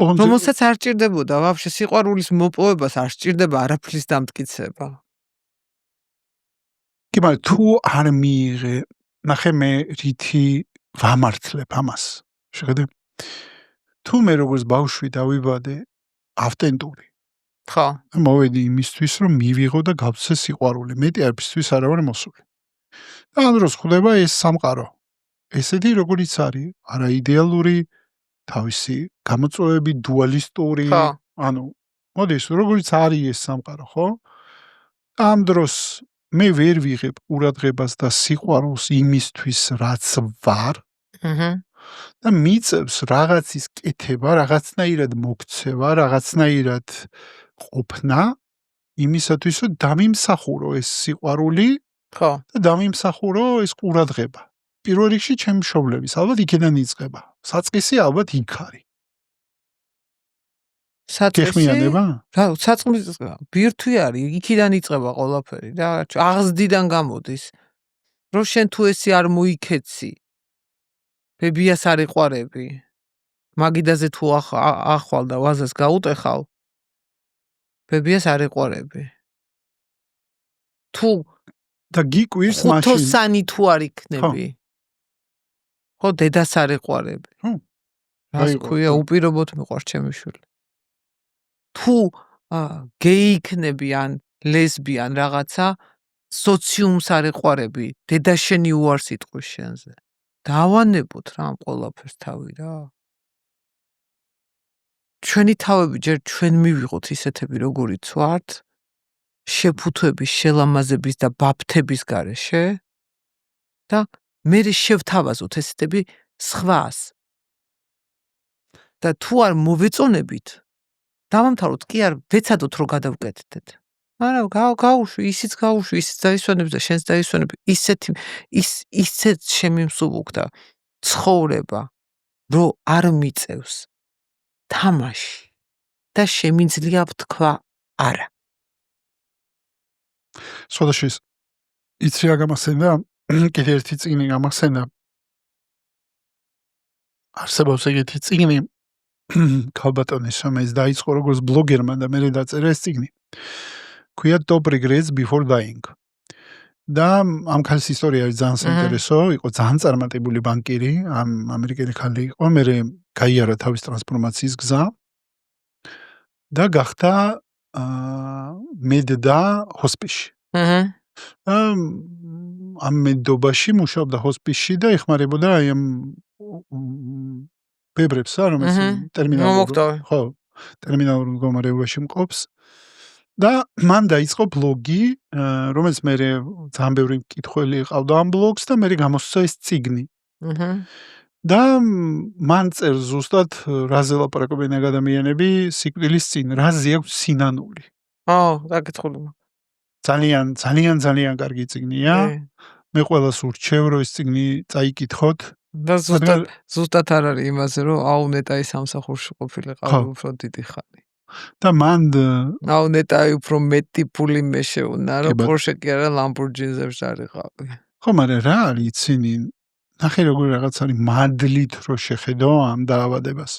რომელსაც არ ჭირდებოდა ვაფშე სიყვარულის მოპოვებას, არ ჭირდება არაფრის დამტკიცება. კი, მაგრამ თუ არ მიიღე, ნახე მე რითი ვამართლებ ამას. შეხედე? თუ მე როგორც ბავშვი დავიბადე ავტენტური. ხო. მოვედი იმისთვის, რომ მივიღო და გავცე სიყვარული. მეტი არაფრისთვის არ ვარ მოსული. და ამ დროს ხდება ეს სამყარო. ესეთი როგორიც არის, არა იდეალური, თავისი გამოწვევები დუალისტური, ანუ მოდის როგორიც არის ეს სამყარო, ხო? ამ დროს მე ვერ ვიღებ ყურადღებას და სიყვარულს იმისთვის, რაც ვარ. და მიწევს რაღაცის კეთება, რაღაცნაირად მოქცევა, რაღაცნაირად ყოფნა იმისათვის, რომ დამიმსახურო ეს სიყვარული, ხო, და დამიმსახურო ეს ყურადღება. პირველ რიგში ჩემი მშობლების, ალბათ იქიდან იწყება. საწყისი ალბათ იქ არის. გეხმიანება? რა, საწყისი ბირთვი არის, იქიდან იწყება ყველაფერი რა, აღზრდიდან გამოდის. რომ შენ თუ ესი არ მოიქეცი. ბებიას არ იყვარები. მაგიდაზე თუ ახვალ და ვაზას გაუტეხავ, ბებიას არ იყვარები. თუ და გიკვირს მაშინ ხუთოსანი თუ არ იქნები. ხო, დედას არ იყვარები. რას ქვია, უპირობოდ მიყვარს ჩემი შვილი. თუ გეი იქნები ან ლესბი ან რაღაცა, სოციუმს არ იყვარები, დედა შენი უარს იტყვის შენზე. დავანებოთ რა ამ ყველაფერს თავი რა. ჩვენი თავები ჯერ ჩვენ მივიღოთ ისეთები როგორიც ვართ, შეფუთვების, შელამაზების და ბაფთების გარეშე და მე შევთავაზოთ ესეთები სხვას. და თუ არ მოვეწონებით, დავამთავროთ, კი არ ვეცადოთ რომ გადავკეთდეთ. არა, გაუშვი, ისიც გაუშვი, ისიც დაისვენებს და შენს დაისვენებ. ისეთ შემიმსუბუქდა ცხოვრება. რომ არ მიწევს თამაში და შემიძლია ვთქვა არა. სოდაშის იცი რა გამახსენდა? კიდე ერთი წიგნი გამახსენდა. არსებობს ეგეთი წიგნი ქალბატონის, რომელიც დაიწყო როგორც ბლოგერმა და მერე დაწერა ეს წიგნი. ქვია Top Regrets Before Dying. და ამ ქალის ისტორია არის ძალიან საინტერესო, იყო ძალიან წარმატებული ბანკირი, ამერიკელი ქალი იყო, მერე გაიარა თავის ტრანსფორმაციის გზა და გახდა მედდა ჰოსპისში. ამ მედობაში მუშაობდა ჰოსპისში და ეხმარებოდა აი ამ ბებრებს, რომელიც ტერმინალურ მდგომარეობაში მყოფს. და მან დაიწყო ბლოგი, რომელიც მერე ძალიან ბევრი მკითხველი ყავდა ამ ბლოგს და მერე გამოსცა ეს წიგნი. და მან წერს ზუსტად რაზე ლაპარაკობენ ადამიანები სიკვდილის წინ, რაზე აქვს სინანული. დაგეცხული. ძალიან კარგი წიგნია. მე ყველას ურჩევ, რომ ეს წიგნი წაიკითხოთ. და ზუსტად არ არის იმაზე, რომ აუნეტაი სამსახურში ყოფილიყავი უფრო დიდი ხანი. და მან აუნეტაი უფრო მეტი ფული მე შეუნა, რომ პორშე კი არა ლამბორჯინიზებში არიყავი. ხო, მაგრამ რა არის იცინი? ნახე როგორ რაღაც არის მადლით რო შეხედო ამ დაავადებას.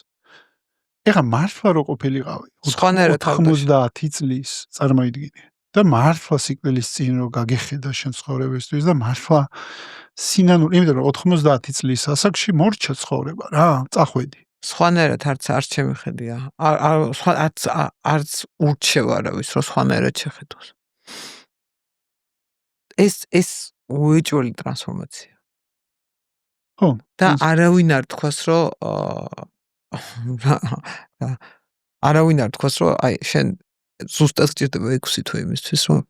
ეხა მართლა რო ყოფილიყავი 90 წლის, წარმოიდგინე. და მართლა სიკვდილის წინ რო გაგეხედა შენ ცხოვრებისთვის და მართლა სინანული, იმიტომ რომ 90 წლის ასაკში მორჩა ცხოვრება რა, წახვედი. სხვანაირად არ შემიხედია. არც ურჩევ არავის, რომ სხვანაირად შეხედოს. ეს უეჭველი ტრანსფორმაცია. ხო. და არავინ არ თქვას, რომ არავინ არ თქვას, რომ აი შენ ზუსტად გჭირდება 6 თვე იმისთვის, რომ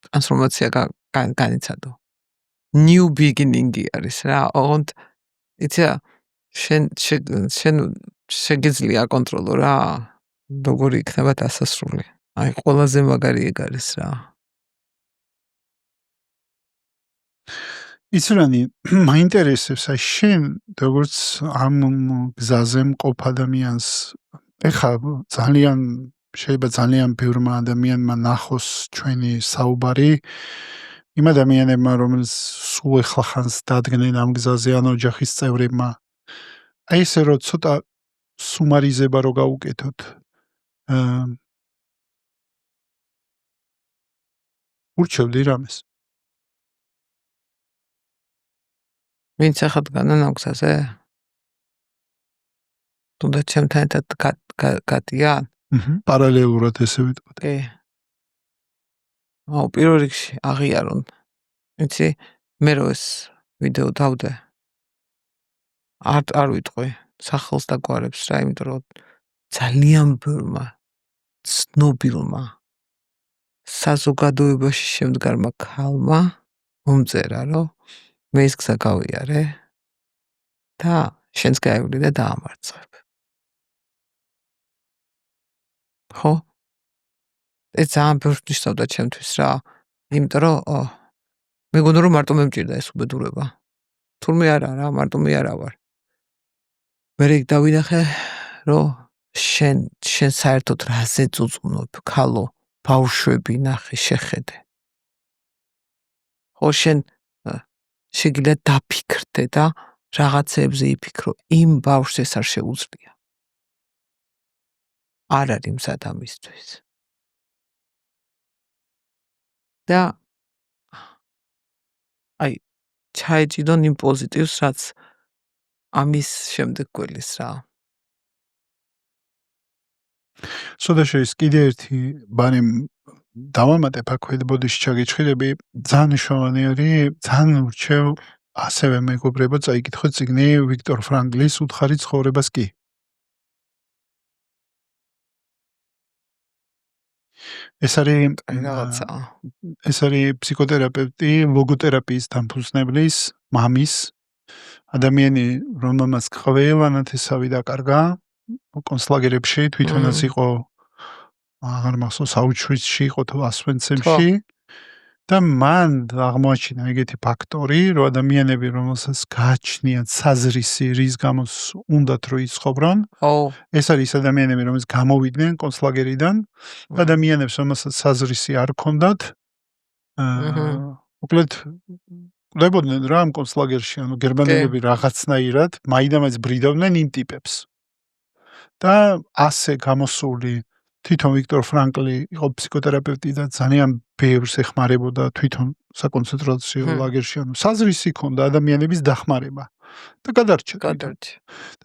ტრანსფორმაცია განიცადო. New beginning არის რა, ოღონდ იცი რა, შენ შეგიძლია აკონტროლო რა, როგორი იქნება დასასრული. აი ყველაზე მაგარი ეგ არის რა. იცრანი, მაინტერესებს აი შენ როგორც ამ გზაზე მყოფ ადამიანს, ეხა შეიძლება ძალიან ბევრმა ადამიანმა ნახოს ჩვენი საუბარი იმ ადამიანებმა, რომელიც სულ ეხლახანს დადგნენ ამ გზაზე ან ოჯახის წევრებმა. აი ესე რომ ცოტა სუმარიზება რო გაუკეთოთ. ურჩევდი რამეს? ვინც ახლა დგანან ამ გზაზე? თუნდაც ჩემთან ერთად გადიან? პარალელურად ესე ვიტყოდ. კი. პირველ რიგში აღიარონ. იცი, მე რო ეს ვიდეო დავდე. არ ვიტყვი სახელს და გვარებს რა, იმიტომ რომ ძალიან ბევრმა ცნობილმა საზოგადოებაში შემდგარმა ქალმა მომწერა, რომ მე ეს გზა გავიარე და შენს გაივლი და დაამარცხებ. ხო? ეს ძალიან ბევრს ნიშნავდა ჩემთვის რა, იმიტომ რომ მეგონა რომ მარტო მე მჭირდა ეს უბედურება. თურმე არა რა, მარტო მე არა ვარ. მე იქ დავინახე, რომ შენ საერთოდ რაზე წუწუნობ, ქალო, ბავშვები ნახე, შეხედე. ხო, შენ შეგიძლია დაფიქრდე და რაღაცებზე იფიქრო, იმ ბავშვს ეს არ შეუძლია. არ არის მზად ამისთვის. და აი ჩაეჭიდონ იმ პოზიტივს, რაც ამის შემდეგ გველის რა. სოდაშეის კიდე ერთი ბანი დავამატებ აქვე ბოდიში ჩაგეჭხირები, ძალიან მნიშვნელოვანი არის, ძალიან ურჩევ ასევე მეგობრებო წაიკითხოთ წიგნი ვიქტორ ფრანგლის უთხარი ცხოვრებას კი. ეს არის ფსიქოთერაპევტი, ლოგოთერაპიის დამფუძნებლის მამის ადამიანი, რომელმაც ყველანათესავი დაკარგა კონცლაგერებში, თვითონაც იყო აღარ მახსოვს აუჩვიცში იყო თუ ასვენცემში და მან აღმოაჩინა ეგეთი ფაქტორი, რომ ადამიანები, რომელსაც გააჩნიათ საზრისი, რის გამოც უნდათ რომ იცხოვრონ, ეს არის ადამიანები, რომლებიც გამოვიდნენ კონცლაგერიდან, ადამიანებს, რომელსაც საზრისი არ ჰქონდათ, უკლედ ლებოდნენ რა ამ კონცლაგერში, ანუ გერმანელები რაღაცნაირად მაინდამაინც ბრიდავდნენ იმ ტიპებს. და ასე გამოსული თვითონ ვიქტორ ფრანკლი იყო ფსიქოთერაპევტი და ძალიან ბევრს ეხმარებოდა თვითონ საკონცენტრაციო ლაგერში, ანუ საზრისი ჰქონდა ადამიანების დახმარება და გადარჩა.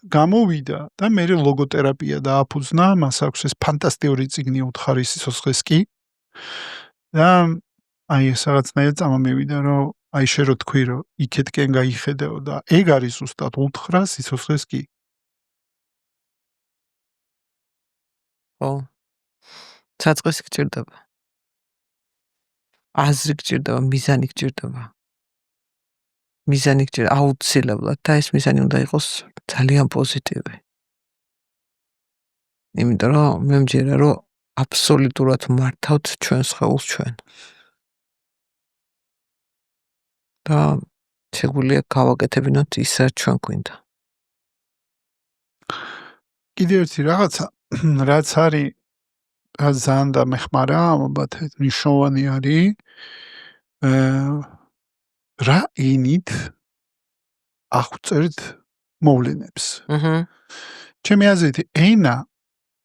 გამოვიდა და მე ლოგოთერაპია დააფუძნა, მას აქვს ეს ფანტასტიკური წიგნი უთხარი სიცოცხლეს კი და აი ეს რაღაცნაირად წამომივიდა, რომ აი შე რო თქვი, რომ იქეთკენ გაიხედეო და ეგ არის ზუსტად უთხრა სიცოცხლეს კი. საწყისი გჭირდება. აზრი გჭირდება, მიზანი გჭირდება. მიზანი გჭირდება აუცილებლად და ეს მიზანი უნდა იყოს ძალიან პოზიტივი. იმიტომ რომ მე მჯერა რომ აბსოლუტურად მართავთ ჩვენ სხეულს ჩვენ. და შეგვიძლია გავაკეთებინოთ ის ჩვენ გვინდა. კიდევ ერთი რაღაცა, რაც არის ძალიან დამეხმარა, ალბათ მნიშვნელოვანი არის, რა ენით აღწერთ მოვლენებს. ჩემი აზრით ენა,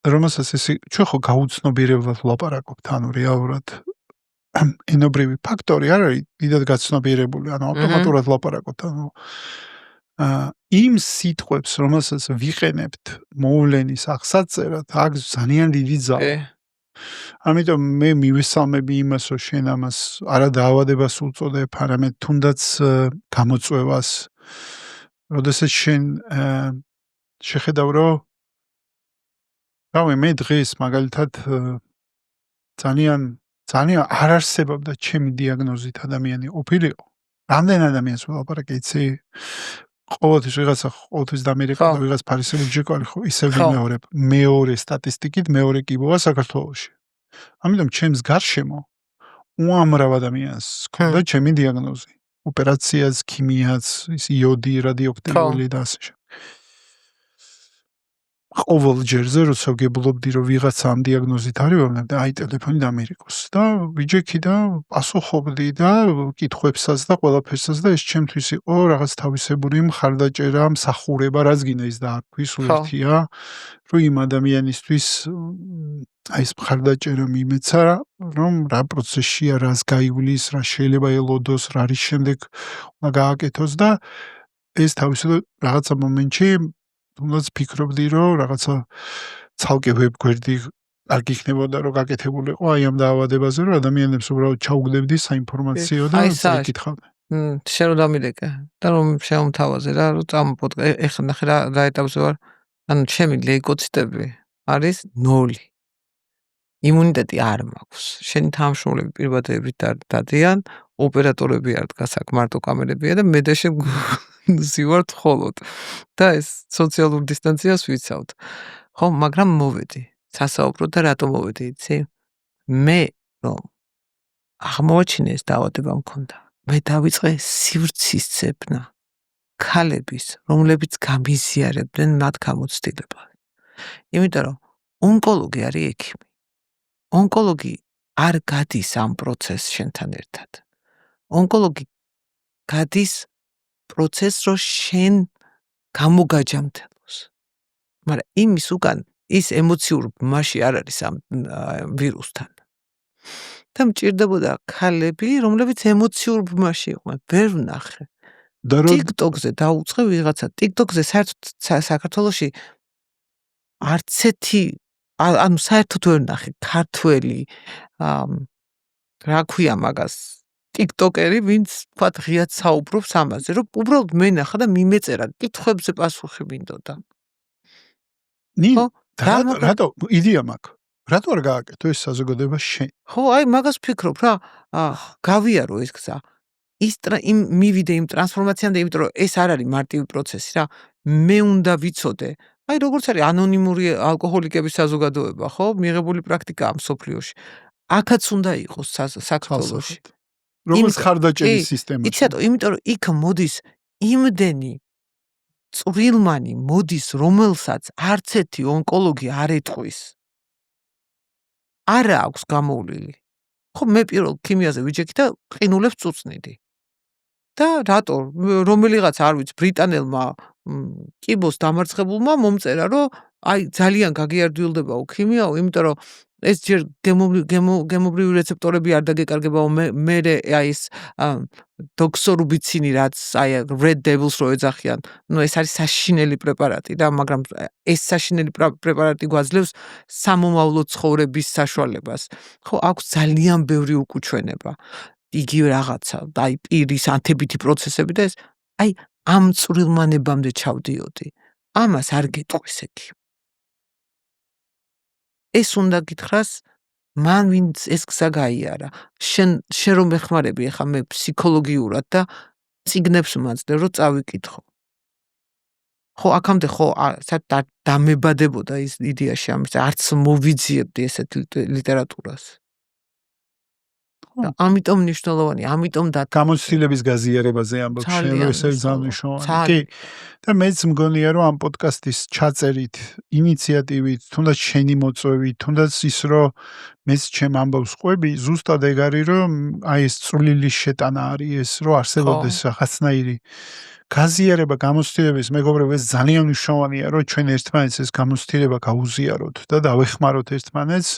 რომელსაც ეს ჩვენ ხო გაუცნობიერებლად ვლაპარაკობთ, ანუ რეალურად ენობრივი ფაქტორი არ არის დიდად გაცნობიერებული, ანუ ავტომატურად ვლაპარაკობთ, ანუ იმ სიტყვებს, რომელსაც ვიყენებთ მოვლენის აღსაწერად, აქვს ძალიან დიდი ძალა. ამიტომ მე მივესალმები იმას, რომ შენ ამას არა დაავადებას უწოდებ, არამედ თუნდაც გამოწვევას. როდესაც შენ შეხედავ, რომ მე დღეს მაგალითად ძალიან არ არსებობდა ჩემი დიაგნოზით ადამიანი ყოფილიყო. რამდენ ადამიანს ვლაპარაკე, იცი? ყოველთვის ვიღაცა ყოველთვის დამერეკა და ვიღაც ფარისებული ჯეკვარი ხო ისევ მეორე სტატისტიკით მეორე კიბოა საქართველოში. ამიტომ ჩემს გარშემო უამრავ ადამიანს ქონდა ჩემი დიაგნოზი. ოპერაციაც, ქიმიაც, ის იოდი, რადიოაქტიური და ასე. ყოველ ჯერზე როცა ვგებლობდი რომ ვიღაცა ამ დიაგნოზით არის, ვამბობდი აი ტელეფონი დამერიკოს და ვიჯექი და პასუხობდი და კითხვებსაც და ყველაფერსაც და ეს ჩემთვის იყო რაღაც თავისებური მხარდაჭერა, მსახურება, რაც გინდა ის დააქვი, სულ ერთია, რომ იმ ადამიანისთვის აი ეს მხარდაჭერა მიმეცა, რომ რა პროცესია, რას გაივლის, რა შეიძლება ელოდოს, რა არის შემდეგ უნდა გააკეთოს და ეს თავისუფლად რაღაცა მომენტში თუნდაც ფიქრობდი, რომ რაღაცა ცალკე ვებგვერდი არ გიქნებოდა, რომ გაკეთებულიყო აი ამ დაავადებაზე, რომ ადამიანებს უბრალოდ ჩაუგდებდი საინფორმაციო და ეკითხავდი. შენ რომ დამირეკე და რომ შემომთავაზე რა, რომ წამოპოდყე, ეხლა ნახე რა ეტაპზე ვარ. ანუ ჩემი ლეიკოციტები არის 0. იმუნიტეტი არ მაქვს. შენი თანამშრომლები პირბადებით დადიან, ოპერატორები არ დგას აქ მარტო კამერებია და მე და შენ ზივართ ხოლოდ. და ეს სოციალურ დისტანციას ვიცავთ. ხო, მაგრამ მოვედი. სასაუბრო და რატომ მოვედი, იცი? მე რომ აღმოაჩინე ეს დაავადება მქონდა. მე დავიწყე სივრცის ძებნა. ქალების, რომლებიც გამიზიარებდნენ მათ გამოცდილებას. იმიტომ რომ ონკოლოგი არის ექიმი. ონკოლოგი არ გადის ამ პროცესს შენთან ერთად. ონკოლოგი გადის პროცესს, რომ შენ გამოგაჯამთელოს. მაგრამ იმის უკან ის ემოციურ ბმაში არ არის ამ ვირუსთან. და მჭირდებოდა ქალები, რომლებიც ემოციურ ბმაში იყვნენ. ვერ ვნახე. TikTok-ზე დაუწყე ვიღაცა. TikTok-ზე საერთოდ საქართველოში არც ერთი ანუ საერთოდ ვერ ვნახე ქართველი რა ქვია მაგას TikTok-ერი, ვინც თქვა ღიად საუბრობს ამაზე, რომ უბრალოდ მენახა და მიმეწერა, კითხვებზე პასუხი მინდოდა. რატო იდეა მაქვს? რატო არ გააკეთო ეს საზოგადოება შენ? ხო, აი მაგას ფიქრობ რა, გავიარო ეს გზა. იმ მივიდე იმ ტრანსფორმაციამდე, იმიტომ რომ ეს არ არის მარტივი პროცესი რა. მე უნდა ვიცოდე. აი როგორც არის ანონიმური ალკოჰოლიკების საზოგადოება, ხო? მიღებული პრაქტიკაა მსოფლიოში. აქაც უნდა იყოს საქართველოში. როგორც ხარდაჭერის სისტემაში. იცით, იმიტომ რომ იქ მოდის იმდენი წვრილმანი მოდის, რომელსაც არც ერთი ონკოლოგი არ ეტყვის. არა აქვს გამოვლილი. ხო მე პირველ ქიმიაზე ვიჯექი და ყინულებს წუწნიდი. და რატო რომელიღაც არ ვიცი ბრიტანელმა კიბოს დამარცხებულმა მომწერა რომ აი ძალიან გაგიარდვილდებაო ქიმიაო, იმიტომ რომ ეს ჯერ გემობრივი რეცეპტორები არ დაგეკარგებაო, მე აი ეს დოქსორუბიცინი რაც აი Red Devils რო ეძახიან, ну ეს არის საშინელი პრეპარატი და მაგრამ ეს საშინელი პრეპარატი გვაძლევს სამომავლო ცხოვრების საშუალებას. ხო აქვს ძალიან ბევრი უკუჩვენება. იგივე რაღაცა და აი პირის ანთებითი პროცესები და ეს აი ამ წვრილმანებამდე ჩავდიოდი. ამას არ გეტყვის εκεί. ეს უნდა გითხრას მან ვინც ეს გზა გაიარა. შენ რომ მეხმარები ახლა მე ფსიქოლოგიურად და წიგნებს მაძლევ რომ წავიკითხო. ხო აქამდე ხო დამებადებოდა ის იდეაში ამის არც მოვიძიებდი ესეთ ლიტერატურას. და ამიტომ მნიშვნელოვანი, ამიტომ და გამოცდილების გაზიარებაზე ამბობ შენ რომ ეს არის ძალიან მნიშვნელოვანი. კი. და მეც მგონია რომ ამ პოდკასტის ჩაწერით, ინიციატივით, თუნდაც შენი მოწვევით, თუნდაც ის რომ მეც ჩემ ამბავს ყვები, ზუსტად ეგ არის რომ აი ეს წვრილი შეტანა არის ეს რომ არსებობდეს რაღაცნაირი გაზიარება გამოცდილების მეგობრებო ეს ძალიან მნიშვნელოვანია რომ ჩვენ ერთმანეთს ეს გამოცდილება გავუზიაროთ და დავეხმაროთ ერთმანეთს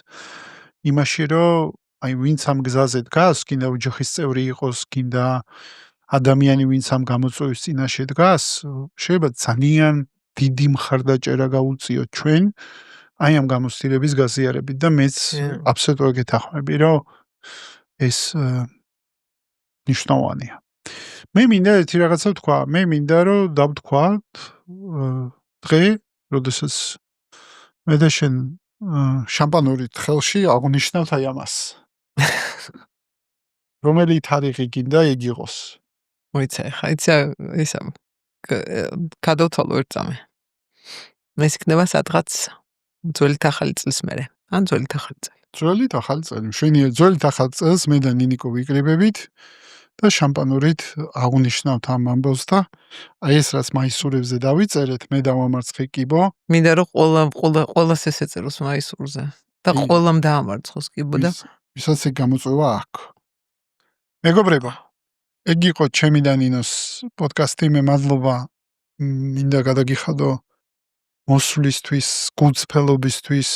იმაში რომ აი ვინც ამ გზაზე დგას, კიდე ოჯახის წევრი იყოს, კიდე ადამიანი ვინც ამ გამოწვევის წინაშე დგას, შეიძლება ძალიან დიდი მხარდაჭერა გაუწიოთ ჩვენ აი ამ გამოცდილების გაზიარებით და მეც აბსოლუტურად გეთანხმები, რომ ეს მნიშვნელოვანია. მე მინდა ერთი რაღაცა ვთქვა, მე მინდა რომ დავთქვათ დღე, როდესაც მე და შენ შამპანურით ხელში აღნიშნავთ აი ამას. რომელი თარიღი გინდა ეგ იყოს? მოიცა, ხა იცი ისა გადავთვალო ერთ წამი. ეს იქნება სადღაც ძველი ახალი წლის მერე. ან ძველი ახალი წელი. ძველი ახალი წელი. მშვენიერ ძველი ახალი წელს მე და ნინიკო ვიკრიბებით და შამპანურით აღნიშნავთ ამ ამბავს და აი ეს რაც მაისურებზე დავიწერეთ, მე დავამარცხე კიბო. მინდა რომ ყველას ეს ეწეროს მაისურზე და ყველამ დაამარცხოს კიბო და ვისაც ეგ გამოწვევა აქვს. მეგობრებო, ეგ იყო ჩემი და ნინოს პოდკასტი, მე მადლობა მინდა გადაგიხადო მოსვლისთვის, გულწრფელობისთვის.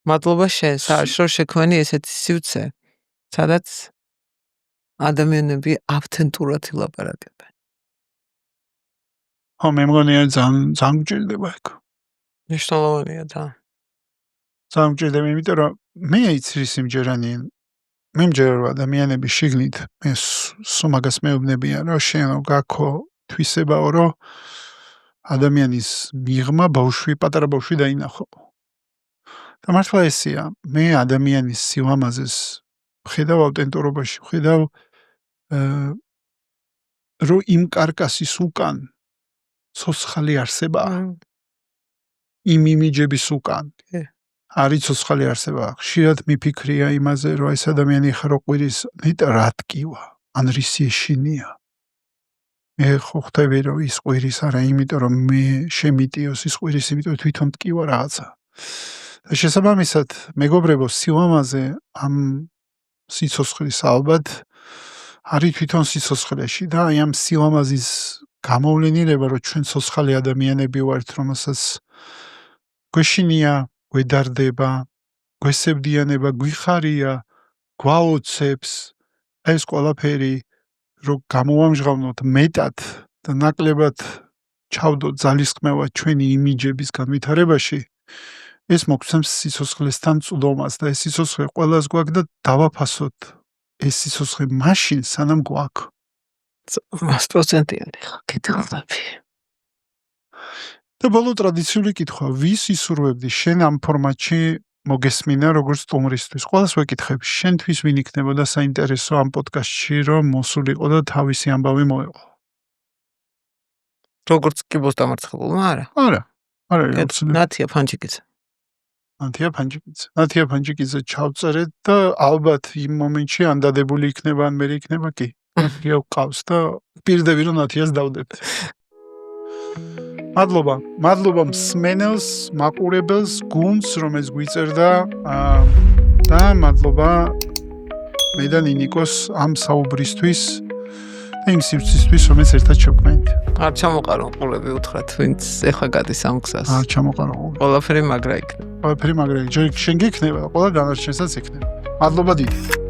მადლობა შენ, საერთოდ შექმენი ესეთი სივრცე, სადაც ადამიანები ავთენტურად ილაპარაკებენ. ხო, მე მგონია ძალიან გჭირდება ეგ. მნიშვნელოვანია და ძალიან გჭირდება, იმიტომ რომ მე იცი სიმჯერანი მე მჯერა ადამიანები შიგნით მე სულ მაგას მეუბნებიან რომ შენ გაქო თვისებაო რომ ადამიანის მიღმა ბავშვი პატარა ბავშვი დაინახო და მართლა ესია მე ადამიანის სილამაზეს ხედავ ავტენტურობაში ხედავ რომ იმ კარკასის უკან ცოცხალი არსებაა იმ იმიჯების უკან არის ცოცხალი არსება. ხშირად მიფიქრია იმაზე, რომ ეს ადამიანი ხარო ყვირის ნეტა რა ტკივა, ან რისი ეშინია. მე ხო ხვდები, რომ ის ყვირის არა, იმიტომ რომ მე შემიტიოს ის ყვირის, იმიტომ თვითონ ტკივა რაღაცა. და შესაბამისად, მეგობრებო, სილამაზე ამ სიცოცხლის ალბათ არის თვითონ სიცოცხლეში და აი ამ სილამაზის გამოვლენილება, რომ ჩვენ ცოცხალი ადამიანები ვართ, რომელსაც გვეშინია გვედარდება, გვესებდიანება, გვიხარია, გვაოცებს, ეს ყველაფერი, რომ გამოვამჟღავნოთ მეტად და ნაკლებად ჩავდოთ ძალისხმევა ჩვენი იმიჯების განვითარებაში, ეს მოგცემს სიცოცხლესთან წვდომას და ეს სიცოცხლე ყველას გვაქვს და დავაფასოთ ეს სიცოცხლე მაშინ, სანამ გვაქვს. 100%-იანი ხა კითხავები. და ბოლო ტრადიციული კითხვა, ვის ისურვებდი შენ ამ ფორმატში მოგესმინა როგორც სტუმრისთვის? ყველას ვეკითხები, შენთვის ვინ იქნებოდა საინტერესო ამ პოდკასტში, რომ მოსულიყო და თავისი ამბავი მოეყო? როგორც კიბოს დამარცხებულმა, არა? არა. არა, ნათია ფანჩიკიძე. ნათია ფანჯიკიძე ჩავწერეთ და ალბათ იმ მომენტში ან დადებული იქნება, ან მერე იქნება კი. ნათია ყავს და პირდები რომ ნათიას დავდებ. მადლობა მსმენელს, მაყურებელს, გუნდს, რომელიც გვიწერდა და მადლობა მე და ნინიკოს ამ საუბრისთვის და იმ სივრცისთვის, რომელიც ერთად შევქმნით. არ ჩამოყარო ყურები უთხრათ, ვინც ეხლა გადის ამ გზას. არ ჩამოყარო. ყველაფერი მაგრა იქნება. ყველაფერი მაგრა იქნება. შენ გიქნება, ყველა დანარჩენსაც იქნება. მადლობა დიდი.